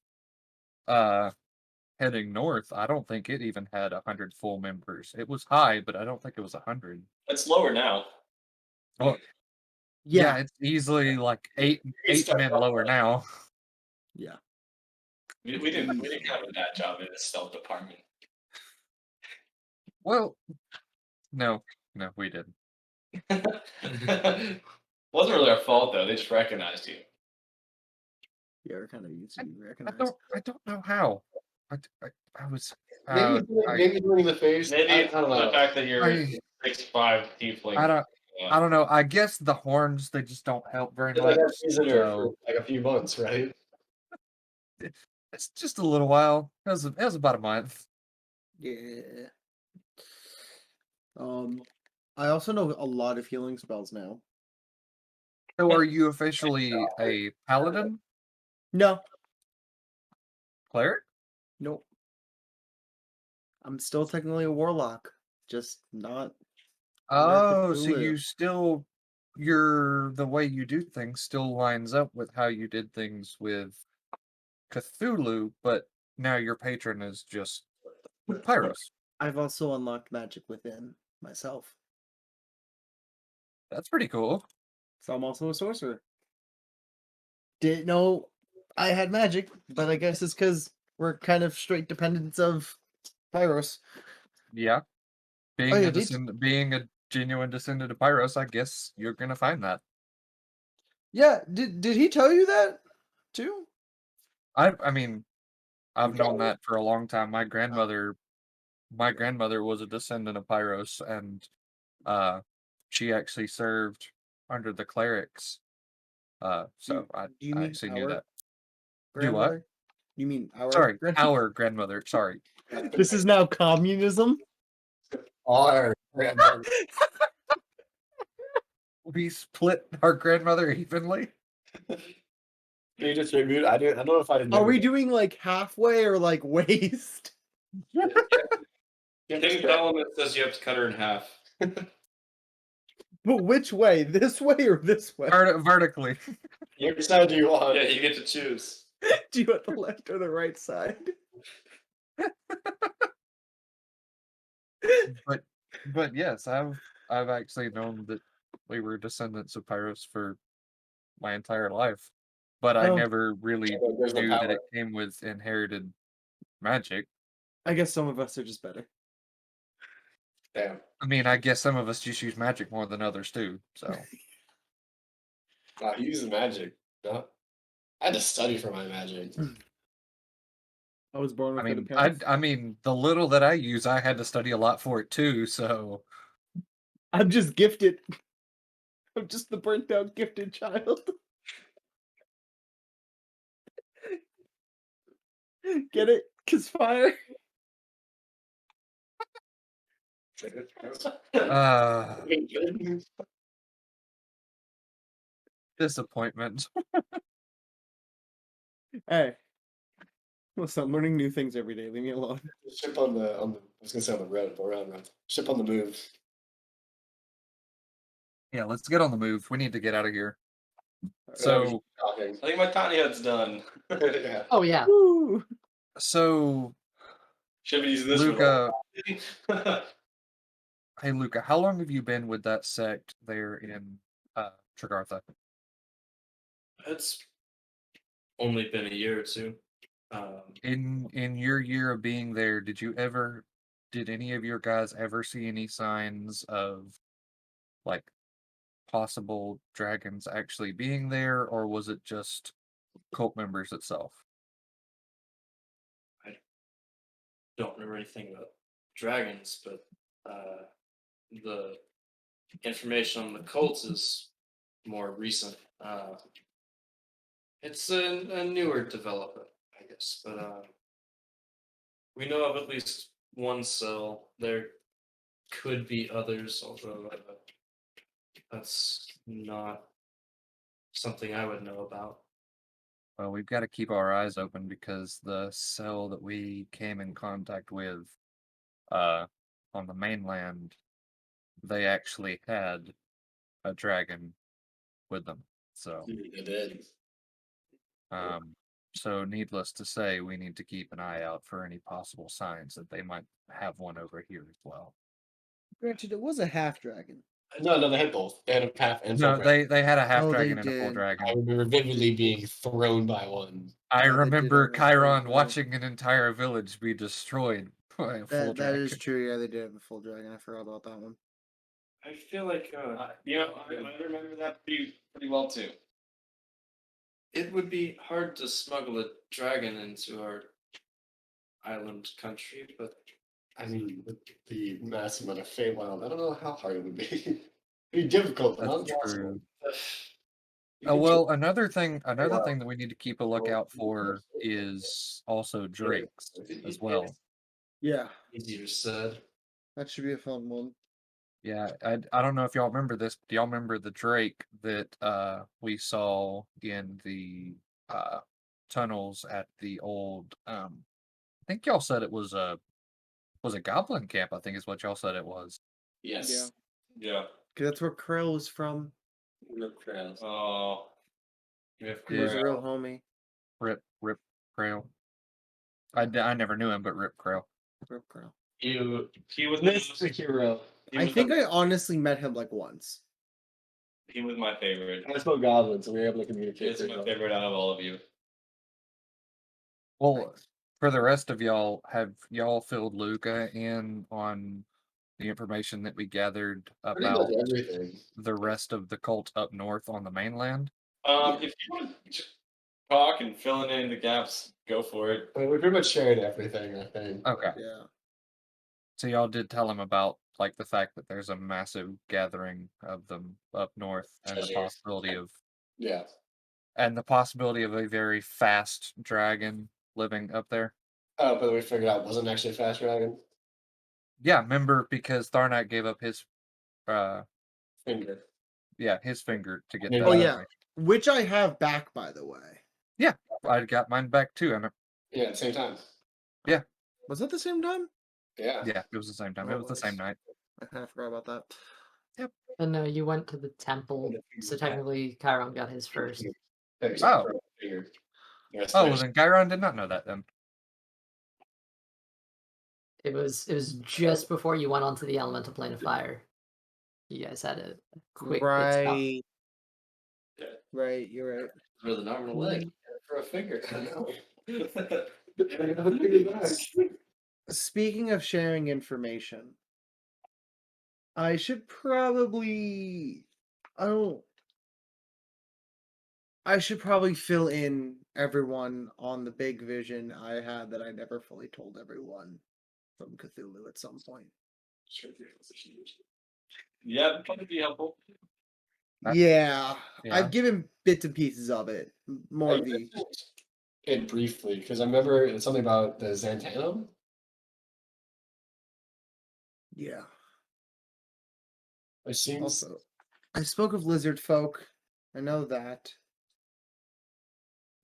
heading north, I don't think it even had 100 full members. It was high, but I don't think it was 100. it's lower now. Oh, yeah, it's easily like eight men lower now. Yeah. We didn't have a bad job in the stealth department. Well, no, we didn't. Wasn't really our fault though. They just recognized you. You're kind of used to be I recognized. don't know how. I was. maybe maybe during the phase. Maybe I it's don't the know. fact that you're I- 6'5" tiefling. I don't know. I guess the horns they just don't help very They much. had prisoner So for like a few months, right? it's just a little while. It was about a month. Yeah. I also know a lot of healing spells now. So are you officially a paladin, No, cleric? nope. I'm still technically a warlock, just not. Oh, so Cthulhu. you still the way you do things still lines up with how you did things with Cthulhu, but now your patron is just Pyros. I've also unlocked magic within myself, That's pretty cool. so I'm also a sorcerer. Didn't know I had magic, but I guess it's because we're kind of straight dependents of Pyros. Yeah. Being Oh, yeah, a being a genuine descendant of Pyros, I guess you're gonna find that. Yeah, did he tell you that too? I mean, I've known that for a long time. My grandmother was a descendant of Pyros, and she actually served under the clerics. So I Do you mean actually knew our that. Do what? grandmother? You mean our Sorry, grandmother? our grandmother. Sorry. This is now communism. Our grandmother. We split our grandmother evenly. You distribute. I don't know if I did. Are we doing like halfway or like waist? King Solomon says you have to cut her in half. But which way? This way or this way? Vertically. Which side do you want? Yeah, you get to choose. Do you want the left or the right side? But yes, I've actually known that we were descendants of Pyros for my entire life, but I Oh. never really Yeah, there's no knew that power. it came with inherited magic. I guess some of us are just better. Damn. I mean, I guess some of us just use magic more than others too. So Wow, he uses magic. No. I had to study for my magic. I was born I with mean, it. I mean, the little that I use, I had to study a lot for it too. So I'm just gifted. I'm just the burnt out gifted child. Get it? Cause fire. Disappointment. Hey. Listen, I'm learning new things every day. Leave me alone. Ship on the I was gonna say on the road, but we're on road. Ship on the move. Yeah, let's get on the move. We need to get out of here. I So, think my tiny head's done. yeah. Oh yeah. Woo! so Should be using this Luca, one. hey Luca, how long have you been with that sect there in Téagartha? It's only been a year or two. In your year of being there, did any of your guys ever see any signs of like possible dragons actually being there, or was it just cult members itself? Don't remember anything about dragons, but the information on the cults is more recent. It's a newer development, I guess, but we know of at least one cell. There could be others, although that's not something I would know about. Well, we've got to keep our eyes open because the cell that we came in contact with on the mainland, they actually had a dragon with them. So, It did. so needless to say, we need to keep an eye out for any possible signs that they might have one over here as well. Granted, it was a half dragon. No, they had both. They had a half and full No, dragon. they had a half Oh, they dragon and a full did. dragon. I remember vividly being thrown by one. I Yeah, they did remember have a full Chiron dragon. watching an entire village be destroyed by a full That dragon. is true. Yeah, they did have a full dragon. I forgot about that one. I feel like I remember that pretty well too. It would be hard to smuggle a dragon into our island country, but I mean, with the massive amount of Feywild, I don't know how hard it would be. It'd be difficult, but not That's impossible. true. You could Well, another thing that we need to keep a lookout for is also drakes as well. Yeah, easier said. that should be a fun one. Yeah, I don't know if y'all remember this. Do y'all remember the drake that we saw in the tunnels at the old I think y'all said it was a goblin camp, I think is what y'all said it was. Yes. Yeah. Cause that's where Krill was from. Rip crowns. Oh. We have He was a Yeah. real homie. Rip Krail. I never knew him, but Rip Krail. Real Krill. He was Mystic hero. He I was think I honestly met him like once. he was my favorite. I spoke goblin, so we were able to communicate. He's pretty my well. favorite out of all of you. Well, Thanks. for the rest of y'all, have y'all filled Luca in on the information that we gathered Pretty about much everything. the rest of the cult up north on the mainland? If you want to talk and filling in the gaps, go for it. I mean, we pretty much shared everything, I think. Okay. Yeah. So y'all did tell him about like the fact that there's a massive gathering of them up north and the Treasures. possibility of Yeah. a very fast dragon living up there. Oh, but we figured out it wasn't actually a fast dragon. Yeah, remember because Tharnak gave up his Finger. his finger to get Oh, that. Oh yeah, information. which I have back, by the way. I got mine back too, and Yeah, at the same time. Was that the same time? Yeah. yeah, it was the same time. It was the same night. I kind of forgot about that. And no, you went to the temple, so technically Chiron got his first. Oh. Finger. Yes, Oh, well, then Chiron did not know that then. It was just before you went onto the elemental plane of fire. You guys had a quick pit stop. Right. Right, you're right. For the normal leg. For a finger. I know. Speaking of sharing information, I should probably I should probably fill in everyone on the big vision I had that I never fully told everyone from Cthulhu at some point. Yeah, that'd probably be helpful. Yeah, Yeah. I've given bits and pieces of it. More I of the. mentioned it briefly because I remember it's something about the Xantanum. Yeah. It seems Also, I spoke of lizard folk. I know that,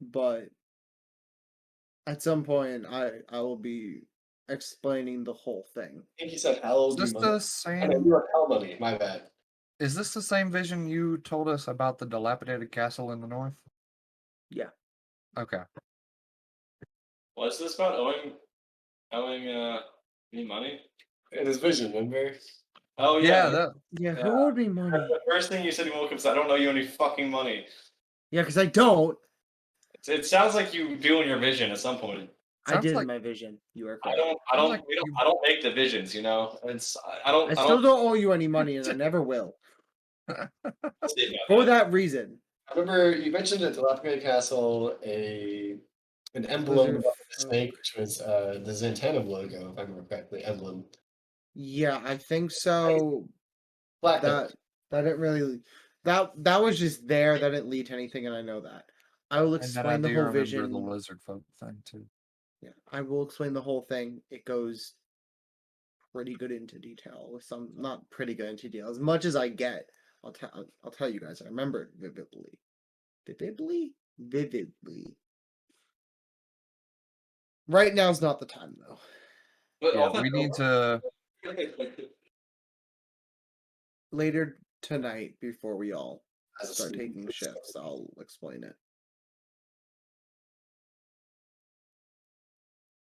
but at some point, I will be explaining the whole thing. I think he said hell Is do this money. the I know same? you have hell money. My bad. Is this the same vision you told us about the dilapidated castle in the north? Yeah. Okay. What's this about owing me money? In his vision, remember? Oh Yeah, yeah. that Yeah, who owed me money? The first thing you said when you woke up is, I don't know you any fucking money. Yeah, because I don't. It sounds like you do in your vision at some point. I sounds did in like my vision. You are I correct. don't. I Sounds don't. like We don't. you- I don't make the visions. You know. It's. I don't. I still don't owe you any money, and I never will. say about For that. that reason. I remember you mentioned at the Dilapidated Castle an emblem Lizard of the folk. snake, which was the Xantanum logo, if I remember correctly. Emblem. Yeah, I think so. Black That didn't really. That was just there. That didn't lead to anything, and I know that. I will and that I explain the do whole remember vision. the lizard folk thing too. Yeah, I will explain the whole thing. It goes pretty good into detail with some not pretty good into detail. As much as I get, I'll tell you guys. I remember it vividly. Vividly. Right now's not the time though. But Yeah, also, we need to. Later tonight, before we all As a start sleep. taking shifts, I'll explain it.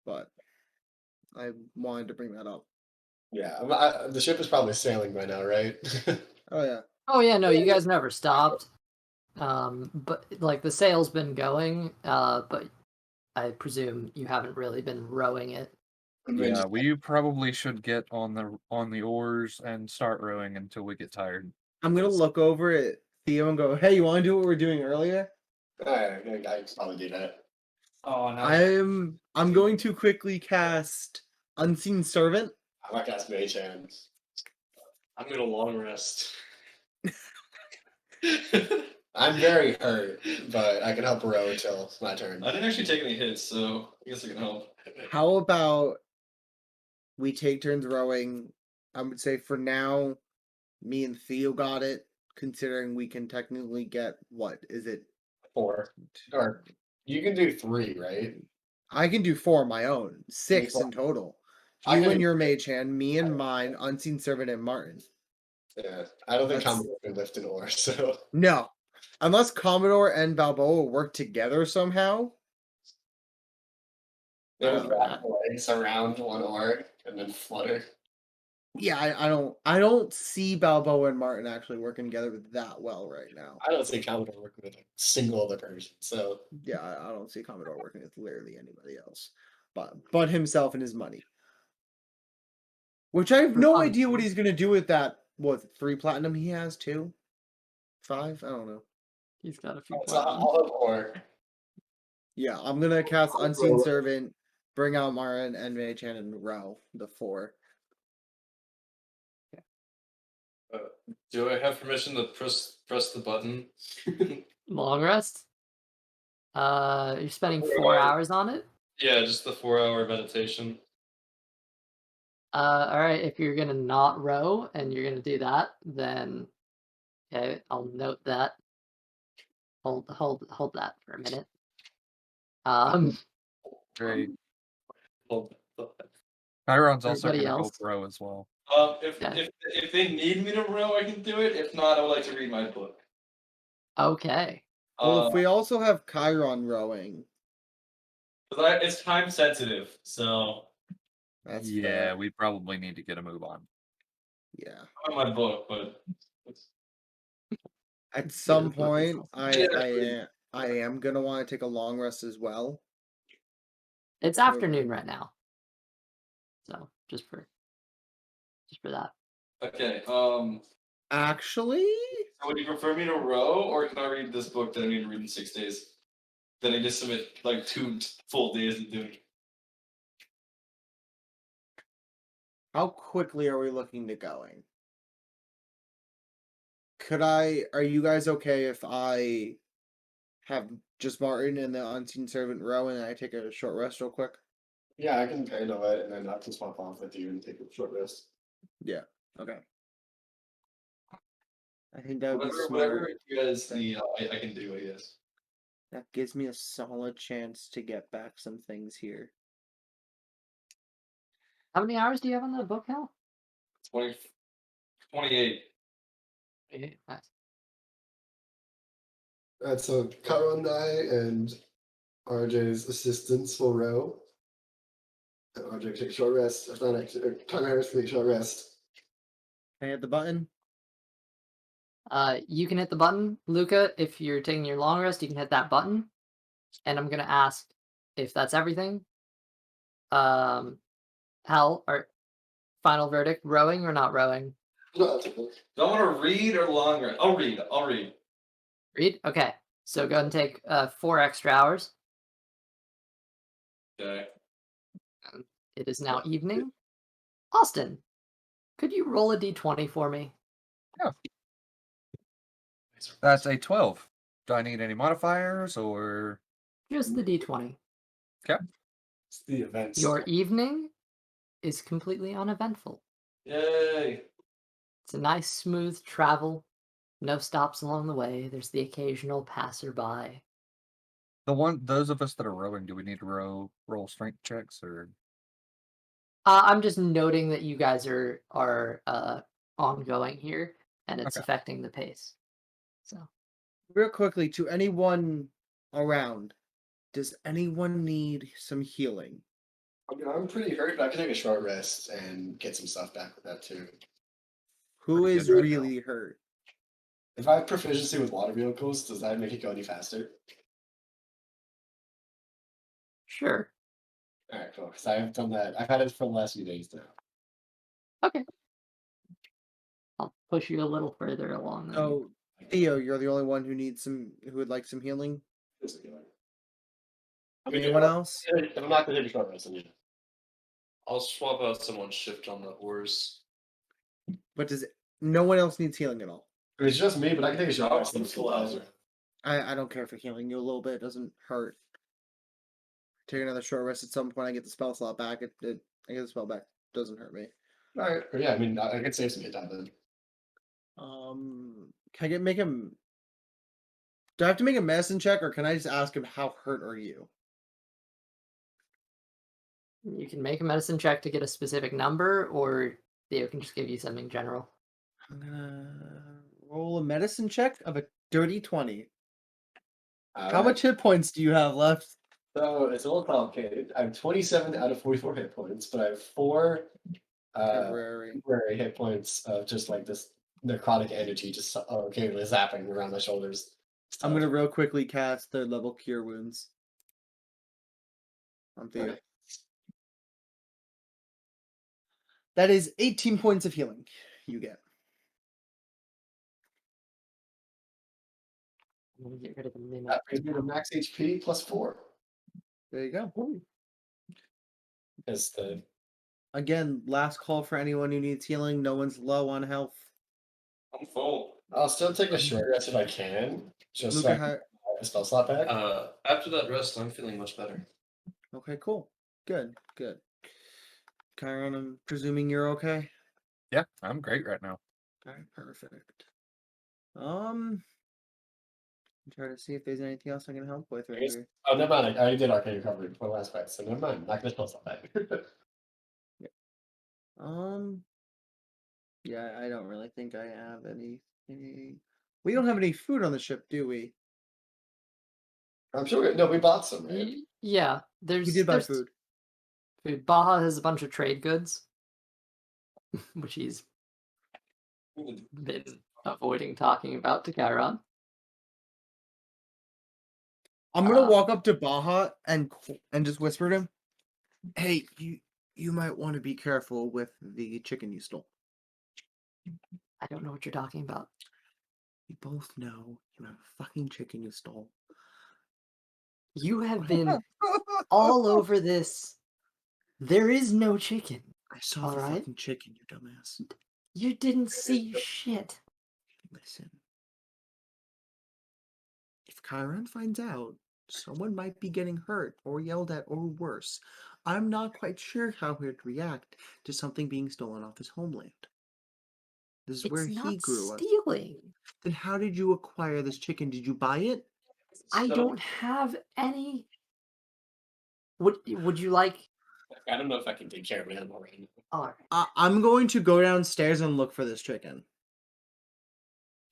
But I wanted to bring that up. Yeah, the ship is probably sailing by now, right? Oh yeah. Oh yeah, no, you guys never stopped. But like the sail's been going, but I presume you haven't really been rowing it. Yeah, we probably should get on the oars and start rowing until we get tired. I'm gonna look over at Theo and go, "Hey, you want to do what we were doing earlier?" I can probably do that. oh no. I'm going to quickly cast Unseen Servant. I might cast Mage Hand. I'm gonna long rest. I'm very hurt, but I can help row till it's my turn. I didn't actually take any hits, so I guess I can help. How about we take turns rowing? I would say for now, me and Theo got it, considering we can technically get what is it? 4. Or you can do 3, right? I can do 4 on my own, 6 in total. I You can- and your mage hand, me and mine, Unseen Servant and Martin. Yeah, I don't think That's- Commodore can lift an oar, so No, unless Commodore and Balboa work together somehow. they would Oh, wrap the legs around one oar and then flutter. Yeah, I don't see Balboa and Martin actually working together that well right now. I don't see Commodore working with a single other person, so Yeah, I don't see Commodore working with literally anybody else, but himself and his money. Which I have For no fun. idea what he's gonna do with that. What 3 platinum he has? 2, 5? I don't know. He's got a few so plans. I'll have oar. Yeah, I'm gonna cast Unseen Servant, bring out Martin and Mage Hand and row the 4. Do I have permission to press the button? Long rest. You're spending 4 Right. hours on it. Yeah, just the 4-hour meditation. All right. If you're gonna not row and you're gonna do that, then okay, I'll note that. Hold that for a minute. Great. Well, Chiron's also Everybody gonna else? help row as well. if they need me to row, I can do it. If not, I would like to read my book. Okay. Well, if we also have Chiron rowing, It's time sensitive, so that's Yeah, fair. we probably need to get a move on. Yeah. I'm on my book, but At some this book is point, awesome. I am gonna want to take a long rest as well. It's afternoon right now. So just for that. okay. Actually, So would you prefer me to row, or can I read this book that I need to read in 6 days? Then I just submit like 2 full days of doing. how quickly are we looking to going? Are you guys okay if I have just Martin and the unseen servant row, and I take a short rest real quick? Yeah, I can handle it, and then I can swap off with you and take a short rest. Yeah. Okay. I think that would be Whatever, smart. whatever you guys need, I can do, I guess. That gives me a solid chance to get back some things here. How many hours do you have on the book, Hal? 20, 28. Nice. Alright, so Karo and I and RJ's assistants will row. And RJ can take a short rest. If not, Time Harris can take a short rest. Can I hit the button? You can hit the button, Luca. If you're taking your long rest, you can hit that button. And I'm gonna ask if that's everything. Hal, or final verdict: rowing or not rowing? No, that's okay. Do I want to read or long rest? I'll read. I'll read. Read. Okay. So go ahead and take 4 extra hours. Okay. It is now evening. Austin, could you roll a d20 for me? That's a 12. Do I need any modifiers or? Just the d20. It's the events. Your evening is completely uneventful. Yay. It's a nice, smooth travel. No stops along the way. There's the occasional passerby. Those of us that are rowing, do we need to roll strength checks or? I'm just noting that you guys are ongoing here, and it's Okay. affecting the pace. So Real quickly, to anyone around, does anyone need some healing? I mean, I'm pretty hurt, but I can take a short rest and get some stuff back with that too. Who Pretty is good right really hurt? If I have proficiency with water vehicles, does that make it go any faster? sure. Alright, cool. Because I've done that. I've had it for the last few days now. Okay. I'll push you a little further along then. Oh, Theo, you're the only one who would like some healing? Anyone else? If I'm not going to take a short rest, then yeah. I'll swap out someone's shift on the oars. But no one else needs healing at all? It's just me, but I can take a short rest. I'm full hours. I don't care for healing you a little bit. It doesn't hurt. Take another short rest at some point. I get the spell slot back. I get the spell back. Doesn't hurt me. Alright, yeah, I mean, I can save some hit die then. Can I make him? Do I have to make a medicine check, or can I just ask him how hurt are you? You can make a medicine check to get a specific number, or Theo can just give you something general. I'm gonna roll a medicine check of a dirty 20. How much hit points do you have left? So it's a little complicated. I have 27 out of 44 hit points, but I have 4 Temporary. temporary hit points of just like this necrotic energy just occasionally zapping around my shoulders. I'm gonna real quickly cast third level cure wounds on Theo. Okay. That is 18 points of healing you get. I'm gonna get rid of the mimic. That brings me to max HP plus 4. There you go. Is the Again, last call for anyone who needs healing. No one's low on health. I'm full. I'll still take a short rest if I can, just so Luca, I can get a spell slot back. After that rest, I'm feeling much better. okay, cool. Good. Chiron, I'm presuming you're okay? Yeah, I'm great right now. Alright, perfect. Try to see if there's anything else I can help with right Yes. here. Oh, never mind. I already did arcane recovery before the last fight, so never mind. I'm not gonna spell slot back. Yeah, I don't really think I have anything. We don't have any food on the ship, do we? I'm sure. No, we bought some, right? Yeah, there's. We did buy there's food. food. Baja has a bunch of trade goods, which he's been avoiding talking about to Chiron. I'm gonna walk up to Baja and just whisper to him, "Hey, you might want to be careful with the chicken you stole." I don't know what you're talking about. We both know you have a fucking chicken you stole. You have been all over this. There is no chicken. I saw All the right. fucking chicken, you dumbass. You didn't see shit. Listen, Chiron finds out, someone might be getting hurt or yelled at or worse. I'm not quite sure how he'd react to something being stolen off his homeland. This is where It's he not grew up. stealing. Then how did you acquire this chicken? Did you buy it? I don't have any. Would you like? I don't know if I can take care of an animal right now. All right. I'm going to go downstairs and look for this chicken.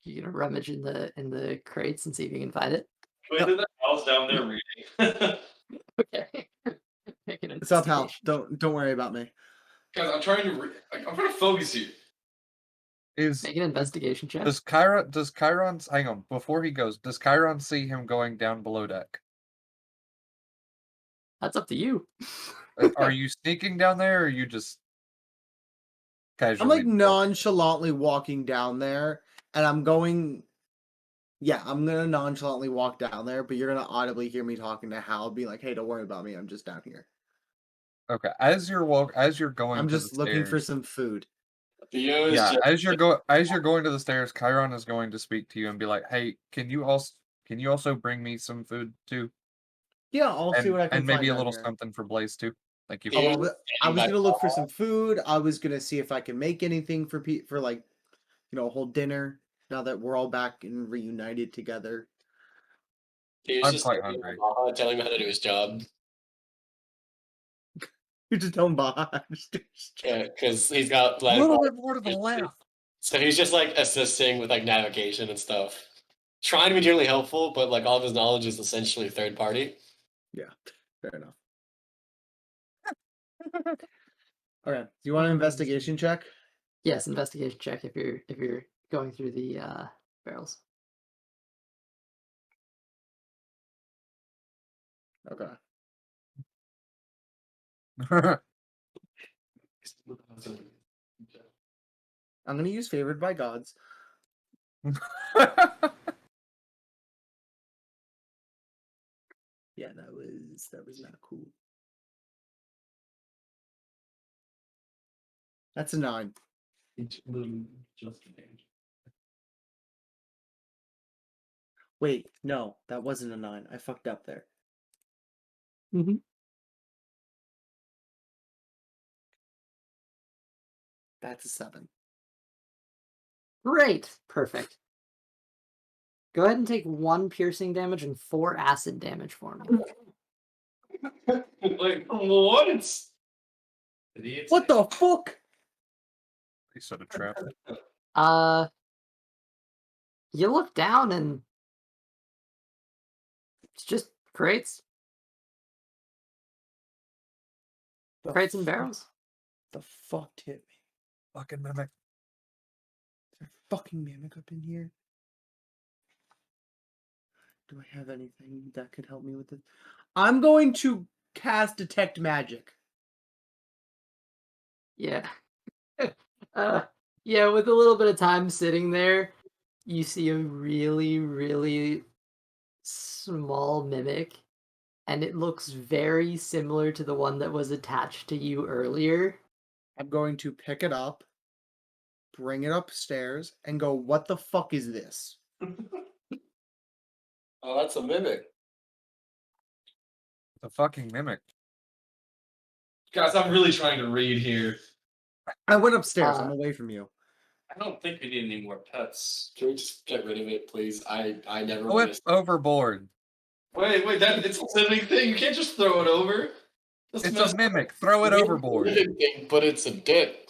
You're gonna rummage in the crates and see if you can find it. Wait, did that house down there reading? Okay. Make an It's up, Hal. investigation. Don't worry about me. Guys, I'm trying to I'm trying to focus here. Is Make an investigation check. does Chiron hang on before he goes? Does Chiron see him going down below deck? That's up to you. Are you sneaking down there, or are you just I'm casually? like nonchalantly walking down there, and I'm going. Yeah, I'm gonna nonchalantly walk down there, but you're gonna audibly hear me talking to Hal, be like, "Hey, don't worry about me. I'm just down here. Okay, as you're going I'm to just the looking for stairs, some food." Theo is yeah, just as you're going to the stairs, Chiron is going to speak to you and be like, "Hey, can you also bring me some food too, Yeah, I'll see what I can and maybe find a down little here. something for Blaze too? Thank you." Oh, Theo's I was standing by gonna look for the some food. I was gonna see if I can make anything for like, a whole dinner. Now that we're all back and reunited together. Theo's I'm just quite standing hungry. by Baja, telling him how to do his job. You're just telling Baja. Yeah, because he's got A like little bit more to the it's- left. so he's just like assisting with like navigation and stuff. Trying to be generally helpful, but like all of his knowledge is essentially third party. Yeah, fair enough. Okay, do you want an investigation check? Yes, investigation check if you're going through the barrels. Okay. I'm gonna use favored by gods. Yeah, that was not cool. That's a 9. Wait, no, that wasn't a 9. I fucked up there. Mm-hmm. That's a 7. Great, perfect. Go ahead and take 1 piercing damage and 4 acid damage for me. Like what? What the fuck? He set a trap. You look down and it's just crates. The Crates and fuck- barrels. The fuck hit me? Fucking mimic. Is there a fucking mimic up in here? Do I have anything that could help me with this? I'm going to cast Detect Magic. Yeah. Yeah, with a little bit of time sitting there, you see a really, really small mimic, and it looks very similar to the one that was attached to you earlier. I'm going to pick it up, bring it upstairs, and go, what the fuck is this? Oh, that's a mimic. The fucking mimic. Guys, I'm really trying to read here. I went upstairs. I'm away from you. I don't think we need any more pets. Can we just get rid of it, please? I never Throw it missed. overboard. Wait, it's a living thing. You can't just throw it over. That's It's messed a mimic. Throw it overboard. Living thing, but it's a dick.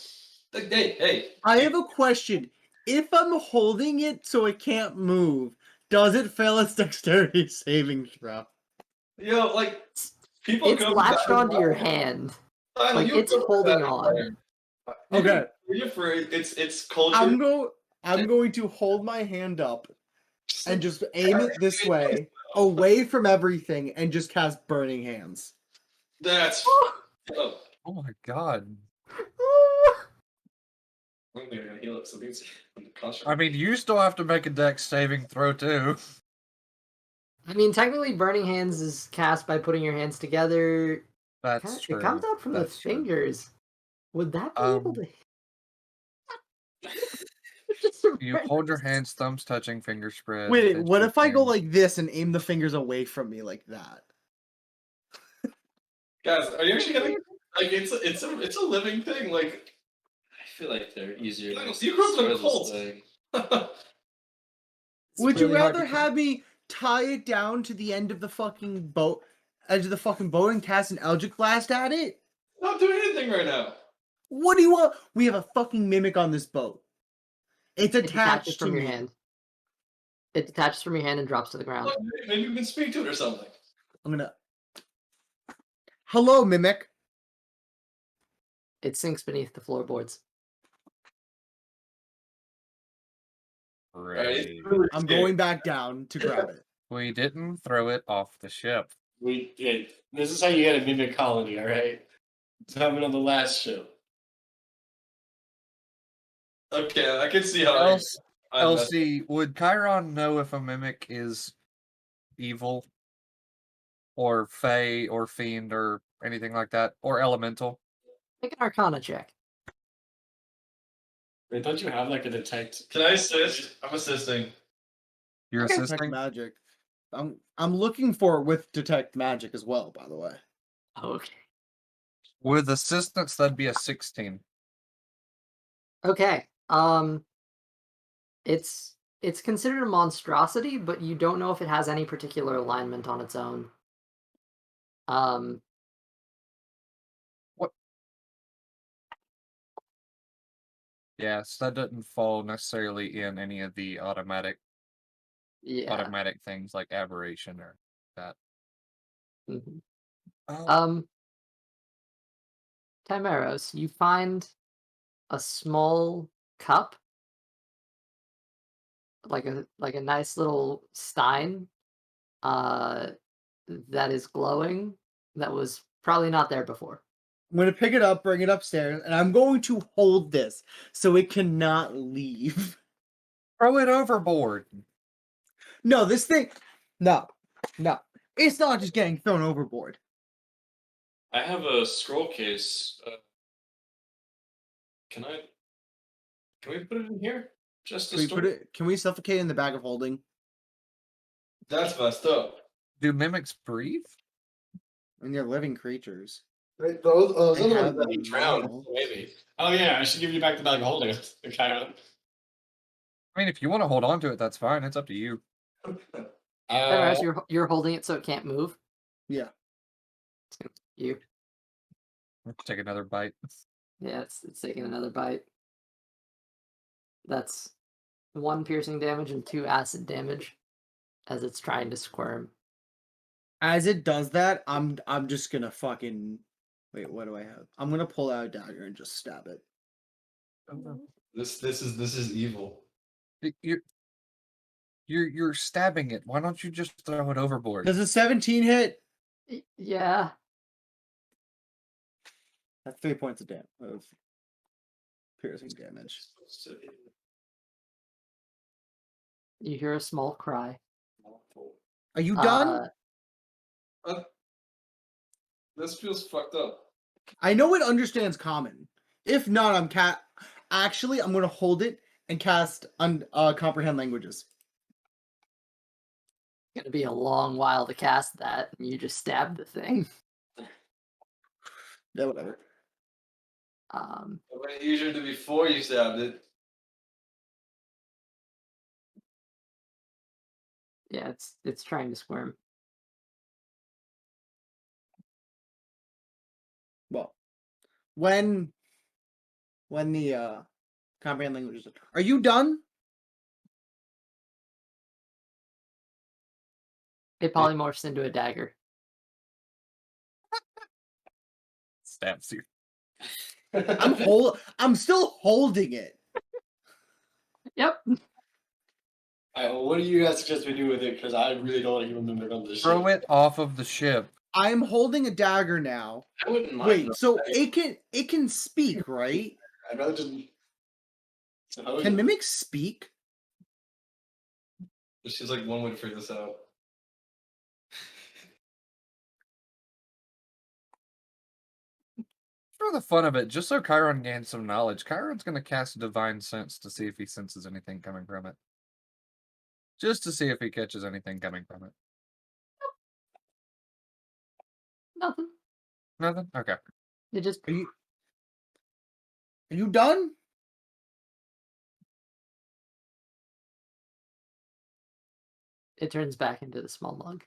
up. Hey. I have a question. If I'm holding it so it can't move, does it fail its dexterity saving throw? Yo, like people It's come latched down- onto your hand. Tyler, like, you it's come holding down on. there. Okay. It's culture. I'm going to hold my hand up and just aim it this way, away from everything, and just cast Burning Hands. That's. Oh, Oh my god. I don't think I'm gonna heal it. So these. I mean, you still have to make a dex saving throw too. I mean, technically, Burning Hands is cast by putting your hands together. That's true. It comes out from That's the true. fingers. Would that be able to? Just You hold your hands, thumbs touching, fingers spread. Wait, then what shake if I go hands. like this and aim the fingers away from me like that? Guys, are you actually gonna like? It's a living thing. Like, I feel like they're easier. Michael, to you grew up in a destroy this cult. thing. It's Would you really hard rather to- have me tie it down to the end of the fucking boat, edge of the fucking boat, and cast an Eldritch Blast at it? Not doing anything right now. What do you want? We have a fucking mimic on this boat. It's It detaches attached to from your me. hand. It detaches from your hand and drops to the ground. Look, maybe you can speak to it or something. I'm gonna. Hello, mimic. It sinks beneath the floorboards. Great. I'm going back down to grab it. We didn't throw it off the ship. This is how you get a mimic colony, all right? It's happened on the last show. Okay, I can see how. Else, I messed- Elsie, would Chiron know if a mimic is evil, or fey, or fiend, or anything like that, or elemental? Make an Arcana check. Wait, don't you have like a detect? Can I assist? I'm assisting. You're Detect assisting. magic. I'm looking for it with detect magic as well. By the way. Okay. With assistance, that'd be a 16. Okay. It's considered a monstrosity, but you don't know if it has any particular alignment on its own. Yes, that doesn't fall necessarily in any of the automatic Yeah. things like aberration or that. Mhm. Oh, Timeros, you find a small cup, like a nice little stein, that is glowing. That was probably not there before. I'm gonna pick it up, bring it upstairs, and I'm going to hold this so it cannot leave. throw it overboard. No, this thing. No. It's not just getting thrown overboard. I have a scroll case. Can we put it in here? Just to Can we store put it? Can we suffocate in the bag of holding? That's messed up. Do mimics breathe? And they're living creatures. Wait, those They other have ones Let me them drown, now. maybe. Oh yeah, I should give you back the bag of holding it. Okay. I mean, if you want to hold on to it, that's fine. It's up to you. Timeros, you're holding it so it can't move. Yeah. You. Let's take another bite. Yeah, it's taking another bite. That's 1 piercing damage and 2 acid damage as it's trying to squirm. As it does that, I'm just gonna fucking wait. What do I have? I'm gonna pull out a dagger and just stab it. This is evil. You're stabbing it. Why don't you just throw it overboard? Does a 17 hit? Yeah. That's 3 points of piercing damage. You hear a small cry. Are you done? This feels fucked up. I know it understands common. If not, Actually, I'm gonna hold it and cast comprehend languages. It's gonna be a long while to cast that, and you just stabbed the thing. Yeah, whatever. It would have been easier to before you stabbed it. Yeah, it's trying to squirm. Well, when the comprehend languages are you done? It polymorphs into a dagger. Stabs you. I'm still holding it. Yep. What do you guys suggest we do with it? Because I really don't want to give them the on the Throw it off of the ship. I'm holding a dagger now. I wouldn't mind. Wait, though. so it can speak, right? I'd rather just. So how is Can it? mimics speak? This seems like one way to figure this out. for the fun of it, just so Chiron gains some knowledge, Chiron's going to cast Divine Sense to see if he senses anything coming from it. Just to see if he catches anything coming from it. Nothing. Nothing? Okay. It just Are you done? it turns back into the small mug,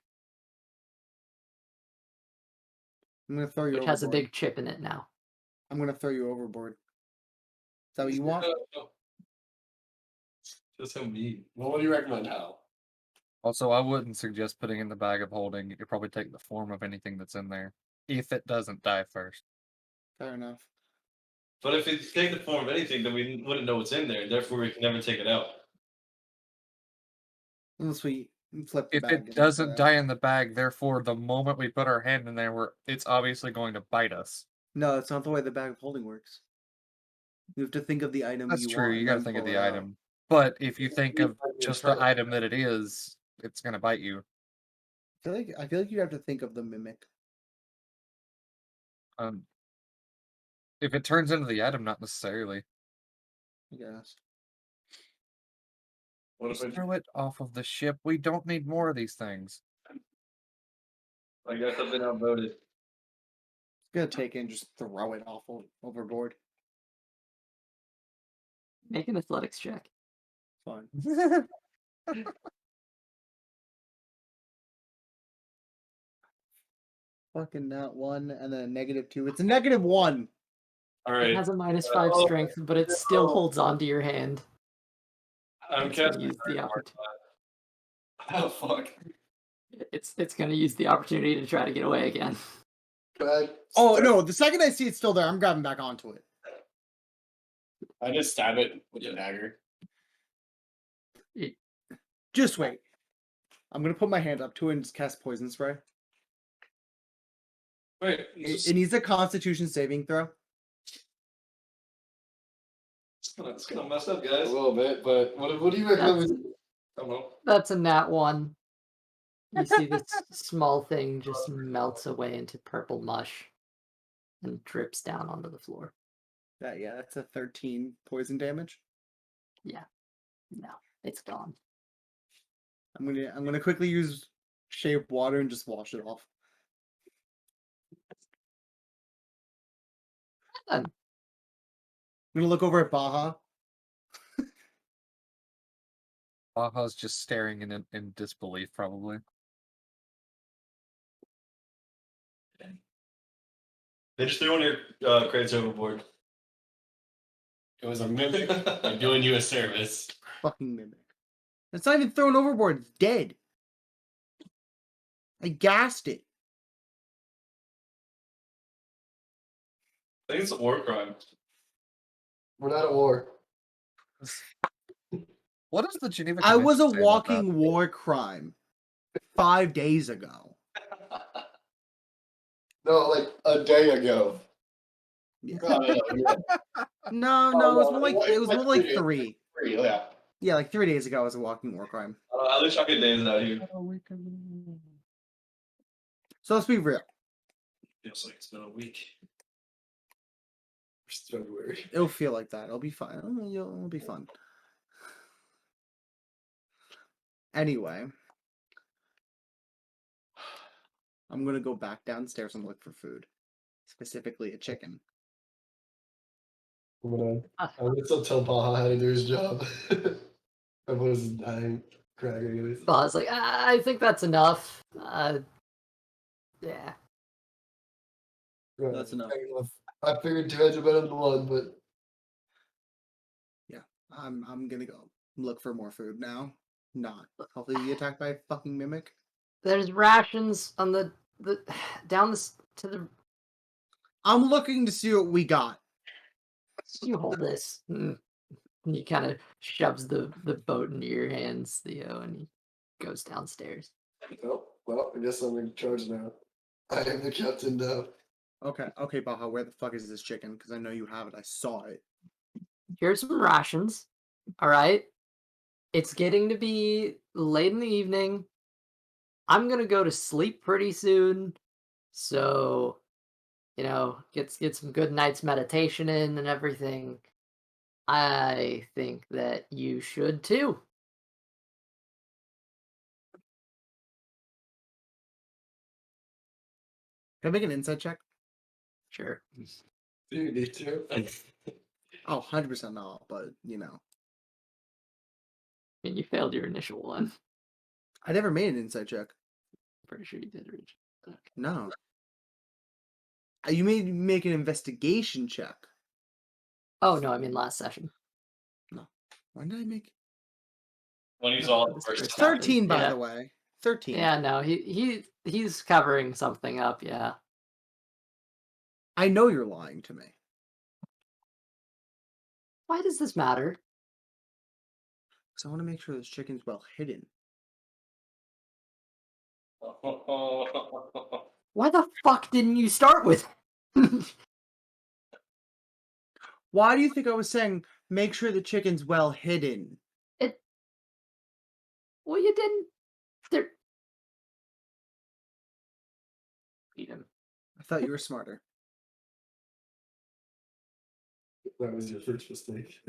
I'm gonna throw you which has a overboard. big chip in it now. I'm gonna throw you overboard. Is that what you want? No. Just so mean. Well, what do you recommend, Hal? Also, I wouldn't suggest putting in the bag of holding. It could probably take the form of anything that's in there. If it doesn't die first. Fair enough. But if it take the form of anything, then we wouldn't know what's in there. Therefore, we can never take it out. Unless we flip the If bag. it and it's doesn't there. die in the bag, therefore, the moment we put our hand in there, it's obviously going to bite us. No, that's not the way the bag of holding works. You have to think of the item That's you true. want. You and got to then think of pull the it out. item. But if you think of just the try. item that it is, it's going to bite you. I feel like you have to think of the mimic. If it turns into the item, not necessarily. I guess. What if Just throw it off of the ship. We don't need more of these things. I guess I've been outvoted? It's gonna take it and just throw it off overboard. Make an athletics check. Fine. Fucking that one, and then a -2. It's a -1. All It right. has a -5 strength, but it still holds onto your hand. I'm It's gonna casting. use the opportunity. Oh fuck! It's gonna use the opportunity to try to get away again. Oh no! The second I see it still there, I'm grabbing back onto it. I just stab it with a dagger. Just wait. I'm gonna put my hand up to it and just cast poison spray. Wait, It needs a Constitution saving throw. it's gonna mess up, A guys. little bit, but what do you recommend? That's, I don't know. that's a nat 1. You see this small thing just melts away into purple mush and drips down onto the floor. That's a 13 poison damage. No, it's gone. I'm gonna quickly use shape water and just wash it off. Done. I'm gonna look over at Baja. Baja's just staring in disbelief, probably. They just threw one of your crates overboard. It was a mimic. I'm doing you a service. Fucking mimic. It's not even thrown overboard. It's dead. I gassed it. I think it's a war crime. We're not at war. What does the Geneva I was a Convention say about that? walking war crime 5 days ago. No, like a day ago. Yeah. Yeah. No, Oh, it was no, more like it was like 3. Yeah. Yeah, like 3 days ago I was a walking war crime. At least I get names out here. So let's be real. Feels like it's been a week. It's February. It'll feel like that. It'll be fine. It'll be fun. Anyway, I'm gonna go back downstairs and look for food, specifically a chicken. I'm gonna still tell Baja how to do his job. Everyone was dying, crying anyways. Ba's like, I think that's enough. Yeah. Right. That's enough. I figured 2 heads are better than 1, but I'm gonna go look for more food now. Not hopefully be attacked by a fucking mimic. There's rations on the down this to the. I'm looking to see what we got. You hold this. He kind of shoves the boat into your hands, Theo, and he goes downstairs. oh, well, I guess I'm in charge now. I am the captain now. Okay, Baja, where the fuck is this chicken? Because I know you have it. I saw it. Here's some rations. All right. It's getting to be late in the evening. I'm gonna go to sleep pretty soon. So get some good night's meditation in and everything, I think that you should too. Can I make an insight check? Sure. Do you need to? Oh, 100% not, but you know. I mean, you failed your initial one. I never made an insight check. Pretty sure you did, Rich. Okay. No. You made me make an investigation check. Oh no, I mean last session. When did I make When he's No, all this first first time. 13 by Yeah. the way. 13. Yeah, no, he's covering something up. Yeah. I know you're lying to me. Why does this matter? Because I want to make sure this chicken's well hidden. Why the fuck didn't you start with? Why do you think I was saying make sure the chicken's well hidden? Well, you didn't. There. Beat him. I thought you were smarter. That was your first mistake.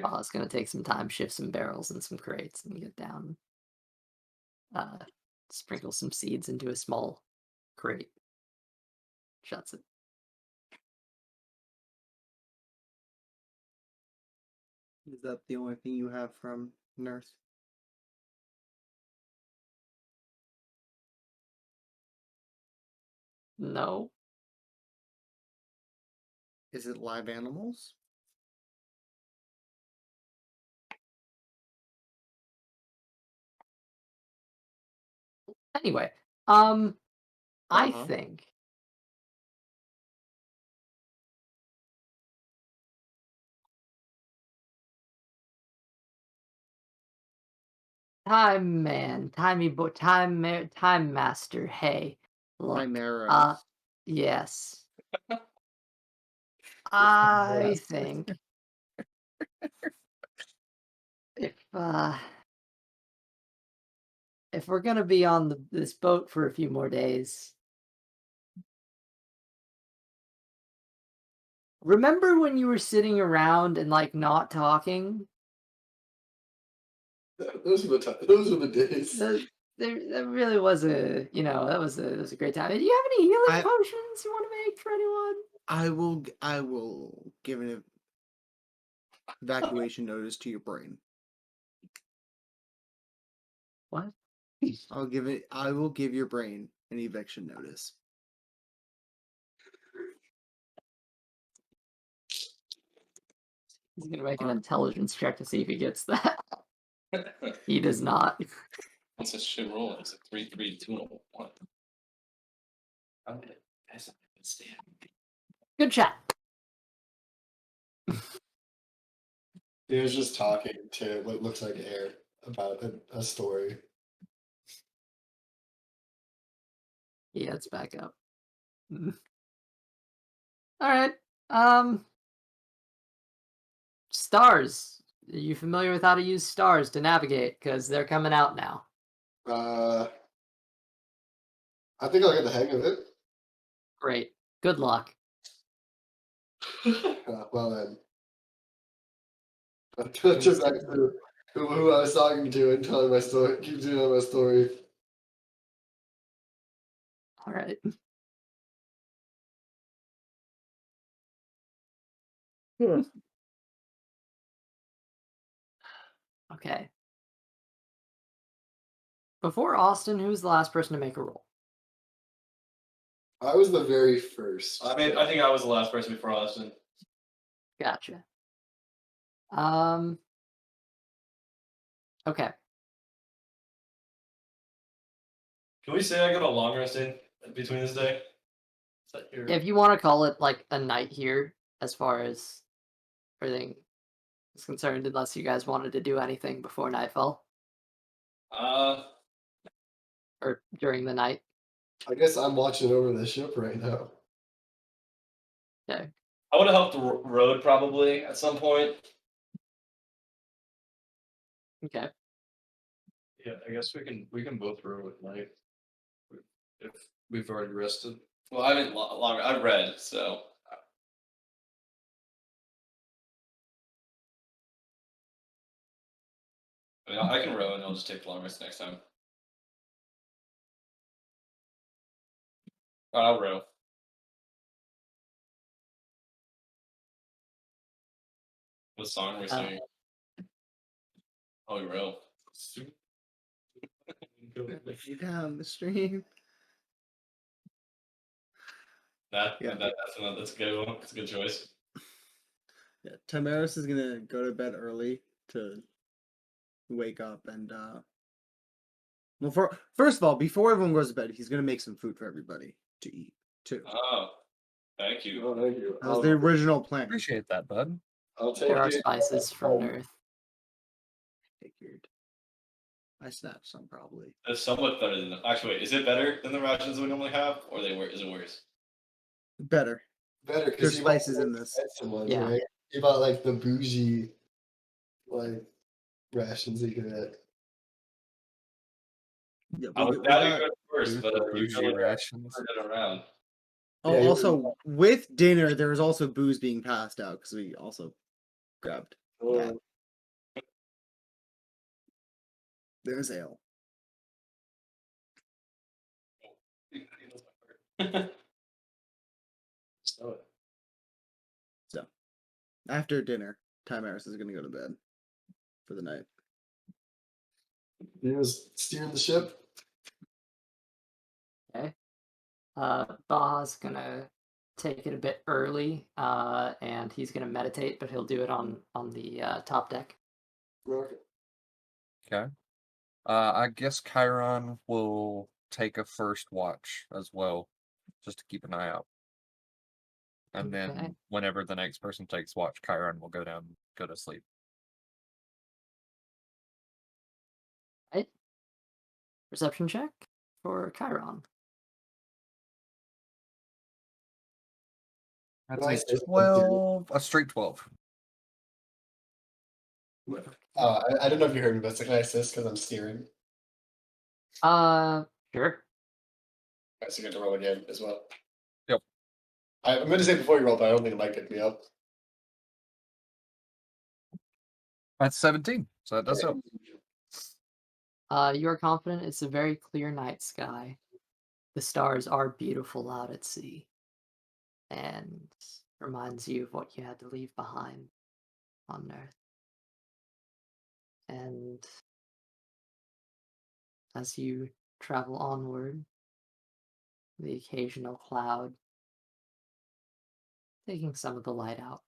Oh, it's gonna take some time. Shift some barrels and some crates and get down. Sprinkle some seeds into a small crate. Shuts it. Is that the only thing you have from Nurse? No. Is it live animals? Anyway, Uh-huh. I think time man, time master. Hey, look, Chimeras. yes. I think if we're gonna be on this boat for a few more days, remember when you were sitting around and like not talking? Those were the days. That really was that was a great time. Do you have any healing potions you want to make for anyone? I will give an evacuation notice to your brain. What? I will give your brain an eviction notice. He's gonna make an intelligence check to see if he gets that. He does not. What's this shit roll? It's a 3, 3, 2, and a 1. Okay, that's not a good stand. Good chat. He was just talking to what looks like air about a story. He heads back up. All right. Stars. Are you familiar with how to use stars to navigate? Because they're coming out now. I think I'll get the hang of it. Great. Good luck. Well then. I'll just back to who I was talking to and telling my story. Keep telling my story. All right. Okay. Before Austin, who's the last person to make a roll? I was the very first. I think I was the last person before Austin. Gotcha. Okay. Can we say I got a long rest in between this day? Is that your... If you want to call it like a night here, as far as everything is concerned, unless you guys wanted to do anything before nightfall or during the night. I guess I'm watching over the ship right now. Okay. I would have helped the road probably at some point. Okay. Yeah, I guess we can both row at night. If We've already rested. Well, I haven't longer. I've read, so. I mean, I can row and I'll just take the long rest next time. Alright, I'll row. What song are we singing? Oh, we row. You down the stream. That's a good one. That's a good choice. Yeah, Timaris is gonna go to bed early to wake up and well, first of all, before everyone goes to bed, he's gonna make some food for everybody to eat too. Oh, thank you. Oh, thank you. That was the original plan. Appreciate that, bud. I'll take There are it. spices from Earth. Figured. I snapped some probably. It's somewhat better than. Actually, wait, is it better than the rations we normally have, or is it worse? Better. Better There's because spices in this. Ones, Yeah. right? You bought like the bougie, like rations you could get. Yeah, I we was got- doubting it first, but you Bougie really rations. turned it around. Oh, Yeah, also with dinner, there was also booze being passed out because we also grabbed that. There's ale. So, So after dinner, Timaris is gonna go to bed for the night. He was steering the ship. Okay. Baja's gonna take it a bit early, and he's gonna meditate, but he'll do it on the top deck. Okay. Okay. I guess Chiron will take a first watch as well, just to keep an eye out. And Okay. then whenever the next person takes watch, Chiron will go to sleep. Right. Perception check for Chiron. That's Nice. a 12, a straight 12. I don't know if you heard me, but it's like, can I assist because I'm steering? Sure. Alright, so you get to roll again as well. Yep. I'm going to say before you roll, but I don't think it might pick me up. That's 17, so that does help. You are confident it's a very clear night sky. The stars are beautiful out at sea, and reminds you of what you had to leave behind on Earth. And as you travel onward, the occasional cloud taking some of the light out.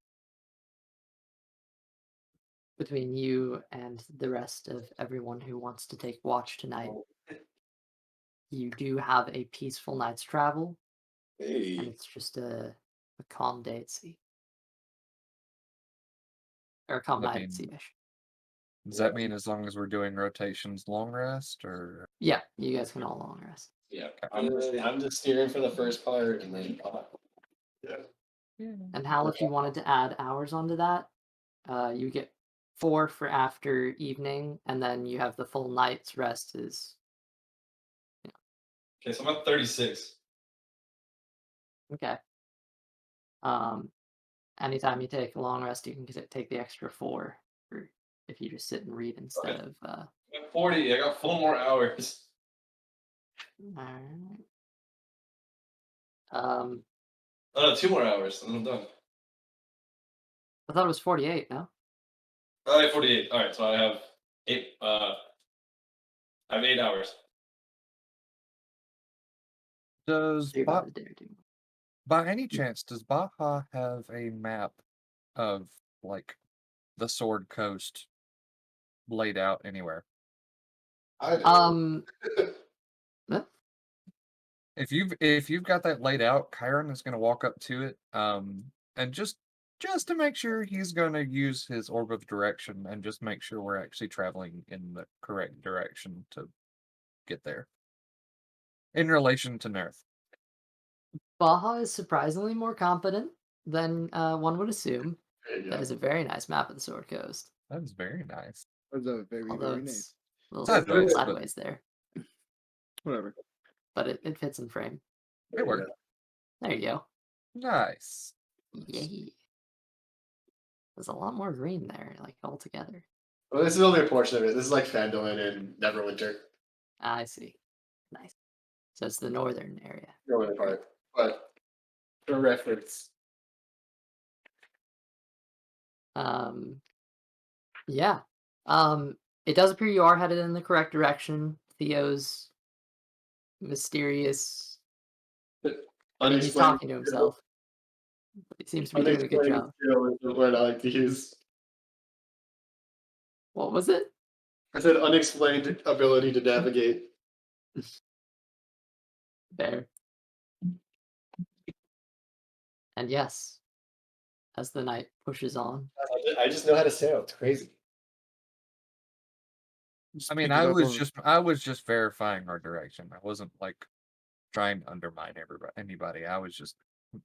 Between you and the rest of everyone who wants to take watch tonight, you do have a peaceful night's travel, and Hey. it's just a calm day at sea. Or a calm That night at sea, means- Does that mean as long as we're doing rotations, long rest, or Yeah, you guys can all long rest. yeah. I'm just steering for the first part and then. Yeah. And Hal, if you wanted to add hours onto that, you get 4 for after evening, and then you have the full night's rest is Okay, so I'm at 36. okay. Anytime you take a long rest, you can take the extra 4, or if you just sit and read instead of. I'm at 40. I got 4 more hours. Alright. 2 more hours, and I'm done. I thought it was 48. No. I have 48. All right, so I have 8. I have 8 hours. does So you're Ba- about to do. by any chance does Baja have a map of like the Sword Coast laid out anywhere? I do. Huh? If you've got that laid out, Chiron is going to walk up to it, and just to make sure he's going to use his orb of direction and just make sure we're actually traveling in the correct direction to get there. In relation to Nerth. Baja is surprisingly more competent than one would assume. There you That go. is a very nice map of the Sword Coast. That is very nice. That's a very, Although very nice. it's a little Sideways, but- sideways there, Whatever. but it fits in frame. It worked. There you go. Nice. Yay. There's a lot more green there, like altogether. Well, this is only a portion of it. This is like Phandalin and Neverwinter, I see. Nice. So it's the northern area. northern part. But for reference, Yeah. It does appear you are headed in the correct direction. Theo's mysterious. I mean, he's talking to himself. But he seems to be doing a good job. skill is the word I like to use. What was it? I said unexplained ability to navigate. There. And yes, as the night pushes on. I just know how to sail. It's crazy. I mean, I was just verifying our direction. I wasn't like trying to undermine anybody. I was just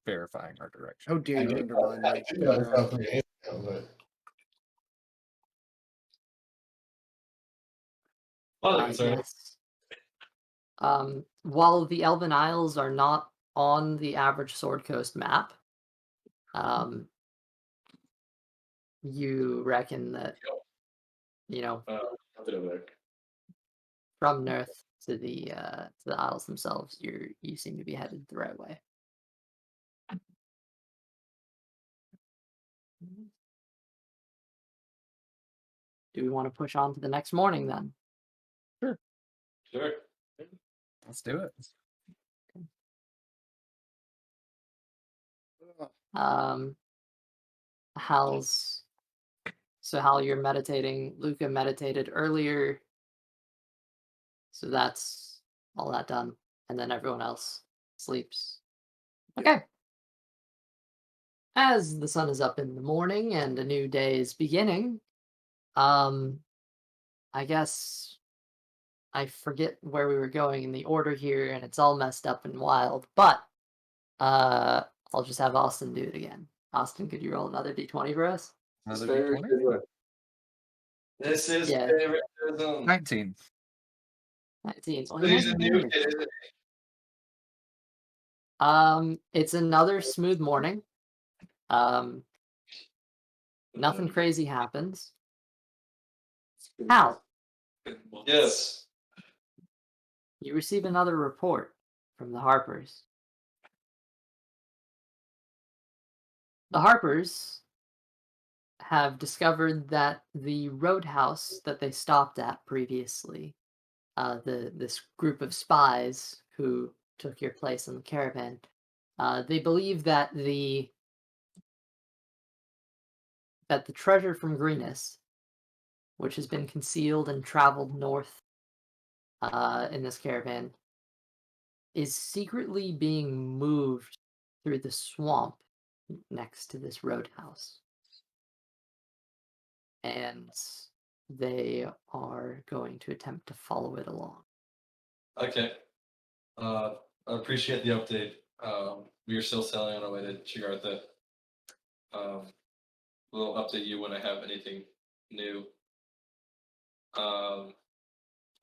verifying our direction. How dare you undermine I my did know background? about 3 days ago, but Yes. While the Elven Isles are not on the average Sword Coast map, you reckon that, you know, A bit of a from North to the Isles themselves, you seem to be headed the right way. Do we want to push on to the next morning then? Sure. Let's do it. Hal's so Hal, you're meditating. Luca meditated earlier, so that's all that done, and then everyone else sleeps. Okay. As the sun is up in the morning and a new day is beginning, I guess I forget where we were going in the order here, and it's all messed up and wild. But I'll just have Austin do it again. Austin, could you roll another d20 for us? Another very D20? good one. This is Yeah. favoritism. 19. 19. Well, But he he's a hasn't new been here. kid, isn't It's another smooth morning. Nothing crazy happens. Hal, he? Yes. you receive another report from the Harpers. The Harpers have discovered that the roadhouse that they stopped at previously, this group of spies who took your place in the caravan, they believe that the treasure from Greenest, which has been concealed and traveled north in this caravan, is secretly being moved through the swamp next to this roadhouse. And they are going to attempt to follow it along. Okay. I appreciate the update. We are still sailing on our way to Téagartha. We'll update you when I have anything new.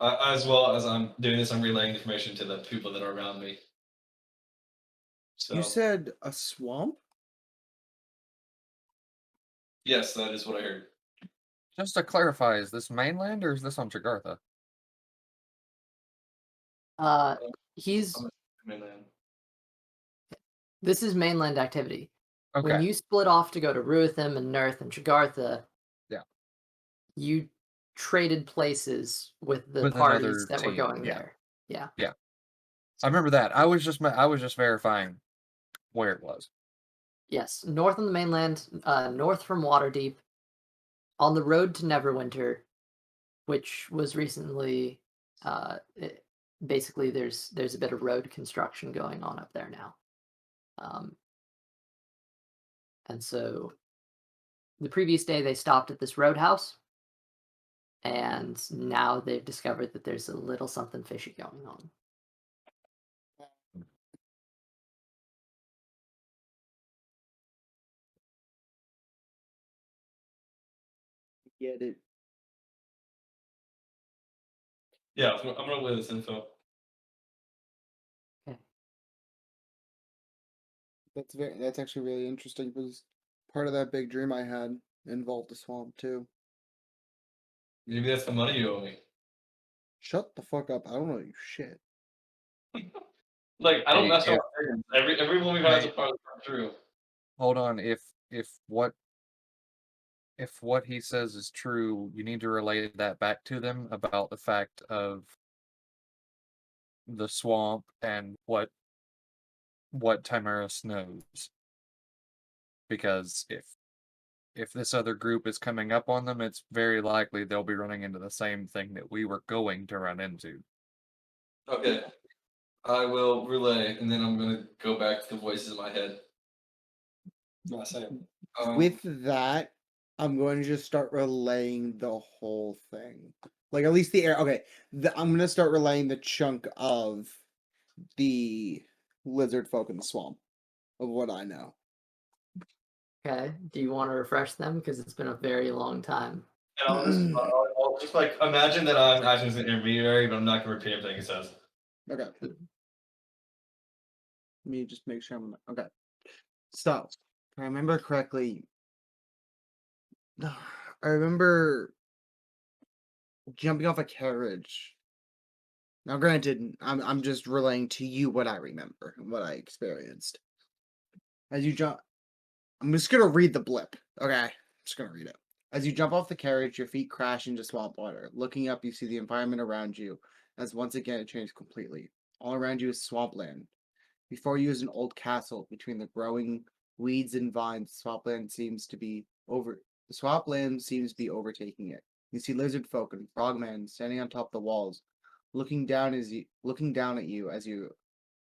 As well as I'm doing this, I'm relaying information to the people that are around me. So, You said a swamp? yes, that is what I heard. Just to clarify, is this mainland or is this on Téagartha? He's I'm mainland. This is mainland activity. When Okay. you split off to go to Ruithim and Nerth and Tregartha, Yeah. you traded places with the With parties another that were team, going yeah. there. Yeah. I remember that. I was just verifying where it was. Yes, north on the mainland, north from Waterdeep, on the road to Neverwinter, which was recently, basically there's a bit of road construction going on up there now. And so the previous day they stopped at this roadhouse, and now they've discovered that there's a little something fishy going on. Get it. Yeah, I'm gonna relay this info. Okay. That's actually really interesting because part of that big dream I had involved the swamp too. Maybe that's the money you owe me. Shut the fuck up! I don't know you shit. Like I don't Hey, mess if, around with dreams. Everyone we've had so hey, far has come true. hold on. If what if what he says is true, you need to relay that back to them about the fact of the swamp and what Timaris knows. Because if this other group is coming up on them, it's very likely they'll be running into the same thing that we were going to run into. Okay. I will relay, and then I'm gonna go back to the voices in my head. Not saying. With that, I'm going to just start relaying the whole thing. Like at least the air. Okay, I'm gonna start relaying the chunk of the lizard folk in the swamp of what I know. Okay. Do you want to refresh them? Because it's been a very long time. And I'll just like imagine that I'm acting as an intermediary, but I'm not gonna repeat everything he says. Okay. Let me just make sure I'm okay. So, if I remember correctly, I remember jumping off a carriage. Now, granted, I'm just relaying to you what I remember and what I experienced. As you jump, I'm just gonna read the blip. Okay, I'm just gonna read it. As you jump off the carriage, your feet crash into swamp water. Looking up, you see the environment around you, as once again it changed completely. All around you is swampland. Before you is an old castle. Between the growing weeds and vines, the swampland seems to be overtaking it. You see lizard folk and frogmen standing on top of the walls, looking down at you as you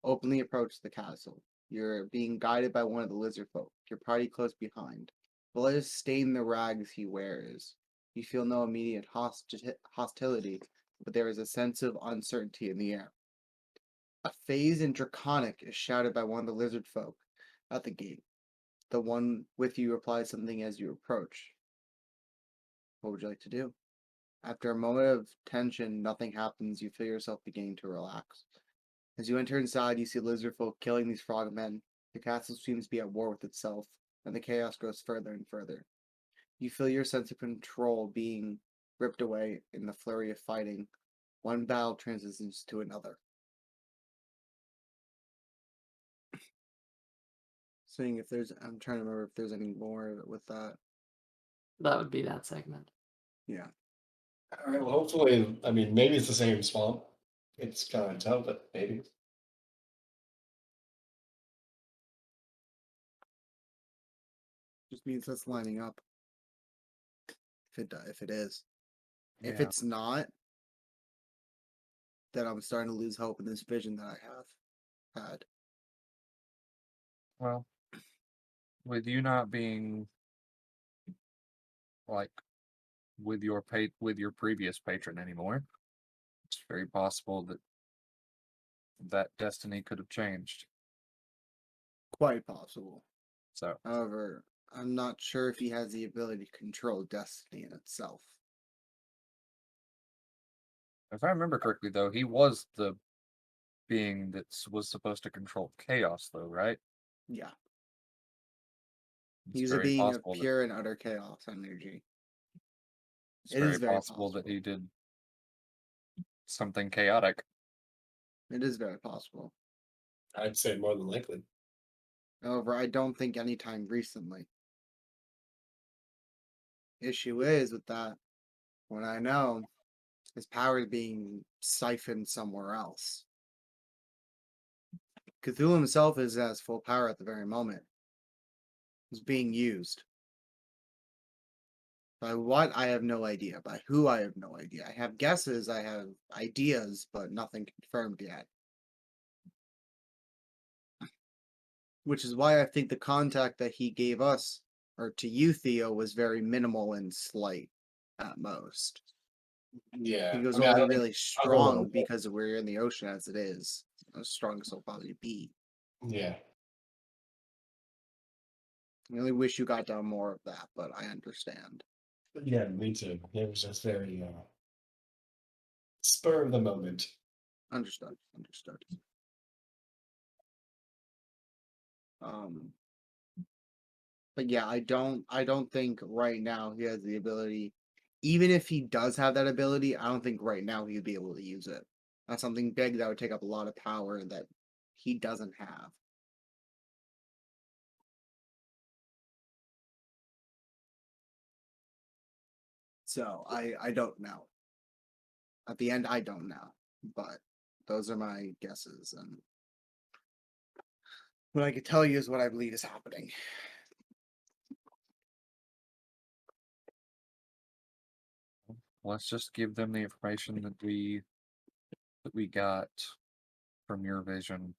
openly approach the castle. You're being guided by one of the lizard folk, your party close behind. Blood has stained the rags he wears. You feel no immediate hostility, but there is a sense of uncertainty in the air. A phase in Draconic is shouted by one of the lizard folk at the gate. The one with you replies something as you approach. What would you like to do? After a moment of tension, nothing happens. You feel yourself beginning to relax. As you enter inside, you see lizard folk killing these frogmen. The castle seems to be at war with itself, and the chaos grows further and further. You feel your sense of control being ripped away in the flurry of fighting. One battle transitions to another. Seeing if there's, I'm trying to remember if there's any more with that. That would be that segment. Yeah. All right. Well, hopefully, I mean, maybe it's the same swamp. It's kind of tough, but maybe. Just means that's lining up. If it is. If Yeah. it's not, then I'm starting to lose hope in this vision that I have had. Well, with you not being like with your previous patron anymore, it's very possible that destiny could have changed. Quite possible. So However, I'm not sure if he has the ability to control destiny in itself. if I remember correctly, though, he was the being that was supposed to control chaos, though, right? Yeah. It's He's a very being of possible that pure and utter chaos energy. it's It very is very possible that possible. he did something chaotic. It is very possible. I'd say more than likely. However, I don't think any time recently. Issue is with that, when I know his power is being siphoned somewhere else. Cthulhu himself is as full power at the very moment. It's being used. By what, I have no idea. By who, I have no idea. I have guesses, I have ideas, but nothing confirmed yet. Which is why I think the contact that he gave us, or to you, Theo, was very minimal and slight at most. Yeah. He was I mean, I only don't really I don't strong know. because we're in the ocean as it is. As strong as he'll probably be. Yeah. I really wish you got down more of that, but I understand. Yeah, me too. It was just very spur of the moment. Understood. Understood. But yeah, I don't think right now he has the ability. Even if he does have that ability, I don't think right now he'd be able to use it. That's something big that would take up a lot of power that he doesn't have. So I don't know. At the end, I don't know, but those are my guesses, and what I can tell you is what I believe is happening. Let's just give them the information that we got from your vision,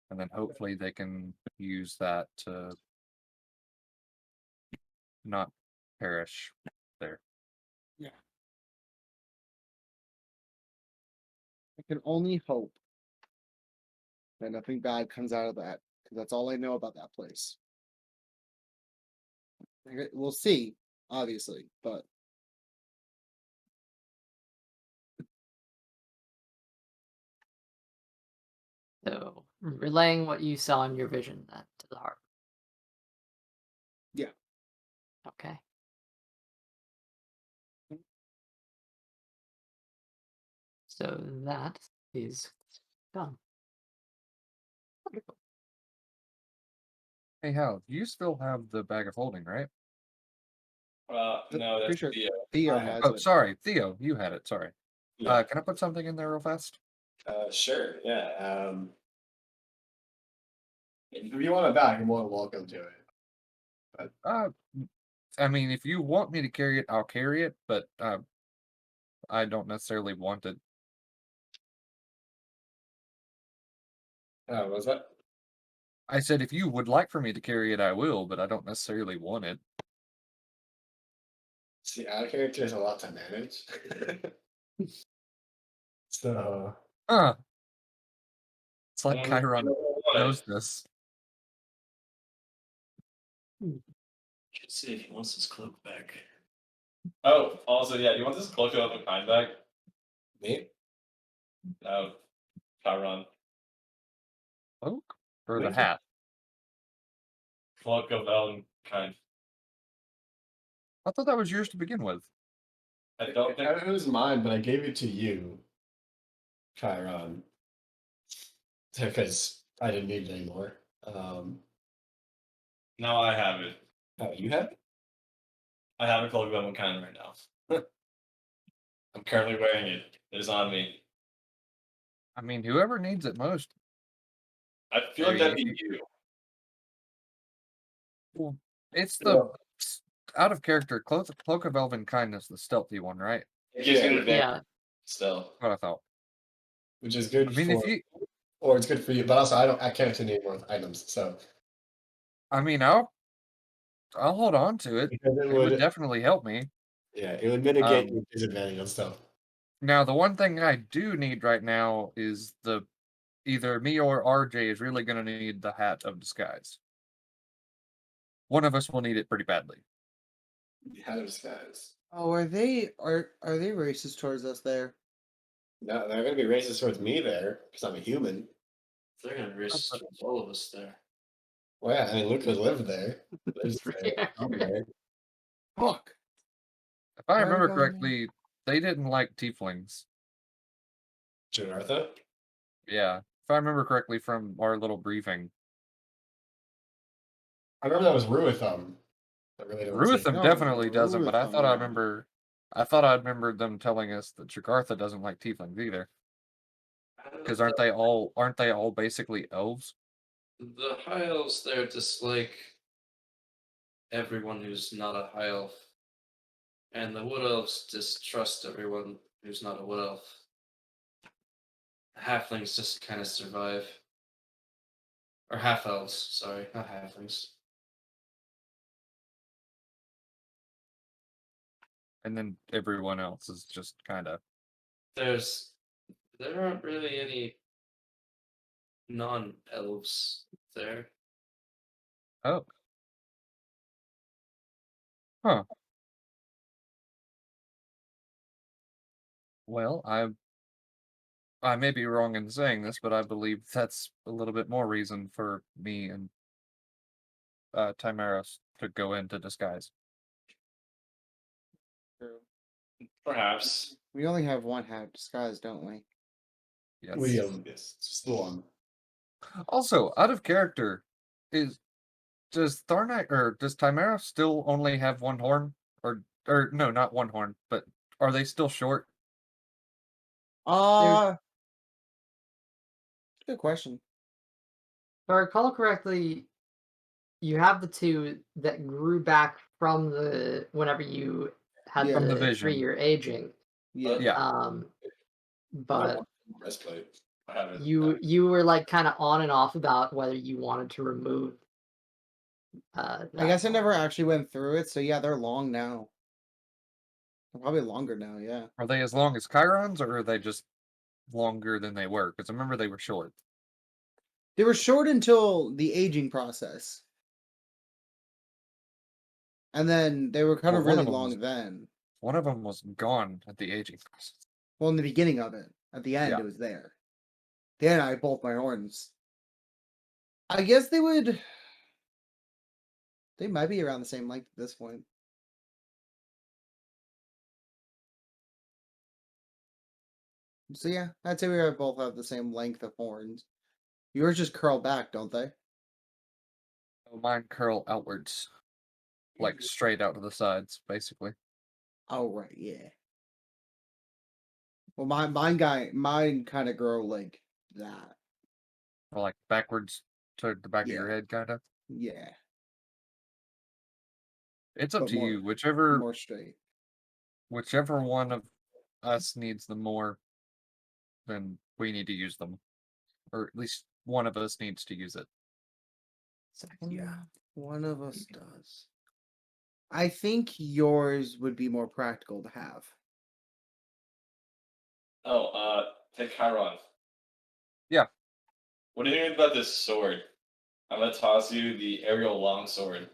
and then hopefully they can use that to not perish there. Yeah. I can only hope that nothing bad comes out of that, because that's all I know about that place. We'll see, obviously, but So relaying what you saw in your vision then to the heart. yeah. Okay. So that is done. Wonderful. Hey, Hal, you still have the bag of holding, right? No, that's Pretty sure Theo. Theo I have- has Oh, it. sorry, Theo, you had it. Sorry. Yeah. Can I put something in there real fast? Sure. Yeah. If you want it back, you're more than welcome to it. I mean, if you want me to carry it, I'll carry it, but I don't necessarily want it. Was that? I said if you would like for me to carry it, I will, but I don't necessarily want it. See, out of character is a lot to manage. So Huh. It's like Um, Chiron what? knows this. Should see if he wants his cloak back. Oh, also, yeah, do you want this cloak of a kind back? me? No, Chiron. Cloak? Or the Wait. hat? Cloak of kind. I thought that was yours to begin with. I don't think. It was mine, but I gave it to you, Chiron, because I didn't need it anymore. No, I have it. Oh, you have it? I have a cloak of kind right now. I'm currently wearing it. It is on me. I mean, whoever needs it most. I feel like Maybe that'd be if you. Well, it's the out of character cloak of elven kindness, the stealthy one, right? It gives you an Yeah. advantage Yeah. still. What I thought. Which is good I mean, for, if you, or it's good for you, but also I can't attend any more items, so I mean, I'll hold on to it. because It would definitely help me. yeah, it would mitigate Um, your disadvantage on stuff. Now, the one thing I do need right now is either me or RJ is really going to need the hat of disguise. One of us will need it pretty badly. Hat of disguise. Oh, are they racist towards us there? No, they're gonna be racist towards me there because I'm a human. They're gonna risk towards all of us there. Well, yeah, I mean, Luca lived there. Lives Pretty there. I'm accurate. there. Fuck. If I Why remember did I- correctly, they didn't like tieflings. Téagartha? Yeah, if I remember correctly from our little briefing. I remember that was Ruithum. I really don't see. Ruitham No, definitely doesn't, but I Ruitham, thought I yeah. remember. I thought I remembered them telling us that Jakartha doesn't like tieflings either. Because aren't they all basically elves? The high elves there dislike everyone who's not a high elf, and the wood elves distrust everyone who's not a wood elf. Halflings just kind of survive, or half elves. Sorry, not halflings. And then everyone else is just kind of. There aren't really any non-elves there. Oh. Huh. Well, I may be wrong in saying this, but I believe that's a little bit more reason for me and Timaros to go into disguise. Perhaps. We only have one hat disguise, don't we? Yes. Yes, just the one. Also, out of character, does Tharnak or does Timaros still only have one horn? Or no, not one horn, but are they still short? Good question. If I recall correctly, you have the two that grew back from the whenever you had Yeah. From the the vision. 3-year aging. Yeah. Yeah. But Breastplate. I have it. you were like kind of on and off about whether you wanted to remove. I that guess I never horn. actually went through it, so yeah, they're long now. They're probably longer now, yeah. Are they as long as Chirons, or are they just longer than they were? Because I remember they were short. They were short until the aging process. And then they were kind Well, of one really of 'em long was- then. One of them was gone at the aging process. Well, in the beginning of it. At the end, Yeah. it was there. Then I had both my horns. I guess they would. They might be around the same length at this point. So yeah, I'd say we both have the same length of horns. Yours just curl back, don't they? Oh, mine curl outwards, like straight out to the sides, basically. Oh right, yeah. Well, mine kind of grow like that. Or like backwards to the back of your Yeah. head, kind of. Yeah, It's up but to you. more straight. Whichever one of us needs them more, then we need to use them, or at least one of us needs to use it. Yeah, one of us does. I think yours would be more practical to have. Oh, take Chiron. Yeah. What do you think about this sword? I'm gonna toss you the aerial longsword.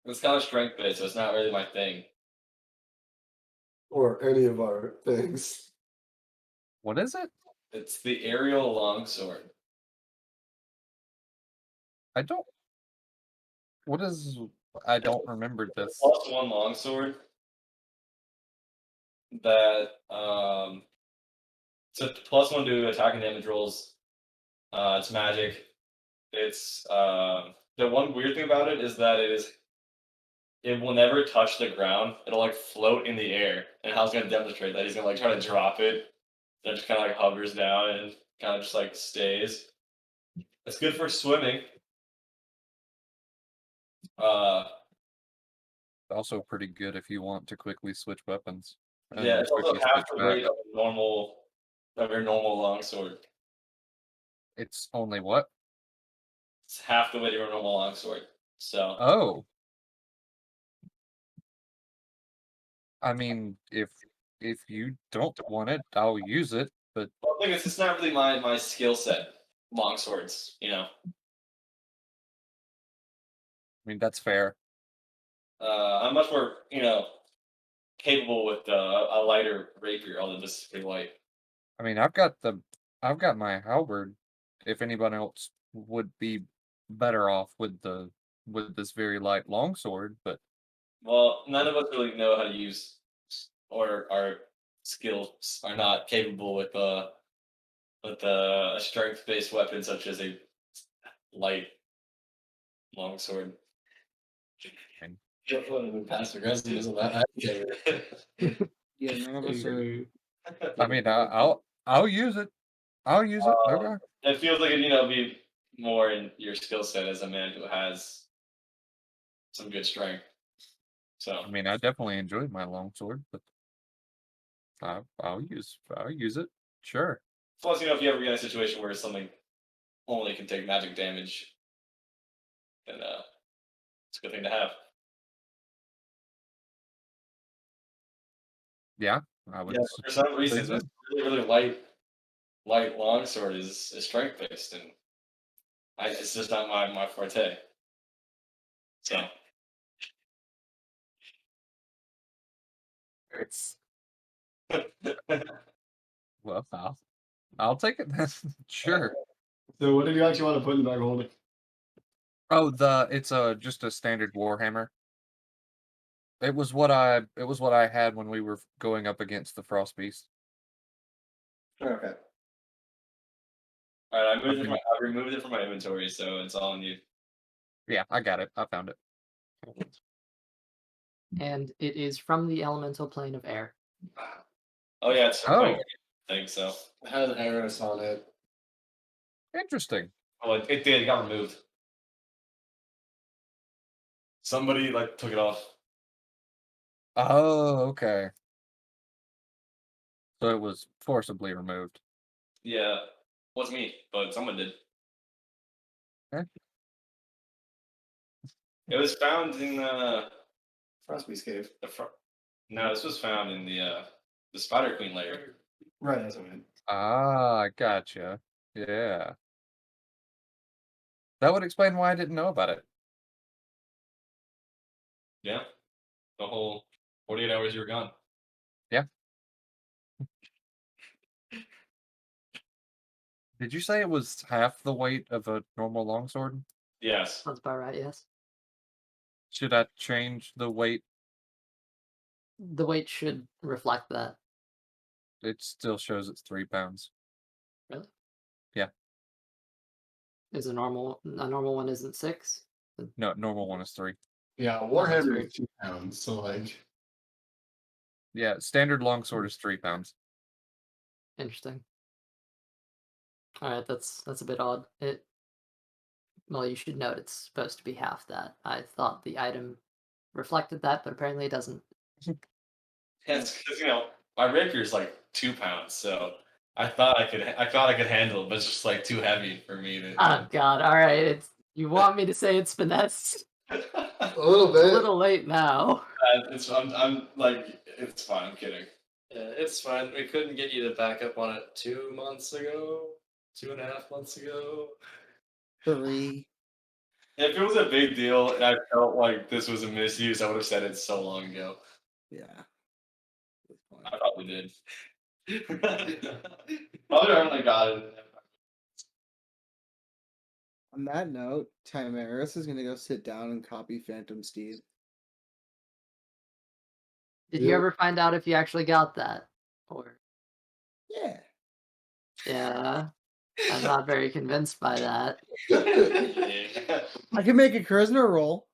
It's kind of strength based, so it's not really my thing. Or any of our things. What is it? It's the aerial longsword. I don't. What is? I don't remember this. +1 longsword that it's a +1 to attack and damage rolls. It's magic. It's the one weird thing about it is that it will never touch the ground. It'll like float in the air. And Hal's gonna demonstrate that. He's gonna like try to drop it. Then it just kind of like hovers down and kind of just like stays. It's good for swimming. Also pretty good if you want to quickly switch weapons. and Yeah, it's also quickly half switch the back. weight of your normal longsword. It's only what? It's half the weight of your normal longsword. So Oh. I mean, if you don't want it, I'll use it. But well, the thing is, it's not really my skill set. Longswords, you know. I mean that's fair. I'm much more, capable with a lighter rapier, although this is pretty light. I mean, I've got my halberd. If anyone else would be better off with this very light longsword, but Well, none of us really know how to use, or our skills are not capable with a strength-based weapon such as a light longsword. Passive aggressive isn't that Yeah, none of us are. I mean, I'll use it. I'll use it. Okay. It feels like it'd be more in your skill set as a man who has some good strength. So I mean, I definitely enjoyed my longsword, but I'll use it. Sure. plus, if you ever get in a situation where something only can take magic damage, then it's a good thing to have. Yeah, I would. Yeah, for some say reason, so. this really light longsword is strength based, and it's just not my forte. So Hurts. Well, I'll take it then. Sure. So what did you actually want to put in the bag of holding? Oh, it's just a standard warhammer. It was what I had when we were going up against the frost beast. Okay. All right, Okay. I removed it from my inventory, so it's all on you. Yeah, I got it. I found it. And it is from the elemental plane of air. Oh yeah, it's Oh. I think so. It has arrows on it. Interesting. Oh, it did. It got removed. Somebody like took it off. Oh, okay. So it was forcibly removed. Yeah, wasn't me, but someone did. Okay. It was found in Frostbeast cave. No, this was found in the Spider Queen lair. Right, that's what I meant. Ah, gotcha. Yeah. That would explain why I didn't know about it. Yeah, the whole 48 hours you were gone. Did you say it was half the weight of a normal longsword? Yes. That's about right, yes. Should I change the weight? The weight should reflect that. It still shows it's 3 pounds. Really? Yeah. Is a normal one isn't 6? No, normal one is 3. Yeah, that's Warhammer weird. is 2 pounds, so like Yeah, standard longsword is 3 pounds. Interesting. Alright, that's a bit odd. Well, you should note it's supposed to be half that. I thought the item reflected that, but apparently it doesn't. Yes, because my rapier is like 2 pounds, so I thought I could handle it, but it's just like too heavy for me to. Oh god, alright, you want me to say it's finessed? a little It's a bit. little late now. I'm like, it's fine. I'm kidding. Yeah, it's fine. We couldn't get you to back up on it 2 months ago, 2.5 months ago. 3. If it was a big deal and I felt like this was a misuse, I would have said it so long ago. Yeah. That's fine. I probably did. Probably when I got it. On that note, Timaris is gonna go sit down and copy Phantom Steed. Did you Yeah. ever find out if you actually got that? Or Yeah. yeah, I'm not very convinced by that. Yeah. I can make a charisma roll.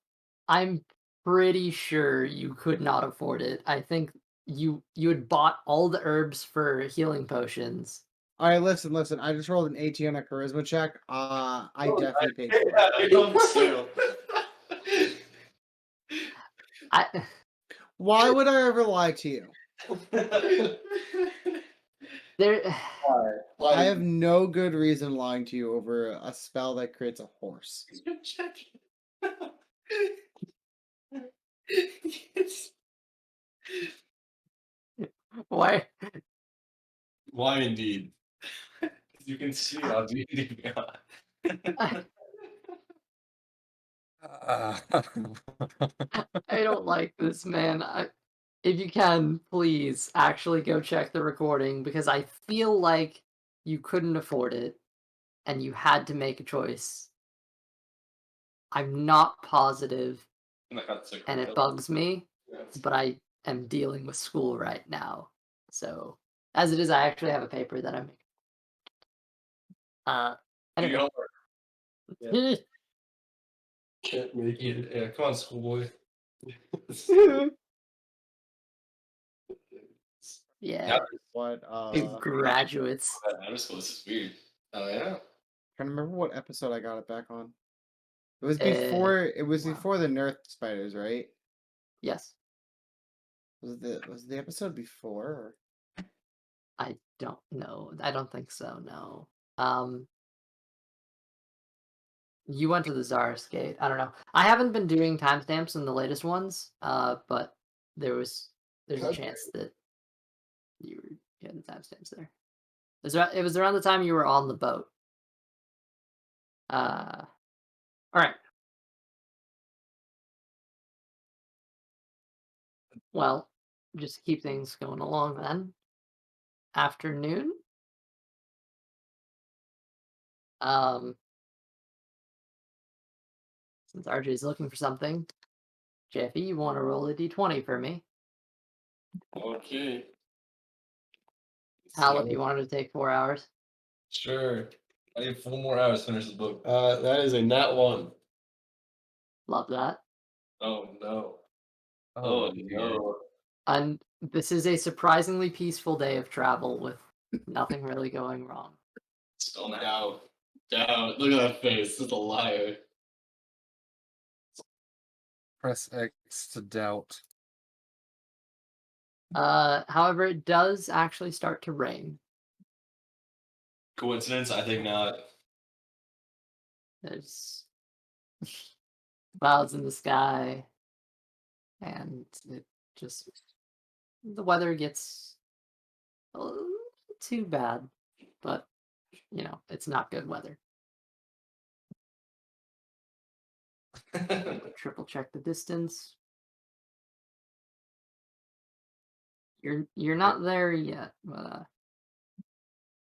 I'm pretty sure you could not afford it. I think you had bought all the herbs for healing potions. Alright, listen. I just rolled an 18 on a charisma check. I definitely paid for it. Yeah, you don't steal. I Why would I ever lie to you? there I have no good reason lying to you over a spell that creates a horse. why Why indeed? You can see how deep you got. I don't like this, man. If you can, please actually go check the recording because I feel like you couldn't afford it and you had to make a choice. I'm not positive and it bugs me, but I am dealing with school right now. So, as it is, I actually have a paper that I'm making. Do your Anyway. homework. Can't make it. Yeah, come on, schoolboy. Yeah, What graduates. Middle school. This is weird. Oh yeah. trying to remember what episode I got it back on. It was Wow. before the Nerf spiders, right? Yes, Was the episode before? Or... I don't know. I don't think so. No. You went to the Czar's Gate. I don't know. I haven't been doing timestamps in the latest ones. But there's a chance that you were getting timestamps there. It was around the time you were on the boat. All right. Well, just keep things going along then. Afternoon. Um, since RJ's looking for something, Jeffy, you want to roll a d20 for me? Okay. Hal, if you wanted to take 4 hours. Sure. I need 4 more hours to finish the book. That is a nat 1. Love that. Oh no. Oh, Oh dear. no. And this is a surprisingly peaceful day of travel with nothing really going wrong. Still not. Doubt. Doubt. Look at that face. This is a liar. Press X to doubt. However, it does actually start to rain. Coincidence? I think not. There's clouds in the sky, and it just the weather gets a little too bad, but it's not good weather. Triple check the distance. You're not there yet, but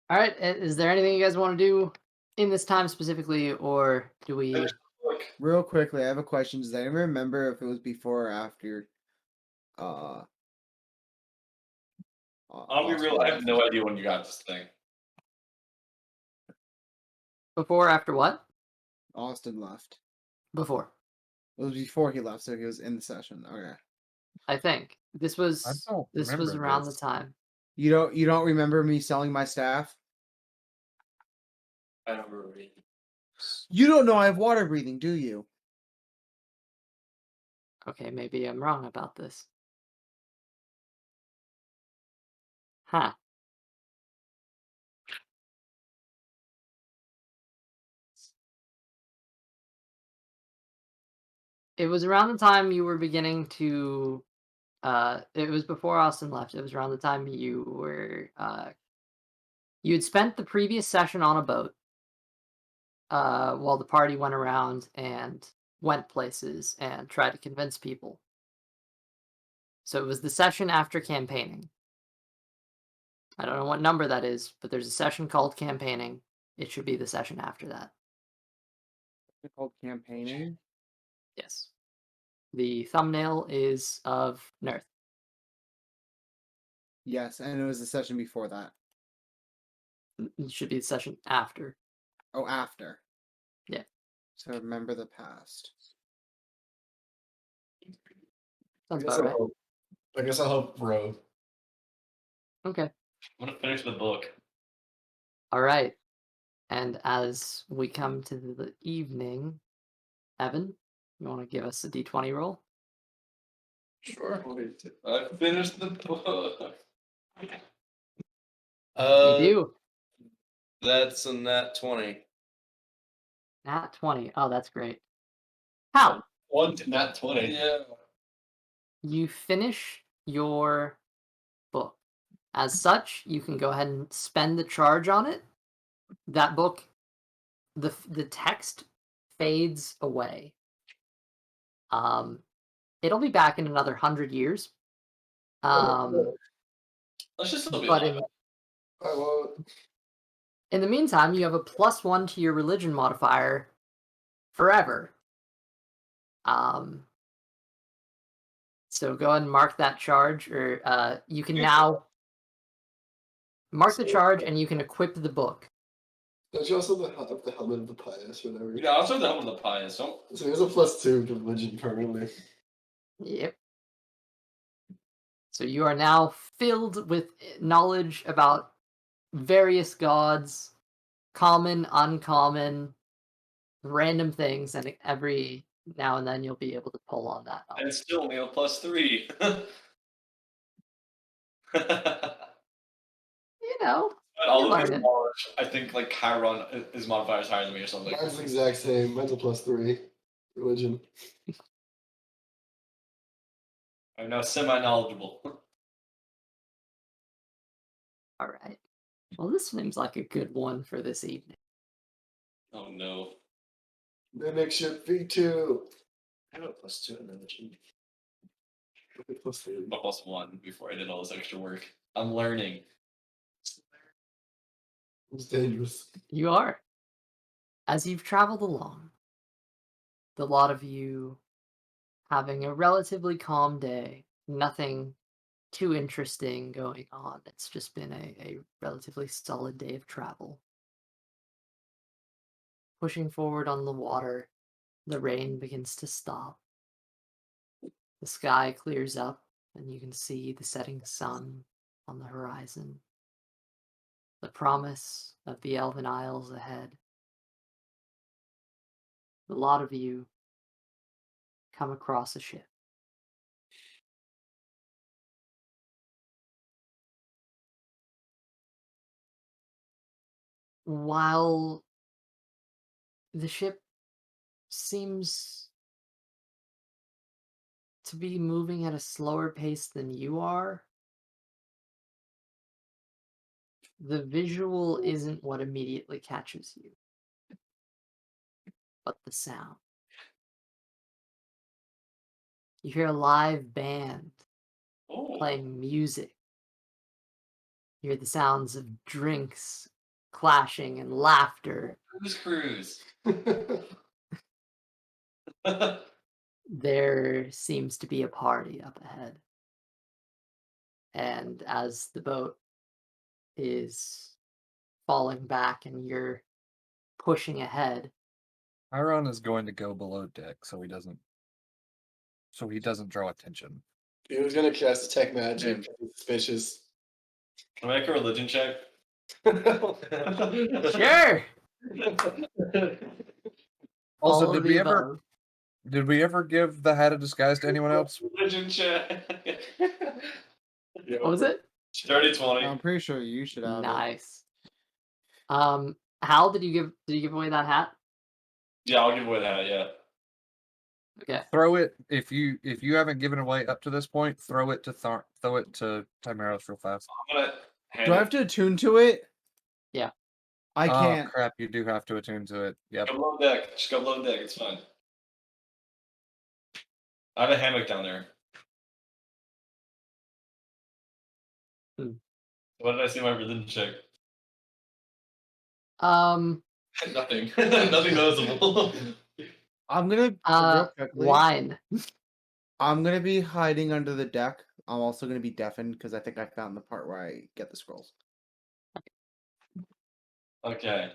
all right. Is there anything you guys want to do in this time specifically, or do we? Finish the book. Real quickly, I have a question. Does anyone remember if it was before or after? I'll be real, I have no idea when you got this thing. Before or after what? Austin left. Before. It was before he left, so he was in the session. Okay. I think this was don't remember around this. the time. You don't remember me selling my staff? I don't remember reading. You don't know I have water breathing, do you? Okay, maybe I'm wrong about this. Huh. It was around the time you were beginning to it was before Austin left. It was around the time you were you had spent the previous session on a boat while the party went around and went places and tried to convince people. So it was the session after campaigning. I don't know what number that is, but there's a session called campaigning. It should be the session after that. It's called campaigning. Yes. The thumbnail is of Nerth. Yes, and it was the session before that. It should be the session after. Oh, after. Yeah. So remember the past. Sounds about right. I guess I'll help Bro. Okay. I'm gonna finish the book. All right. And as we come to the evening, Evan, you want to give us a d20 roll? Sure. I finished the book. You do. That's a nat 20. Nat 20. Oh, that's great. How? 1 to nat 20. Yeah. You finish your book. As such, you can go ahead and spend the charge on it. That book, the text fades away. It'll be back in another 100 years. Let's just still be But alive. I won't. in the meantime, you have a +1 to your religion modifier forever. So go ahead and mark that charge, or you can now mark the charge, and you can equip the book. Don't you also have the helmet of the pious or whatever? Yeah, I'll start the help with the pious. Don't. So he has a +2 to religion permanently. Yep. So you are now filled with knowledge about various gods, common, uncommon, random things, and every now and then you'll be able to pull on that knowledge. And still only a +3. You know, All you of learn these it. knowledge, I think like Chiron is modifier is higher than me or something. Mine's the exact same. Mine's a +3. Religion. I'm now semi-knowledgeable. All right. Well, this seems like a good one for this evening. Oh no. Mimic ship V2. I have a +2 in religion. +3. A +1 before I did all this extra work. I'm learning. It's dangerous. You are. As you've traveled along, the lot of you having a relatively calm day, nothing too interesting going on. It's just been a relatively solid day of travel. Pushing forward on the water, the rain begins to stop. The sky clears up, and you can see the setting sun on the horizon. The promise of the Elven Isles ahead. The lot of you come across a ship. While the ship seems to be moving at a slower pace than you are, the visual isn't what immediately catches you, but the sound. You hear a live band Oh, playing music. You hear the sounds of drinks clashing and laughter. cruise. There seems to be a party up ahead. And as the boat is falling back and you're pushing ahead, Chiron is going to go below deck so he doesn't draw attention. He was gonna cast detect magic. Suspicious. Can I make a religion check? sure. Also, All of did the above. we ever give the hat of disguise to anyone else? Religion check. What was it? 30-20. I'm pretty sure you should have it. Nice. Hal, did you give away that hat? Yeah, I'll give away the hat. Yeah. Okay. Throw it if you haven't given away up to this point. Throw it to Timeros real fast. I'm gonna hand Do I have to attune to it? Yeah. I Oh can't. crap! You do have to attune to it. Yep. Go below deck. Just go below deck. It's fine. I have a hammock down there. Hmm. What did I say? My religion check. Um. Nothing. Nothing noticeable. I'm gonna real quickly. Wine. I'm gonna be hiding under the deck. I'm also gonna be deafened because I think I found the part where I get the scrolls. Okay.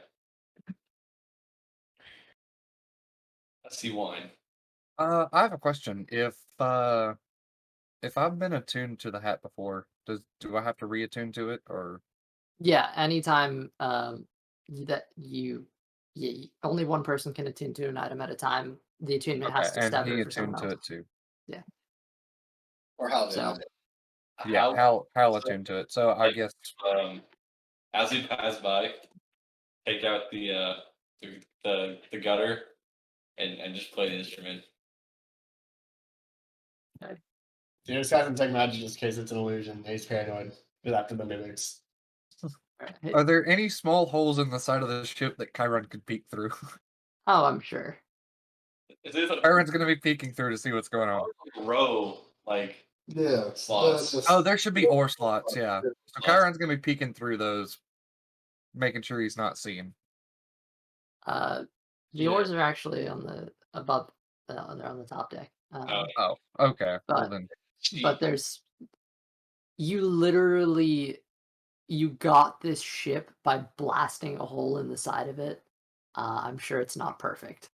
I see wine. I have a question. If I've been attuned to the hat before, do I have to reattune to it or? Yeah. Anytime that only one person can attune to an item at a time. The attunement Okay, has to and step he it for someone attuned to else. it too. Or how did So Yeah, Hal attuned to it. So I like, guess as we pass by, take out the gutter and just play the instrument. He just has detect magic just in case it's an illusion. He's paranoid. Because after the mimics. alright. Are there any small holes in the side of the ship that Chiron could peek through? Oh, I'm sure. Is it a Chiron's gonna be peeking through to see what's going on. row like Yeah. slots? Oh, there should be ore slots, yeah. So Chiron's gonna be peeking through those, making sure he's not seen. The Yeah. oars are actually on the above. They're on the top deck. Oh, okay. Well But then, but there's you got this ship by blasting a hole in the side of it. I'm sure it's not perfect.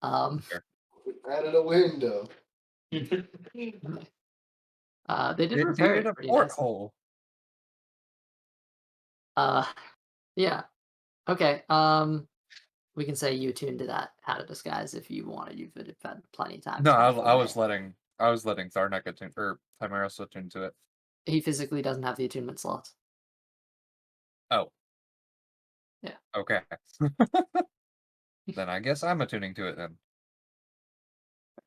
Added a window. They did it repair needed it a pretty nicely. porthole. Yeah. Okay. We can say you tuned to that hat of disguise if you wanted. You've had plenty of time. No, to I finish was the day. letting Tharnak attune or Timeros attune to it. He physically doesn't have the attunement slots. Oh. Yeah. Okay. Then I guess I'm attuning to it then.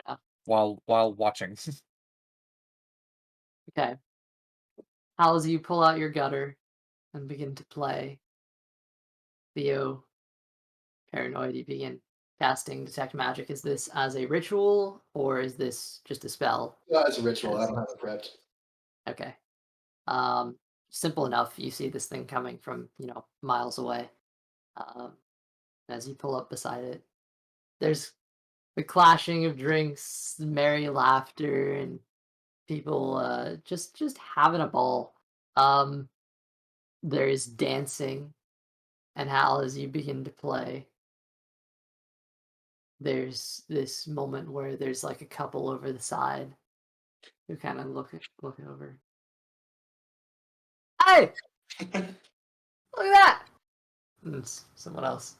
enough. While watching. Okay. As you pull out your gutter and begin to play, Theo, paranoid, you begin casting detect magic. Is this as a ritual or is this just a spell? Yeah, it's a ritual. I don't have it prepped. Okay. Simple enough. You see this thing coming from miles away. as you pull up beside it. There's the clashing of drinks, merry laughter, and people just having a ball. There's dancing, and Hal, as you begin to play, there's this moment where there's like a couple over the side who kind of look over. Hey, look at that! And it's someone else.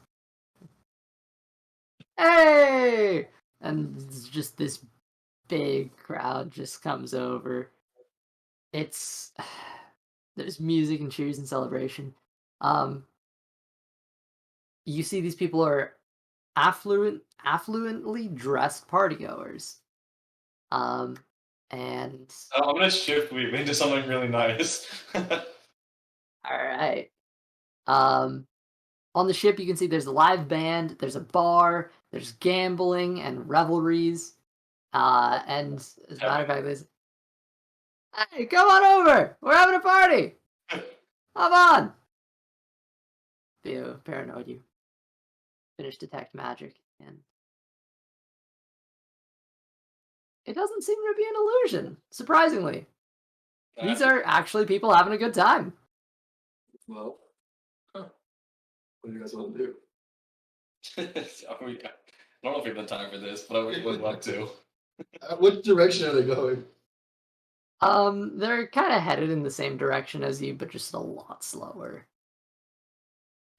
Hey, and it's just this big crowd just comes over. It's there's music and cheers and celebration. Um, you see these people are affluently dressed partygoers. Um, and I'm gonna shift weave into something really nice. all right. On the ship, you can see there's a live band, there's a bar, there's gambling and revelries. And as a matter of fact, there's hey, come on over! We're having a party! Come on! Theo, paranoid, you finish detect magic, and it doesn't seem to be an illusion, surprisingly. These are actually people having a good time. Well, what do you guys want to do? I don't know if we have the time for this, but I would love to. What direction are they going? They're kind of headed in the same direction as you, but just a lot slower.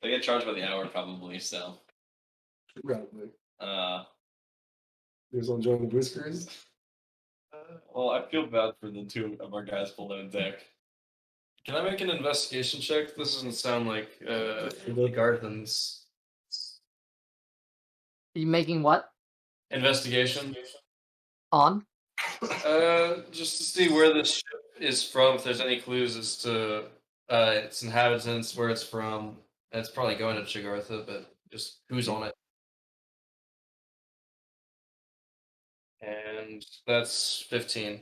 They get charged by the hour, probably. So, Probably. uh, There's one joining whiskers. well, I feel bad for the two of our guys below deck. Can I make an investigation check? This doesn't sound like Téagartha's You making what? investigation. On? Just to see where this ship is from. If there's any clues as to its inhabitants, where it's from. And it's probably going to Téagartha, but just who's on it. And that's 15.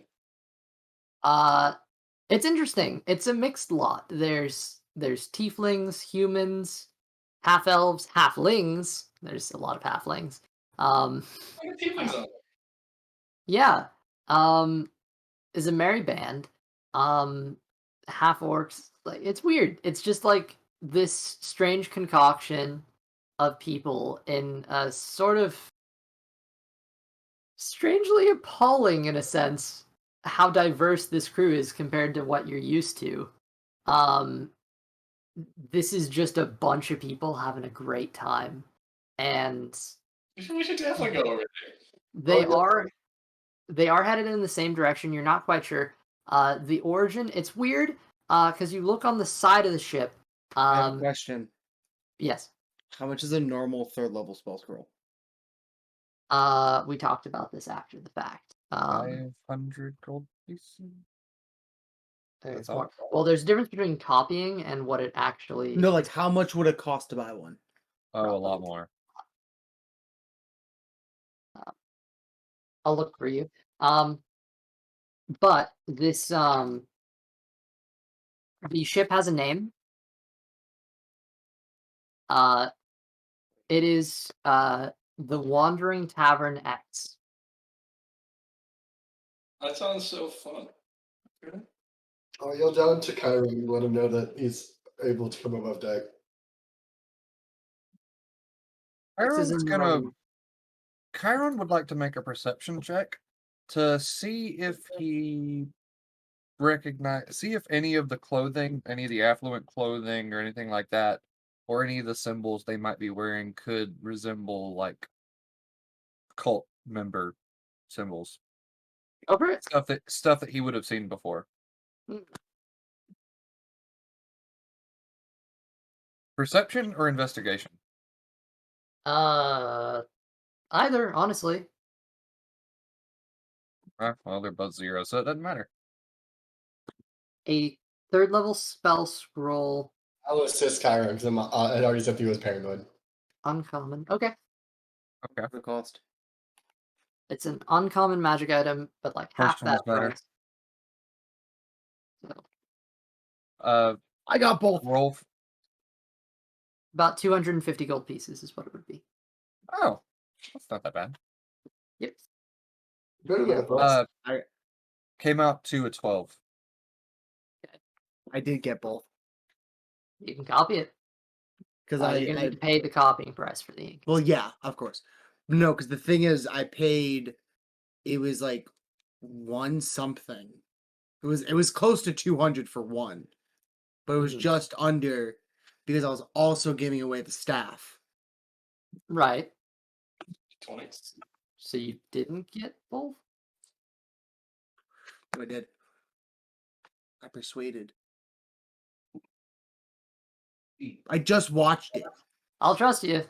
It's interesting. It's a mixed lot. There's tieflings, humans, half elves, halflings. There's a lot of halflings. What tieflings on it? Yeah. Is a merry band. Half orcs. Like it's weird. It's just like this strange concoction of people in a sort of strangely appalling in a sense how diverse this crew is compared to what you're used to. Um this is just a bunch of people having a great time. And We should definitely go over there. they Oh, yeah. they are headed in the same direction. You're not quite sure. The origin, it's weird, because you look on the side of the ship. I have a question. Yes. How much is a normal third level spell scroll? We talked about this after the fact. 500 gold pieces. There's That's all. more. Well, there's a difference between copying and what it actually. No, like how much would it cost to buy one? Oh, a lot more. I'll look for you. But this the ship has a name. It is the Wandering Tavern X. That sounds so fun. I'll yell down to Kyron and let him know that he's able to come above deck. This is Chiron's in gonna. Roman. Chiron would like to make a perception check to see if he see if any of the clothing, any of the affluent clothing or anything like that, or any of the symbols they might be wearing could resemble like cult member symbols. Over it. Stuff that he would have seen before. Perception or investigation? Either, honestly. Well, they're both 0, so it doesn't matter. A third level spell scroll. I'll assist Kyron because I already said he was paranoid. Uncommon. Okay. Okay. The cost. It's an uncommon magic item, but like half Question is that better. price. So, I got both. Roll About 250 gold pieces is what it would be. Oh, that's not that bad. Yep. Better than I thought. Came out to a 12. I did get both You can copy it. because You're gonna need to pay the copying price for the ink. well, yeah, of course. No, because the thing is, I paid. It was like one something. It was close to 200 for one, but it was Mhm. just under because I was also giving away the staff. Right. 20. So you didn't get both? I did. I persuaded. I just watched it. I'll trust you.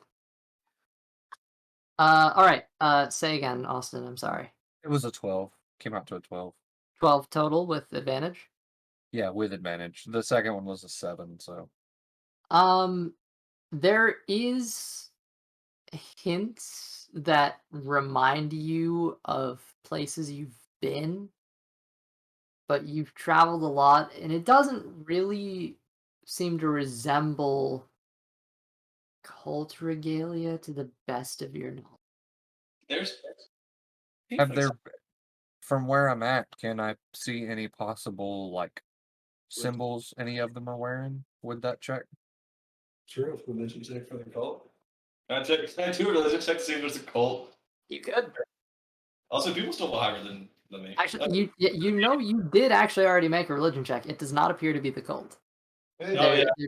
All right. Say again, Austin. I'm sorry. It was a 12. Came out to a 12. 12 total with advantage. Yeah, with advantage. The second one was a 7, so. There is hints that remind you of places you've been, but you've traveled a lot, and it doesn't really seem to resemble cult regalia to the best of your knowledge. There's. Have there, from where I'm at, can I see any possible, like, symbols any of them are wearing with that check? Sure, religion check for the cult. Can I do a religion check to see if there's a cult? You could. Also, people still higher than me. Actually, you did actually already make a religion check. It does not appear to be the cult. Oh, There, yeah. there,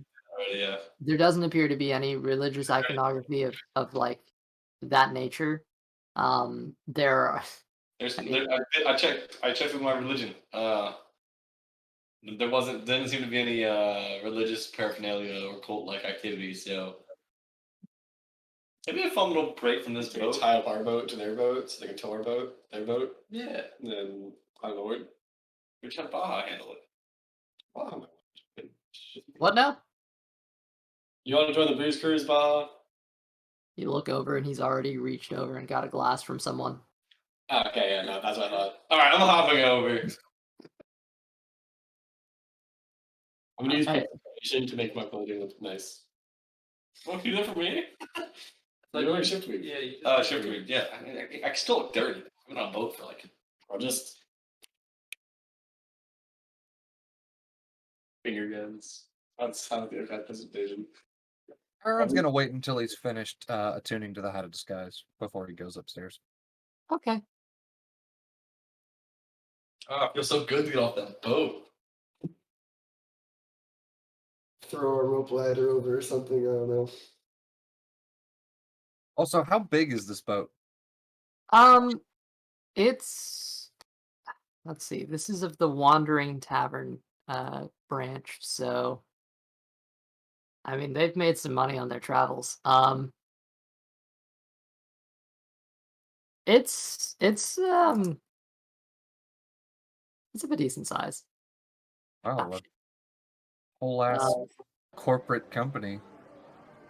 Yeah. there doesn't appear to be any religious iconography of like that nature. There are. There's, I mean- I checked with my religion. Didn't seem to be any religious paraphernalia or cult like activities. So maybe a fun little break from this Just gonna boat. tie up our boat to their boat so they can tow our boat, their boat, Yeah, and then climb aboard. we should have Baja handle it. Wow. What now? You want to join the booze cruise, Baja? You look over and he's already reached over and got a glass from someone. Okay, yeah, no, that's what I thought. All right, I'm hopping over. I'm gonna use Alright. information to make my clothing look nice. What can you do that for me? You're wearing shift week. Yeah, shift week. Yeah, I mean, I can still look dirty. I've been on a boat for like. Or just finger guns. That's how the effect presentation. Aaron's gonna wait until he's finished attuning to the Hat of Disguise before he goes upstairs. Okay. Oh, I feel so good to get off that boat. Throw a rope ladder over or something. I don't know. Also, how big is this boat? It's let's see. This is of the Wandering Tavern branch, so I mean they've made some money on their travels. It's of a decent size. Oh, a whole ass Uh, corporate company.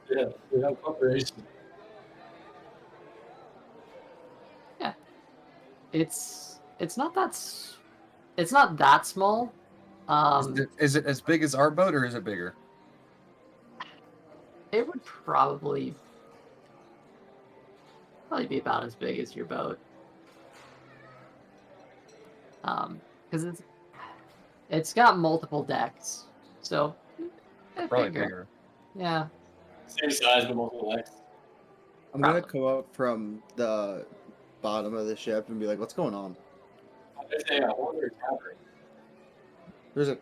Yeah, we have corporation. it's not it's not that small. Is it as big as our boat or is it bigger? It would probably be about as big as your boat. Because it's got multiple decks, so Probably bigger. Yeah. Same size, but multiple legs. I'm gonna come up from the bottom of the ship and be like, "What's going on?" There's a wandering tavern. There's a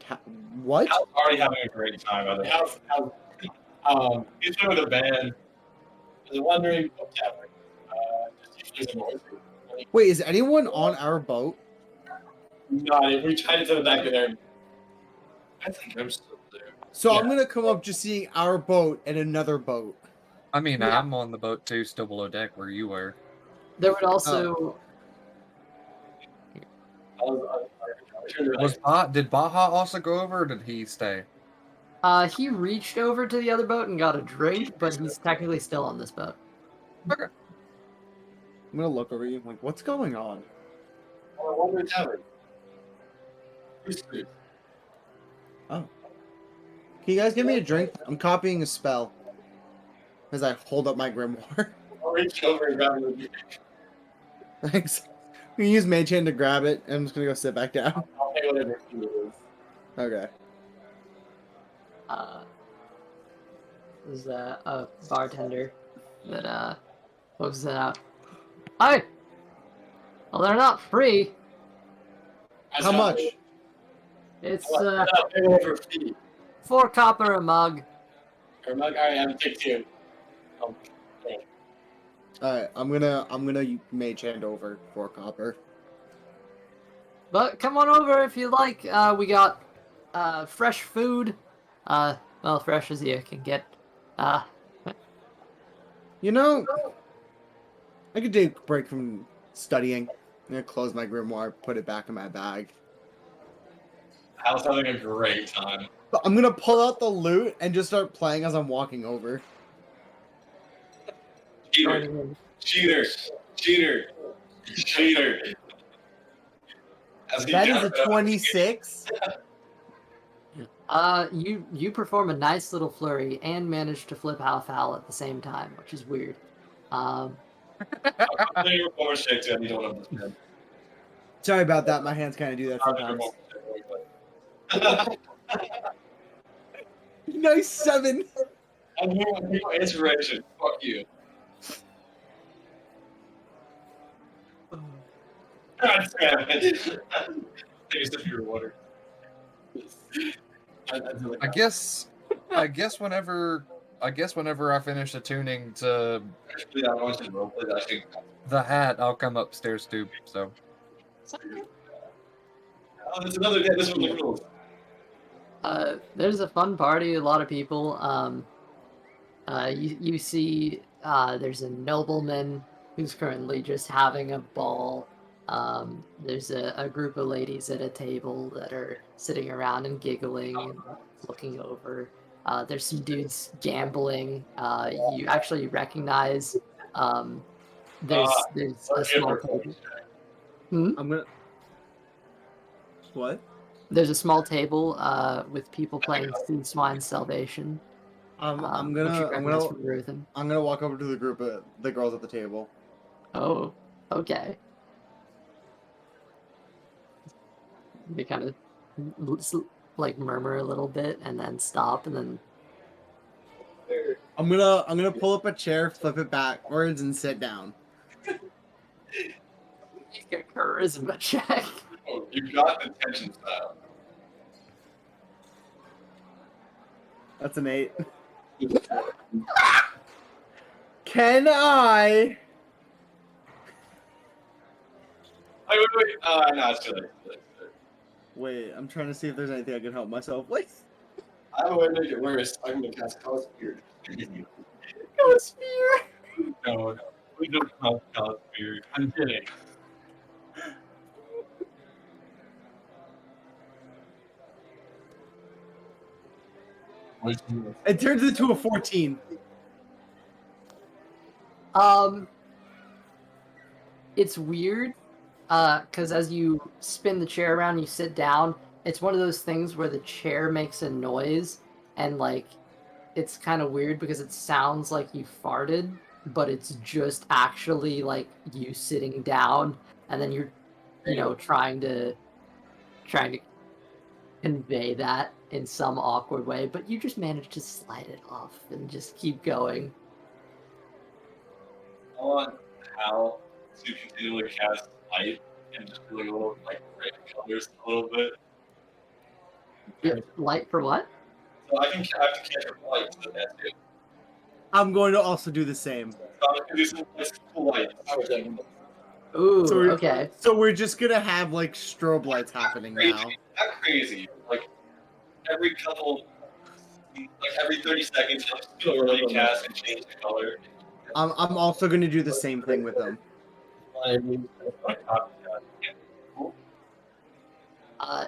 what? I'm already having a great time. By the way. He's been with a band. There's a wandering tavern. Just usually some Wait, is anyone on our boat? No, we tried it to the back of there. I think I'm still there. So Yeah. I'm gonna come up just seeing our boat and another boat. I mean, Yeah. I'm on the boat too, still below deck where you were. There would also Did Baja also go over or did he stay? he reached over to the other boat and got a drink, but he's technically still on this boat. Okay. I'm gonna look over you. I'm like, what's going on? Wandering tavern. Booze cruise. Can you guys give me a drink? I'm copying a spell. as I hold up my grimoire. I'll reach over and grab it. Thanks. We can use Mage Hand to grab it, and I'm just gonna go sit back down. I'll pay whatever fee it is. Okay. There's a bartender that looks it out. Hi. Well, they're not free. That's How not- much? It's I'll pay whatever fee. 4 copper a mug. Or mug. All right, I'm take 2. Alright, I'm gonna Mage Hand over 4 copper. But come on over if you like. We got fresh food. Well, fresh as you can get. You know, I could take a break from studying. I'm gonna close my grimoire, put it back in my bag. I was having a great time. But I'm gonna pull out the loot and just start playing as I'm walking over. Cheater, cheater, cheater, cheater. As he That is jumped a up, 26. You perform a nice little flurry and manage to flip half owl at the same time, which is weird. I'm doing your performance check too. I don't understand. Sorry about that. My hands kind of do that I'm doing your sometimes. performance check, Nice 7. I'm doing inspiration. Fuck you. God damn it. Take a sip of your water. I guess whenever I finish the tuning to Actually, I want you to roleplay that. I think. the hat, I'll come upstairs too. So Oh, there's another day. This one the rules. There's a fun party, a lot of people. You see, there's a nobleman who's currently just having a ball. There's a group of ladies at a table that are sitting around and giggling and looking over. There's some dudes gambling. You actually recognize there's a small table. I'm gonna. What? There's a small table with people playing Sea Swine Salvation. I'm which you gonna recognize from Ruthen. I'm gonna walk over to the group of the girls at the table. Oh, okay. They kind of like murmur a little bit and then stop and then I'm gonna pull up a chair, flip it backwards, and sit down. make a charisma check. Oh, you got the tension style. That's an 8. Can I? Wait. Oh, no, it's too late. Wait, I'm trying to see if there's anything I can help myself with. I have a way to make it worse. I'm gonna cast Cause Fear. Go spear. No, we don't have Call Spirit. I'm kidding. It turns into a 14. It's weird, because as you spin the chair around, you sit down. It's one of those things where the chair makes a noise, and like, it's kind of weird because it sounds like you farted, but it's just actually like you sitting down, and then you're, trying to convey that in some awkward way, but you just manage to slide it off and just keep going. I want Hal to continually cast light and just do like a little like red colors a little bit. Yeah, light for what? So I have to catch her light so that's it. I'm going to also do the same. So I'm gonna do some nice cool light. Ooh, So we're- okay. So we're just gonna have like strobe lights happening Crazy. now. Not crazy. Like every 30 seconds, I'll just do a light cast and change the color. I'm also gonna do the same thing with them.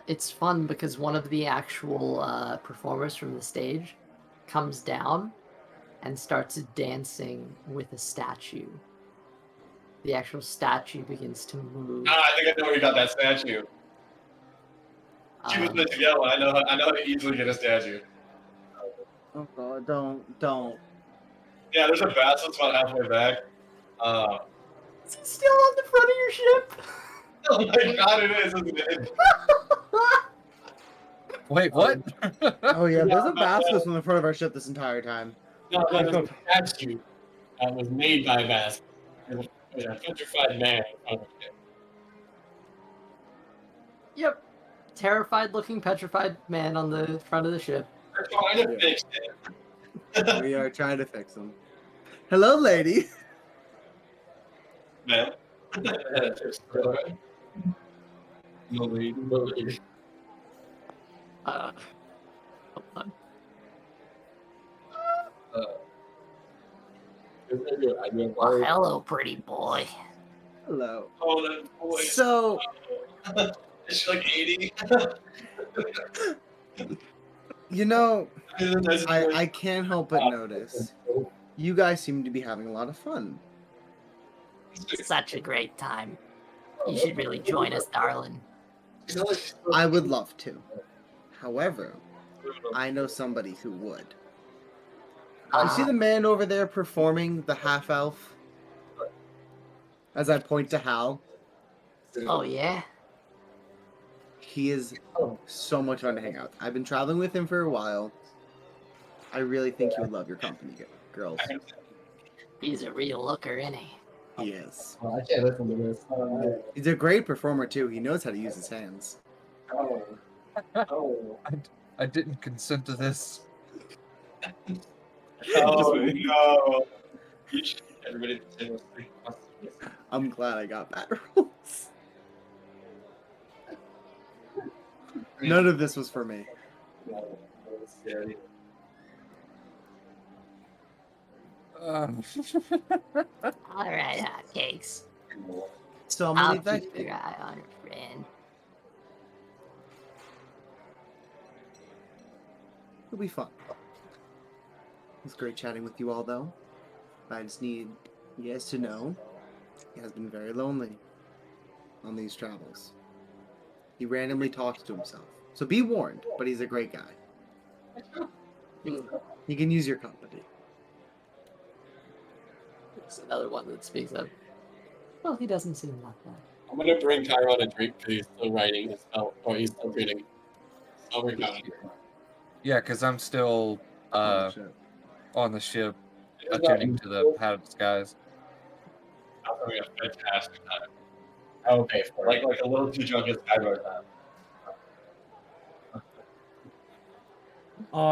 It's fun because one of the actual performers from the stage comes down and starts dancing with a statue. The actual statue begins to move. I think I know where you got that statue. She was put together. I know how to easily get a statue. Oh god, don't. Yeah, there's a basilisk about halfway back. Is he still on the front of your ship? Oh my god, it is, isn't it? Wait, what? Oh yeah, there's a Yeah, basilisk on the front of our ship this entire time. No, there's a statue that was made by a basilisk. There's a petrified man in front of it. Yep. Terrified looking petrified man on the front of the ship. We're trying to fix it. We are trying to fix them. Hello, lady. Man. Hold on. Well, hello, pretty boy. Hello. Oh, that voice. So, Is she like 80? you know, Nice voice. I can't help but notice you guys seem to be having a lot of fun. Such a great time. You should really join us, darling. I would love to. However, I know somebody who would. You see the man over there performing the half elf? As I point to Hal, Oh, yeah? he is so much fun to hang out with. I've been traveling with him for a while. I really think he would love your company, girls. He's a real looker, isn't he? He is. Oh, I can't listen to this. He's a great performer too. He knows how to use his hands. I didn't consent to this. Oh, no. Everybody say those three. I'm glad I got bad rules. None of this was for me. All right, hotcakes. So I'm gonna I'll leave that. keep your eye on your friend. It'll be fun. It's great chatting with you all, though. I just need you guys to know he has been very lonely on these travels. He randomly talks to himself. So be warned, but he's a great guy. He can use your company. There's another one that speaks up. Well, he doesn't seem like that. I'm gonna bring Tyron a drink because he's still writing his spell, or he's still reading. I'll bring Tyron. Yeah, because I'm still Oh, shit. on the ship, attuning to the Path of Disguise. I'm having a fantastic time. I'll pay for it. Like a little too drunk as Skyward time.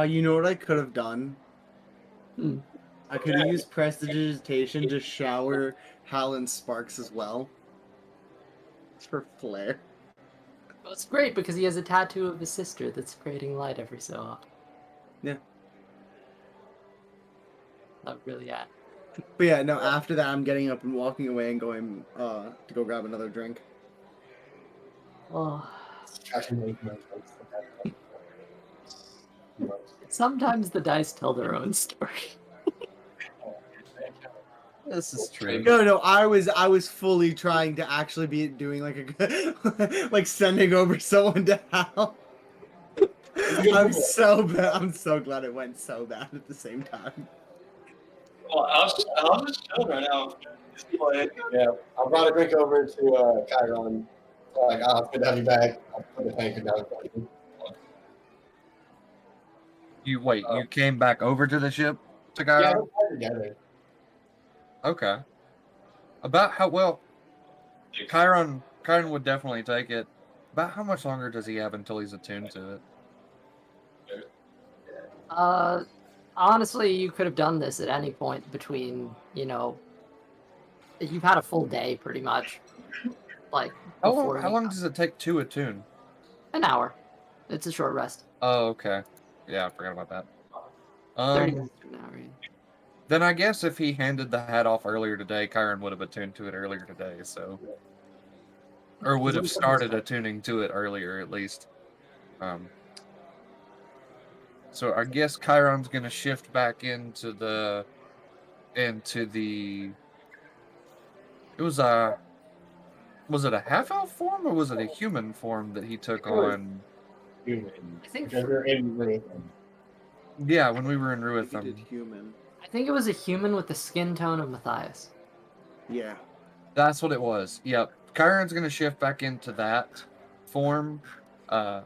You know what I could have done? Hmm. I could have used prestidigitation to shower Hal and Sparks as well. For flair. Well, it's great because he has a tattoo of his sister that's creating light every so often. Yeah. Not really at. But yeah, no, after that I'm getting up and walking away and going to go grab another drink. Oh, Tracking sometimes the dice tell their own story. This is true. No, I was fully trying to actually be doing like a like sending over someone to Hal. I'm so bad. I'm so glad it went so bad at the same time. Well, I'm just chilling right now. Just playing. Yeah, I brought a drink over to Chiron. Like, oh, it's good to have you back. I'll put the tanker down for you. You came back over to the ship to go? Yeah, we're together. Okay. About how well Chiron would definitely take it. About how much longer does he have until he's attuned to it? Honestly, you could have done this at any point between, you've had a full day pretty much. Like, How before long does it take to attune? An hour. It's a short rest. Oh, okay. Yeah, I forgot about that. 30 minutes to an hour. Yeah. Then I guess if he handed the hat off earlier today, Chiron would have attuned to it earlier today, so... Or would have started attuning to it earlier, at least. So I guess Chiron's gonna shift back into the... It was a... Was it a half-elf form, or was it a human form that he took on? Human. I think Because we're in Ruth. Yeah, when we were in He did Ruitham. human. I think it was a human with the skin tone of Matthias. Yeah. That's what it was. Yep. Chiron's gonna shift back into that form, and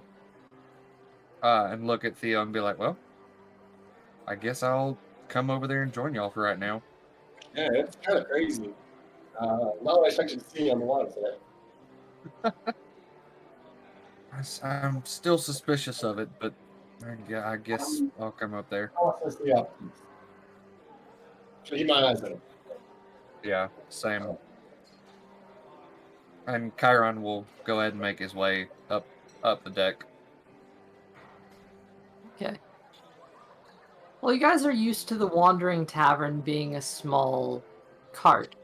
look at Theo and be like, "Well, I guess I'll come over there and join y'all for right now." Yeah, it's kind of crazy. Not what I expected to see on the water today. I'm still suspicious of it, but I guess I'll come up there. Process the options. So keep my eyes on it. Yeah, same. And Chiron will go ahead and make his way up the deck. Okay. Well, you guys are used to the Wandering Tavern being a small cart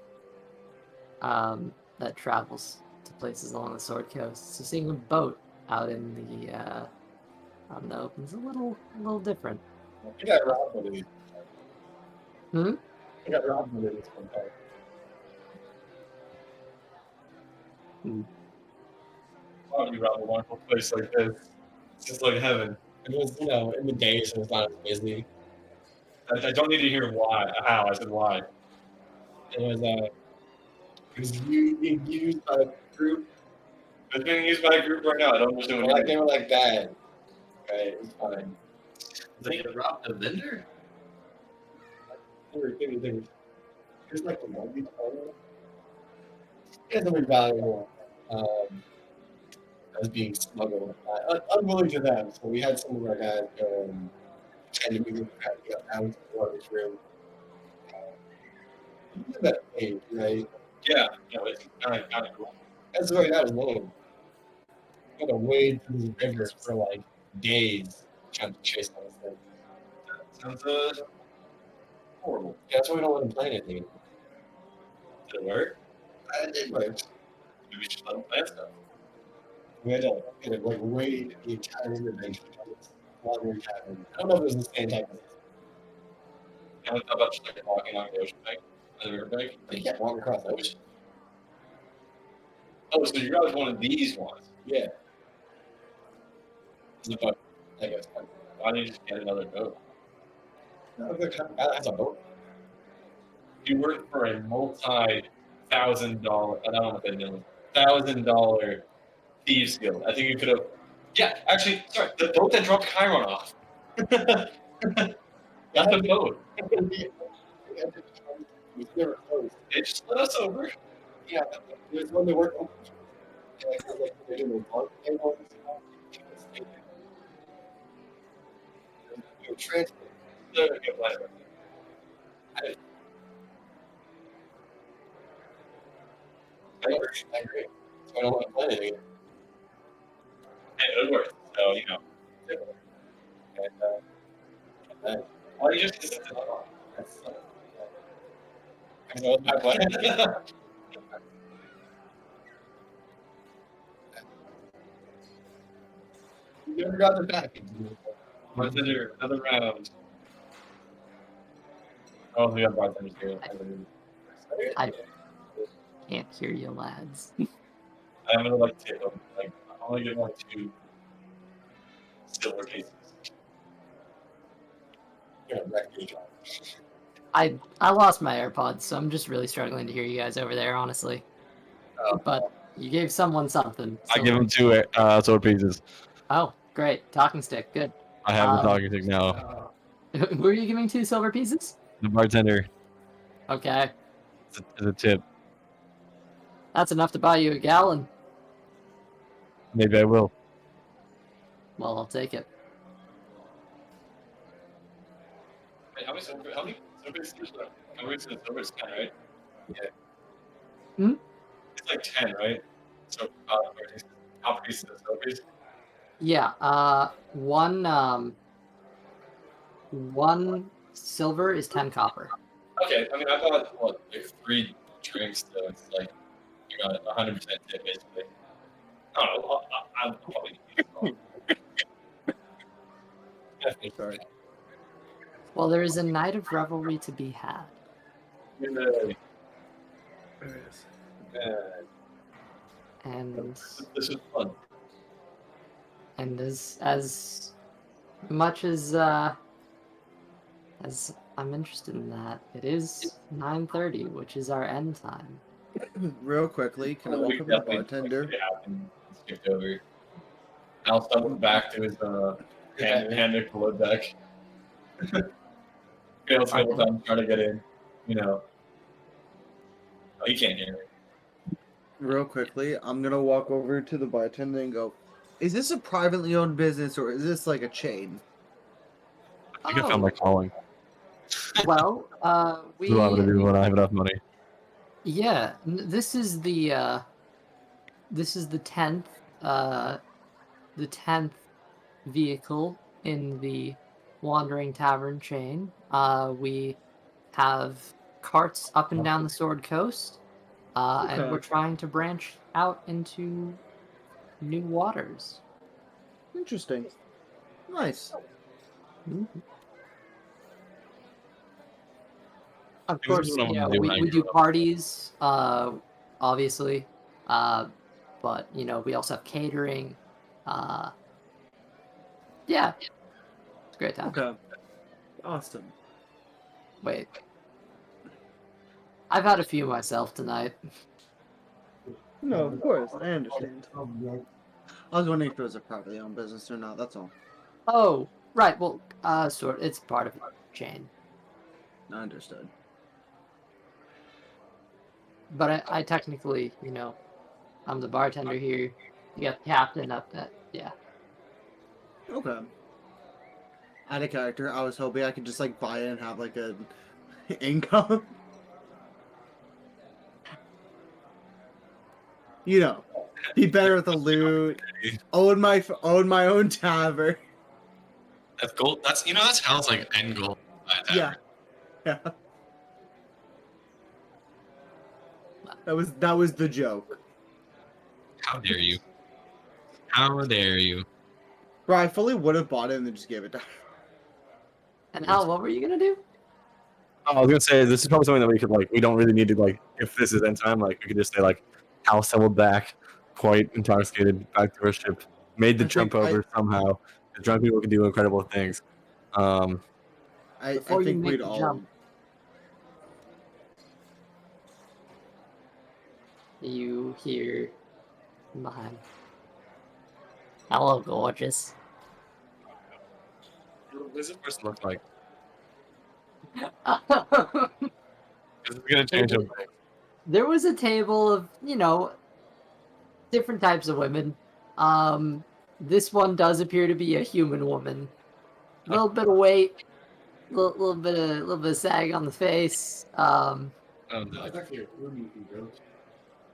that travels to places along the Sword Coast. So seeing a boat out in the on the open is a little different. I got robbed one of these. Hmm? I got robbed one of these one time. Why would you rob a wonderful place like this? It's just like heaven. It was, you know, in the day, so it's not as busy. I don't need to hear why. How? I said why. It was being used by a group. It's being used by a group right now. I don't understand what Like you're they were like bad. Okay, it was fine. They robbed a vendor? They were just like the money. It's something valuable. That was being smuggled. Unwilling to them, so we had some of our guys go and try to move it out to the luggage room. You did that age, right? Yeah, it's kind of cool. That's the way that was named. We had to wade through the river for like days trying to chase down this thing. Sounds horrible. Yeah, that's why we don't let them play anything anymore. Did it work? It did work. Maybe we should let them plan stuff. We had to like wade the entire river bank to find this water cabin. I don't know if it was the same type of How about just like walking on the ocean bank? On the river bank? They can't walk across the ocean. Oh, so you guys wanted these ones? Yeah. It's a boat. I guess. Why don't you just get another boat? No, that's a boat. You work for a multi-$1,000, I don't know what that is, $1,000 thieves guild. I think you could have. Yeah, actually, sorry, the boat that dropped Chiron off. That's the boat. We never closed. They just let us over. Yeah, there's one they work on. Yeah, like they're doing the bunk tables and stuff. Transport. They're gonna get blessed. I agree. So I don't want to play anything. And it worked. So, you know. And Why do you just listen to that? that's I know it's my plan. You never got the back. Another round. Oh, we got bartenders here. I can't hear you, lads. I'm gonna like tip them. Like, I'm only getting like 2 silver cases. You're a wreck me, John. I lost my AirPods, so I'm just really struggling to hear you guys over there, honestly. But you gave someone something. I so- give him 2 sword pieces. Oh, great. Talking stick. Good. I have the talking stick now. Who are you giving 2 silver pieces? The bartender Okay. is a tip. That's enough to buy you a gallon. Maybe I will. Well, I'll take it. Wait, how many silver pieces left? How many silver is 10, right? Yeah. Hmm? It's like 10, right? So, how many pieces of silver piece? Yeah, one silver is 10 copper. Okay, I mean, I thought, what, like 3 drinks, so it's like, you got 100% tip, basically. I don't know, I'll probably Sorry. Well, there is a night of revelry to be had. Yay. There it is. And This is fun. as much as I'm interested in that. It is 9:30, which is our end time. Real quickly, can I walk up to the bartender? It happened. Skipped over. Al stumbled back to his hand below deck. Fails a couple times trying to get in. You know. Oh, he can't hear me. Real quickly, I'm gonna walk over to the bartender and go, "Is this a privately owned business or is this like a chain?" I think I found my calling. Well, This is what I'm gonna do when I have enough money. yeah, this is the 10th vehicle in the Wandering Tavern chain. We have carts up and down the Sword Coast, and we're Okay. trying to branch out into new waters. Interesting. Nice. Mhm. Of This is course, what I you wanna know, do when I we do grow up. parties, obviously, but you know, we also have catering. Uh, yeah, it's a great time. Okay. Awesome. Wait, I've had a few myself tonight. No, of course, I understand. I was wondering if it was a privately owned business or not. That's all. Oh, right. Well, it's part of the chain, I understood. but I technically, you know, I'm the bartender here. You got the captain up that, yeah. Okay. Out of character, I was hoping I could just like buy it and have like a income. You know, be better with the loot. Own my own tavern. That's goal. That's Hal's like end goal. Yeah. Yeah. That was the joke. How dare you? How dare you? Bro, I fully would have bought it and then just gave it to her. And Hal, what were you gonna do? I was gonna say this is probably something that we could like. We don't really need to like. If this is end time, like we could just say like, Hal stumbled back, quite intoxicated, back to our ship, made the I jump think over somehow. The drunk people can do incredible things. I Before you think make we'd the all jump, you hear from behind. Hello, gorgeous. What does this person look like? This is gonna change everything. There was a table of, you know, different types of women. This one does appear to be a human woman. A little bit of weight, little bit of sag on the face. Oh no. That's actually a room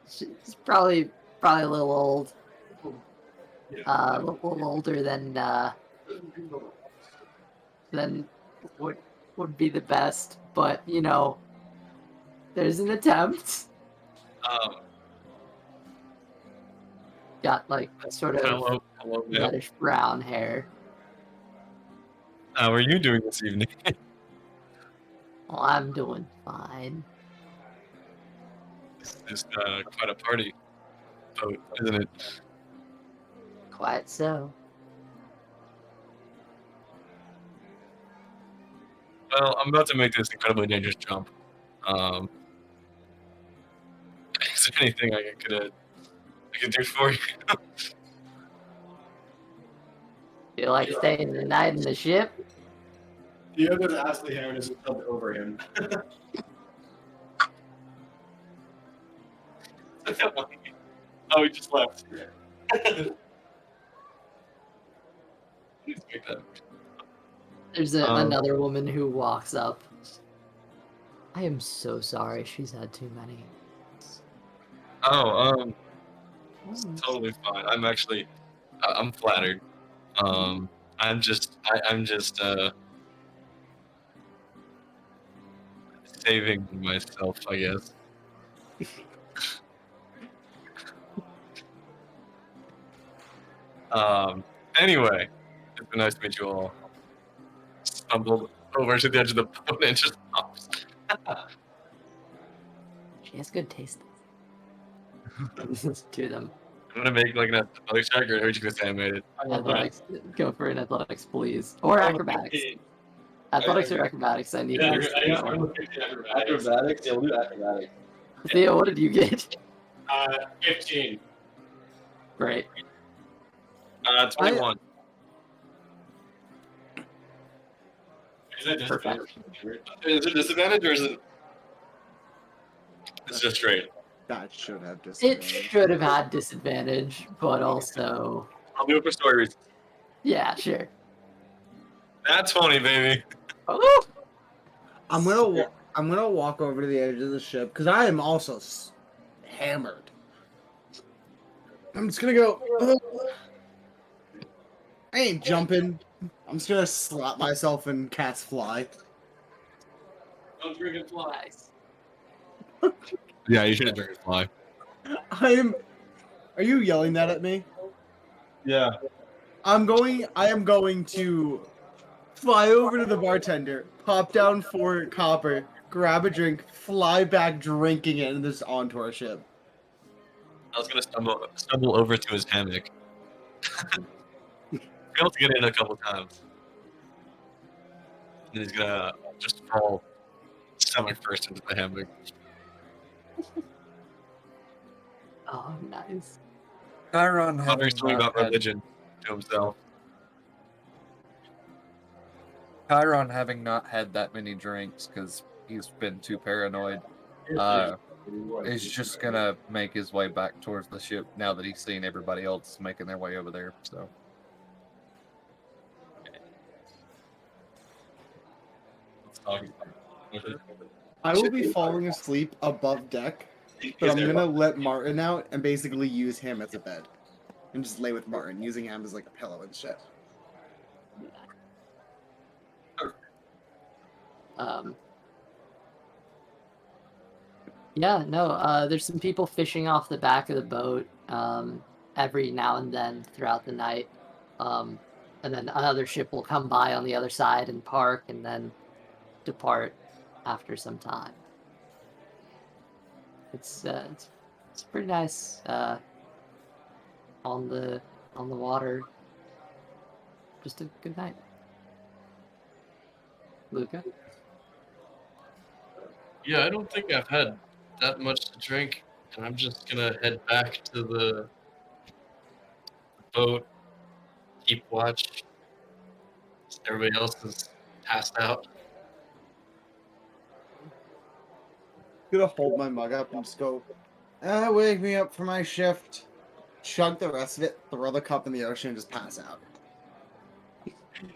She's probably a little old. A little older than would be the best, but you know, there's an attempt. Got like sort of Hello, ma'am. reddish brown hair. How are you doing this evening? Well, I'm doing fine. This is quite a party, boat, isn't it? Quite so. Well, I'm about to make this incredibly dangerous jump. Is there anything I could do for you? You like staying the night in the ship? The other Ashley Hammond is jumped over him. Oh, he just left. Please make that. There's another woman who walks up. I am so sorry. She's had too many. Oh, it's totally fine. I'm actually, I'm flattered. I'm just saving myself, I guess. Anyway, it's been nice to meet you all. Stumbled over to the edge of the boat and just pops. She has good taste. To them. I'm gonna make like an athletics check, or are you just gonna say I made it? Athletics. Go for an athletics, please, or acrobatics. Athletics or acrobatics? I need Yeah, this to know. I'm looking at acrobatics. Acrobatics? Yeah, we'll do acrobatics. Theo, what did you get? 15. Great. 21. Is that Perfect. Is it disadvantage or is it? It's just straight. That should have It disadvantage. should have had disadvantage, but also, I'll do it for story reasons. yeah, sure. That's funny, baby. Oh, I'm gonna walk over to the edge of the ship because I am also hammered. I'm just gonna go. I ain't jumping. I'm just gonna slap myself and cast fly. Don't drink and fly. nice. Yeah, you shouldn't drink and fly. Are you yelling that at me? Yeah. I am going to fly over to the bartender, pop down 4 copper, grab a drink, fly back drinking it, and just onto our ship. I was gonna stumble over to his hammock. Failed to get in a couple times. And he's gonna just fall stomach first into the hammock. Oh, nice. Chiron Wondering having something not about had, religion to himself. Chiron having not had that many drinks because he's been too paranoid, is just gonna make his way back towards the ship now that he's seen everybody else making their way over there. So Let's talk. I will be falling asleep above deck, but I'm gonna let Martin out and basically use him as a bed. And just lay with Martin, using him as like a pillow and shit. Yeah, no, there's some people fishing off the back of the boat every now and then throughout the night. And then another ship will come by on the other side and park and then depart after some time. It's pretty nice on the water. Just a good night. Luca? Yeah, I don't think I've had that much to drink, and I'm just gonna head back to the boat, keep watch. Everybody else is passed out. I'm gonna hold my mug up and just go, wake me up for my shift. Chug the rest of it, throw the cup in the ocean, and just pass out.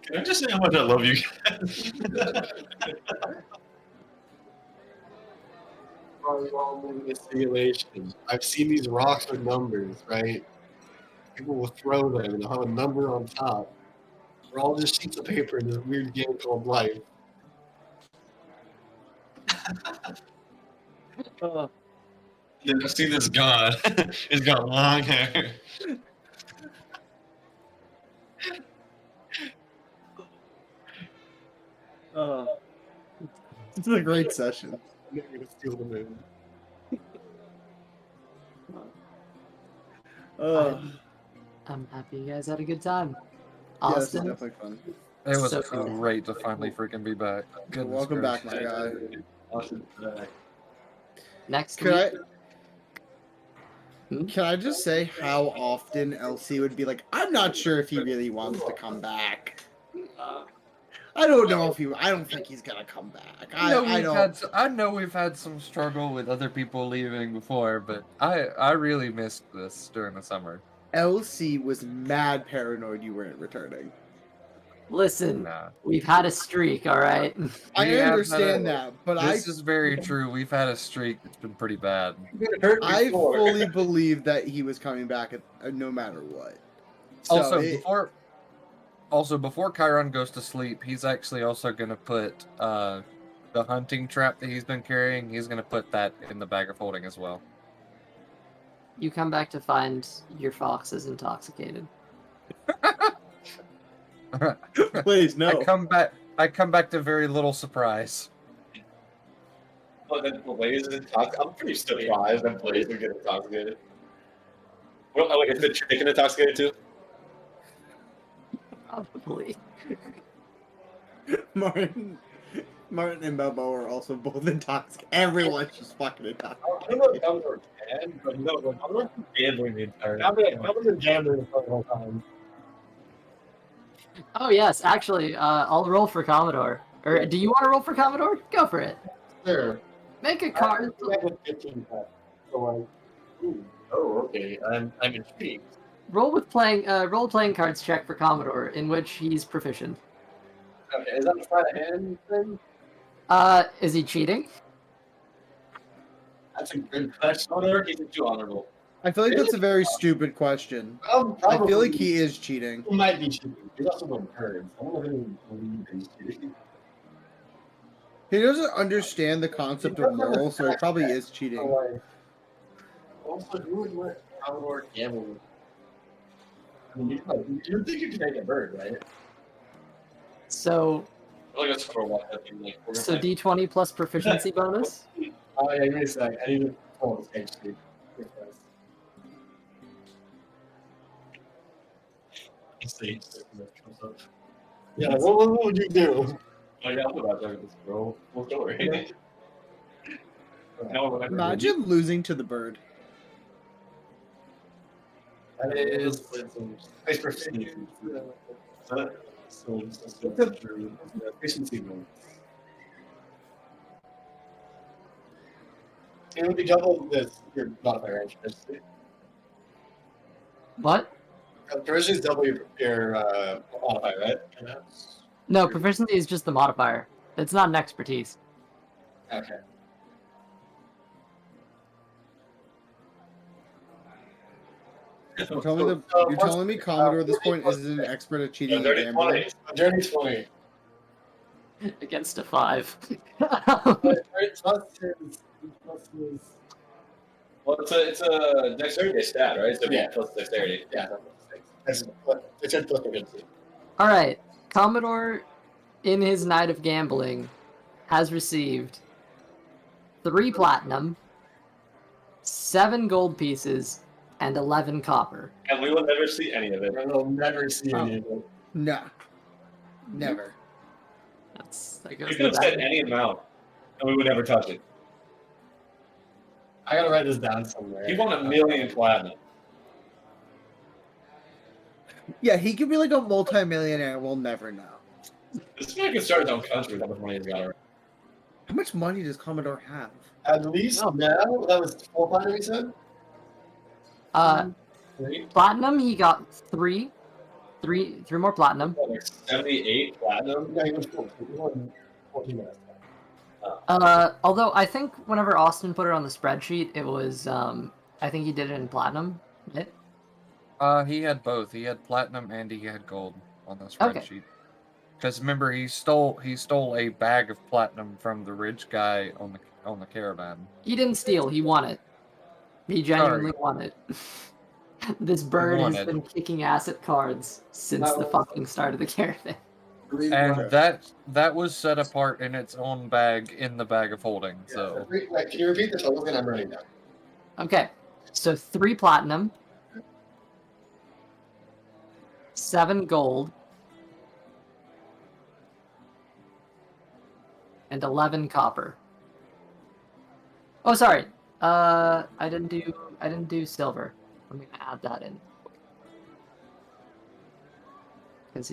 Can I just say how much I love you guys? Simulation. I've seen these rocks with numbers, right? People will throw them and they'll have a number on top. We're all just sheets of paper in this weird game called life. Then I see this god. He's got long hair. It's a great session. I'm never gonna steal the moon. I'm happy you guys had a good time. Yeah, this is Austin, definitely fun. it was So- great to finally freaking be back. Goodness Welcome back, gracious. my guy. Awesome. next Can I week. can I just say how often LC would be like, I'm not sure if he really wants to come back. I don't know if I don't think he's gonna come back. I don't. I know we've had some struggle with other people leaving before, but I really missed this during the summer. LC was mad paranoid you weren't returning. Listen, Nah. we've had a streak, all right? I We have had understand a- that, but This is very true. We've had a streak that's been pretty bad. I fully believe that he was coming back no matter what. So Before Chiron goes to sleep, he's actually also gonna put the hunting trap that he's been carrying. He's gonna put that in the bag of holding as well. You come back to find your fox is intoxicated. please no. I come back to very little surprise. Oh, then Blaze is intoxicated. I'm pretty surprised that Blaze would get intoxicated. Well, oh, wait, is the chicken intoxicated too? Probably. Martin and Balboa are also both intoxicated. Everyone's just fucking intoxicated. I don't know if Commodore can, but no, like, Commodore can Gambling the entire Commodore's been gambling for the whole time. Oh yes, actually, I'll roll for Commodore. Or Yeah. do you want to roll for Commodore? Go for it. Sure. Make a I card. have a 15 pack. So like, ooh, oh, okay. I'm intrigued. Roll playing cards check for Commodore, in which he's proficient. Okay, is that a sleight of hand thing? Is he cheating? That's a good question. Commodore, he's too honorable. I feel like that's a very stupid question. I feel like he is cheating. He might be cheating. He's also been heard. I don't know if anyone believes that he's cheating. He doesn't understand the concept of morals, so he probably is So cheating. like, also, who would let Commodore gamble with? I mean, you think you could take a bird, right? So I feel like that's for what I think, like, so D20 plus proficiency bonus. Oh yeah, give me a sec. I need to pull this page sheet. Yeah, what would you do? Like, I'm about to this girl. Full story. No one ever Imagine losing to the bird. That is space proficiency. So efficiency bonus. It would be double this your modifier range. What? Proficiency is double your modifier, right? No, proficiency is just the modifier. It's not an expertise. Okay. You're telling me Commodore at this point isn't an expert at cheating and Dirty gambling? 20. Dirty 20. Against a 5. Plus his. Well, it's a dexterity stat, right? So Yeah. plus dexterity. Yeah. It's a plus proficiency. Alright, Commodore, in his night of gambling, has received 3 platinum, 7 gold pieces, and 11 copper. And we will never see any of it. I will never see any of it. Nah. Never. That You goes could to have that. said any amount, and we would never touch it. I gotta write this down somewhere. He won $1 million platinum. Yeah, he could be like a multi-millionaire. We'll never know. This guy could start his own country with how much money he's got already. How much money does Commodore have? At least No. now, that was 4 platinum, you said? Three? Platinum, he got 3 more platinum. Like 78 platinum. Yeah, he was 14. He won 14 minutes. Although I think whenever Austin put it on the spreadsheet, it was I think he did it in platinum. Right? He had both. He had platinum and he had gold on the Okay. spreadsheet. Because remember, he stole a bag of platinum from the rich guy on the caravan. He didn't steal. He won it. He genuinely won it. This bird won has it. been kicking ass at cards since the fucking start of the caravan. And that was set apart in its own bag in the bag of holding. So Wait, can you repeat the totals again? I'm writing down. Okay, so 3 platinum, 7 gold, and 11 copper. Oh, sorry. I didn't do silver. I'm gonna add that in. Because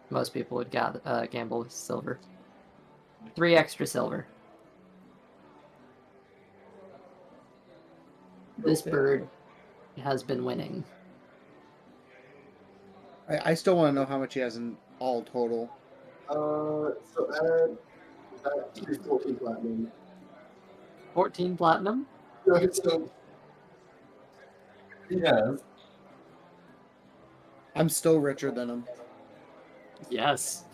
most people would gamble with silver. 3 extra silver. This bird has been winning. I still want to know how much he has in all total. So add that to 14 platinum. 14 platinum? No, so he has. I'm still richer than him. Yes.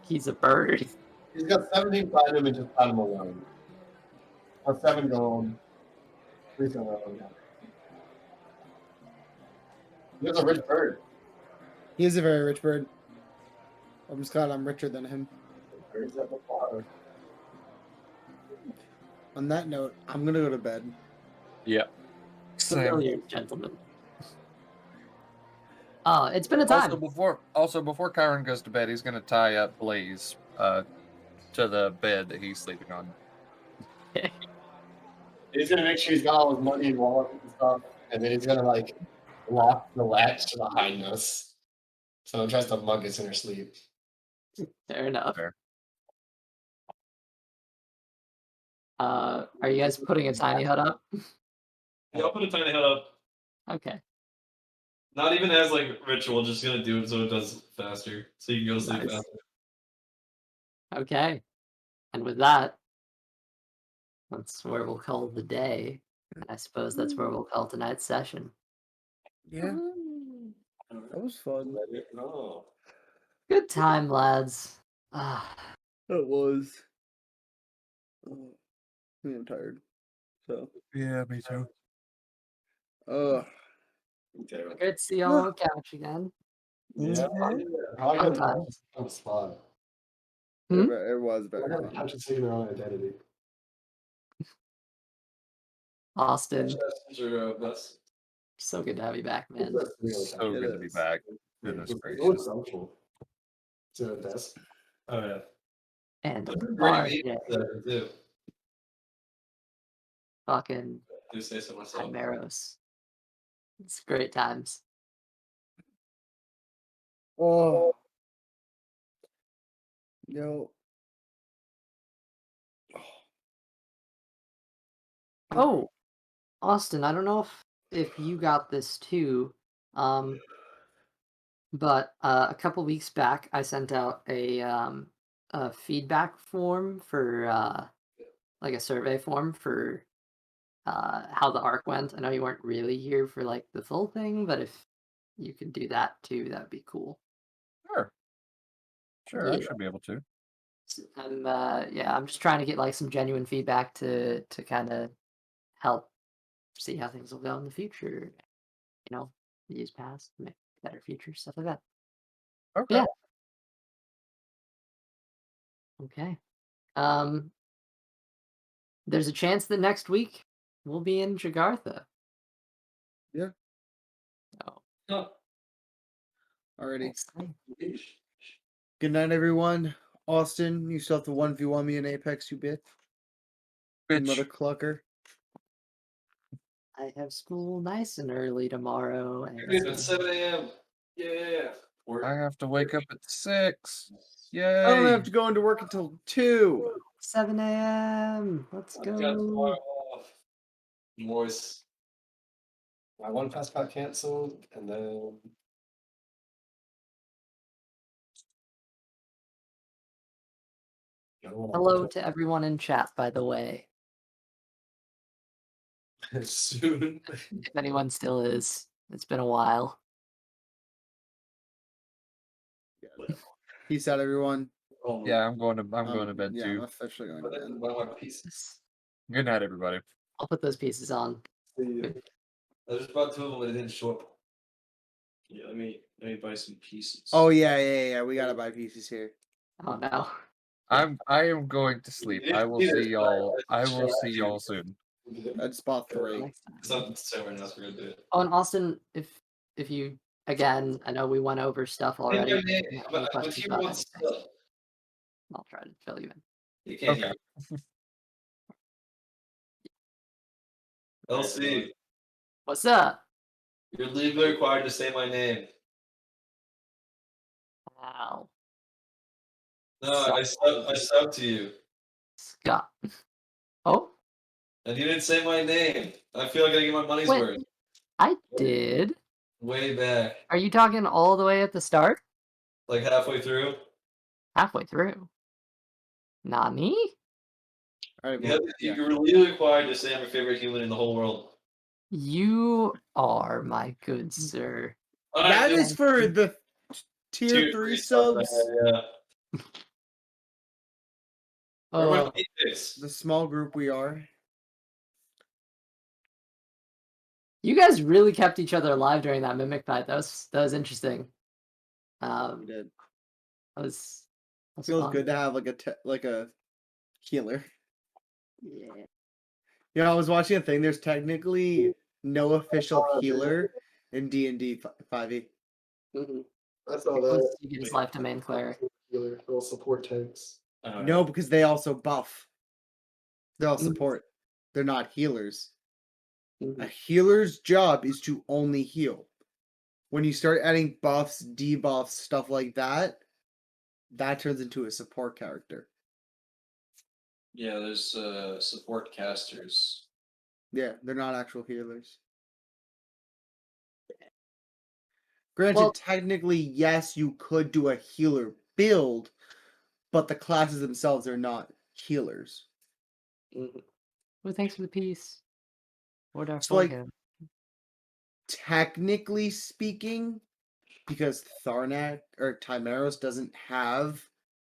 He's a bird. He's got 17 platinum and just platinum alone. Or 7 gold. 3 silver. He's a rich bird. He is a very rich bird. I'm just glad I'm richer than him. Birds at the bar. On that note, I'm gonna go to bed. yeah. Civilian gentlemen. Oh, it's been a time. Before Kyron goes to bed, he's gonna tie up Blaze to the bed that he's sleeping on. He's gonna make sure he's got all his money and wallet and stuff, and then he's gonna like lock the latch behind us. So he tries to mug us in her sleep. Fair enough. Fair. Are you guys putting a tiny hut up? Yeah, I'll put a tiny hut up. Okay. Not even as like ritual, just gonna do it so it does faster. So you can go to sleep Nice. faster. Okay. And with that, that's where we'll call the day. And I suppose that's where we'll call tonight's session. Yeah, that was fun. Oh. Good time, lads. Ah, It was. I'm tired. So. Yeah, me too. great to see y'all on the couch again. Yeah. I Fun got times. on the spot. Hmm? It was I very got fun. couch taking their own identity. Austin, Best. so good to have you back, man. So It good to be is. back. Goodness It gracious. looks social. To the desk. Oh yeah. And Bring RJ, me there too. fucking Do say so myself. Chimeros. It's great times. Oh. Yo. Oh, Austin, I don't know if you got this too, but a couple weeks back I sent out a feedback form for like a survey form for how the arc went. I know you weren't really here for like the full thing, but if you could do that too, that'd be cool. Sure, I Yeah. should be able to. I'm just trying to get like some genuine feedback to kind of help see how things will go in the future. You know, years past, make better future, stuff like that. Okay. Yeah. Okay. There's a chance that next week we'll be in Jagartha. Yeah. So Oh. Already. we'll see. Good night, everyone. Austin, you still have to 1v1 me in Apex, you bitch. You mother Bitch. clucker. I have school nice and early tomorrow, It's and at 7 a.m. Yeah. I have to wake up at 6. I don't Yay. have to go into work until 2. 7 a.m. Let's I've got tomorrow go. off. Moist. My one class got canceled, and then the other one I Hello went to everyone in chat, by the way. to soon. If anyone still is, it's been a while. Peace out, everyone. Yeah, I'm going to bed Yeah, I'm too. officially going to bed. One of my pieces. Good night, everybody. I'll put those pieces on. There's about 2 of them, but it didn't show up. Yeah, let me buy some pieces. Oh, yeah. We got to buy pieces here. Oh no. I am going to sleep. I will see y'all soon. I just bought 3. Next time. It's not so right now, so we're gonna do it. Oh, and Austin, if you again, I know we went over stuff already. If you have any questions about anything, I'll try to fill you in. You can't Okay. hear. LC, What's up? you're legally required to say my name. Wow. No, I subbed to you, Scott. Oh, and you didn't say my name. I feel like I get my money's Wait. worth. I did. Way back, Are you talking all the way at the start? like halfway through. Halfway through. Nani? All right, You well, have, you're legally required to say I'm your favorite human in the whole world. You are, my good sir. All right, that then. is for the tier 3 subs. Yeah. Where are my Oh, teammates? The small group we are. you guys really kept each other alive during that mimic fight. That was interesting. We That did. was Feels fun. good to have like a healer. Yeah. You know, I was watching a thing. There's technically no official healer in D&D 5e. I saw Once that. you get his life domain cleric. Healer, little support tanks. No, because they also buff. They're all Mm. support. They're not healers. A Mhm. healer's job is to only heal. When you start adding buffs, debuffs, stuff like that, that turns into a support character. Yeah, there's support casters. Yeah, they're not actual healers. Granted, Well- technically, yes, you could do a healer build, but the classes themselves are not healers. Well, thanks for the piece. What our So, like, forehead. technically speaking, because Tharnak or Timeros doesn't have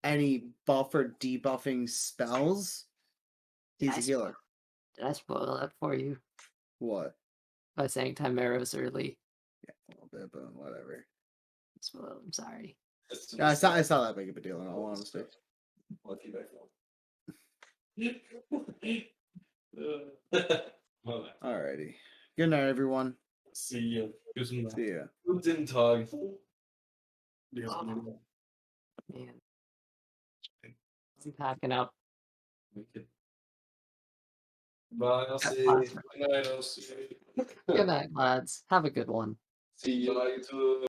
any buff or debuffing spells, he's a healer. Did I spoil that for you What? by saying Timeros early? Yeah, a little bit, but whatever. Spoiled. I'm sorry. Yeah, it's not that big of a deal in all honesty. Lucky back Alrighty. Good night, everyone. See ya. See ya. Guten Tag. Man. I'm packing up. Bye. I'll Got see you. class. Good night. I'll see you. Good night, lads. Have a good one. See you. Bye, you too.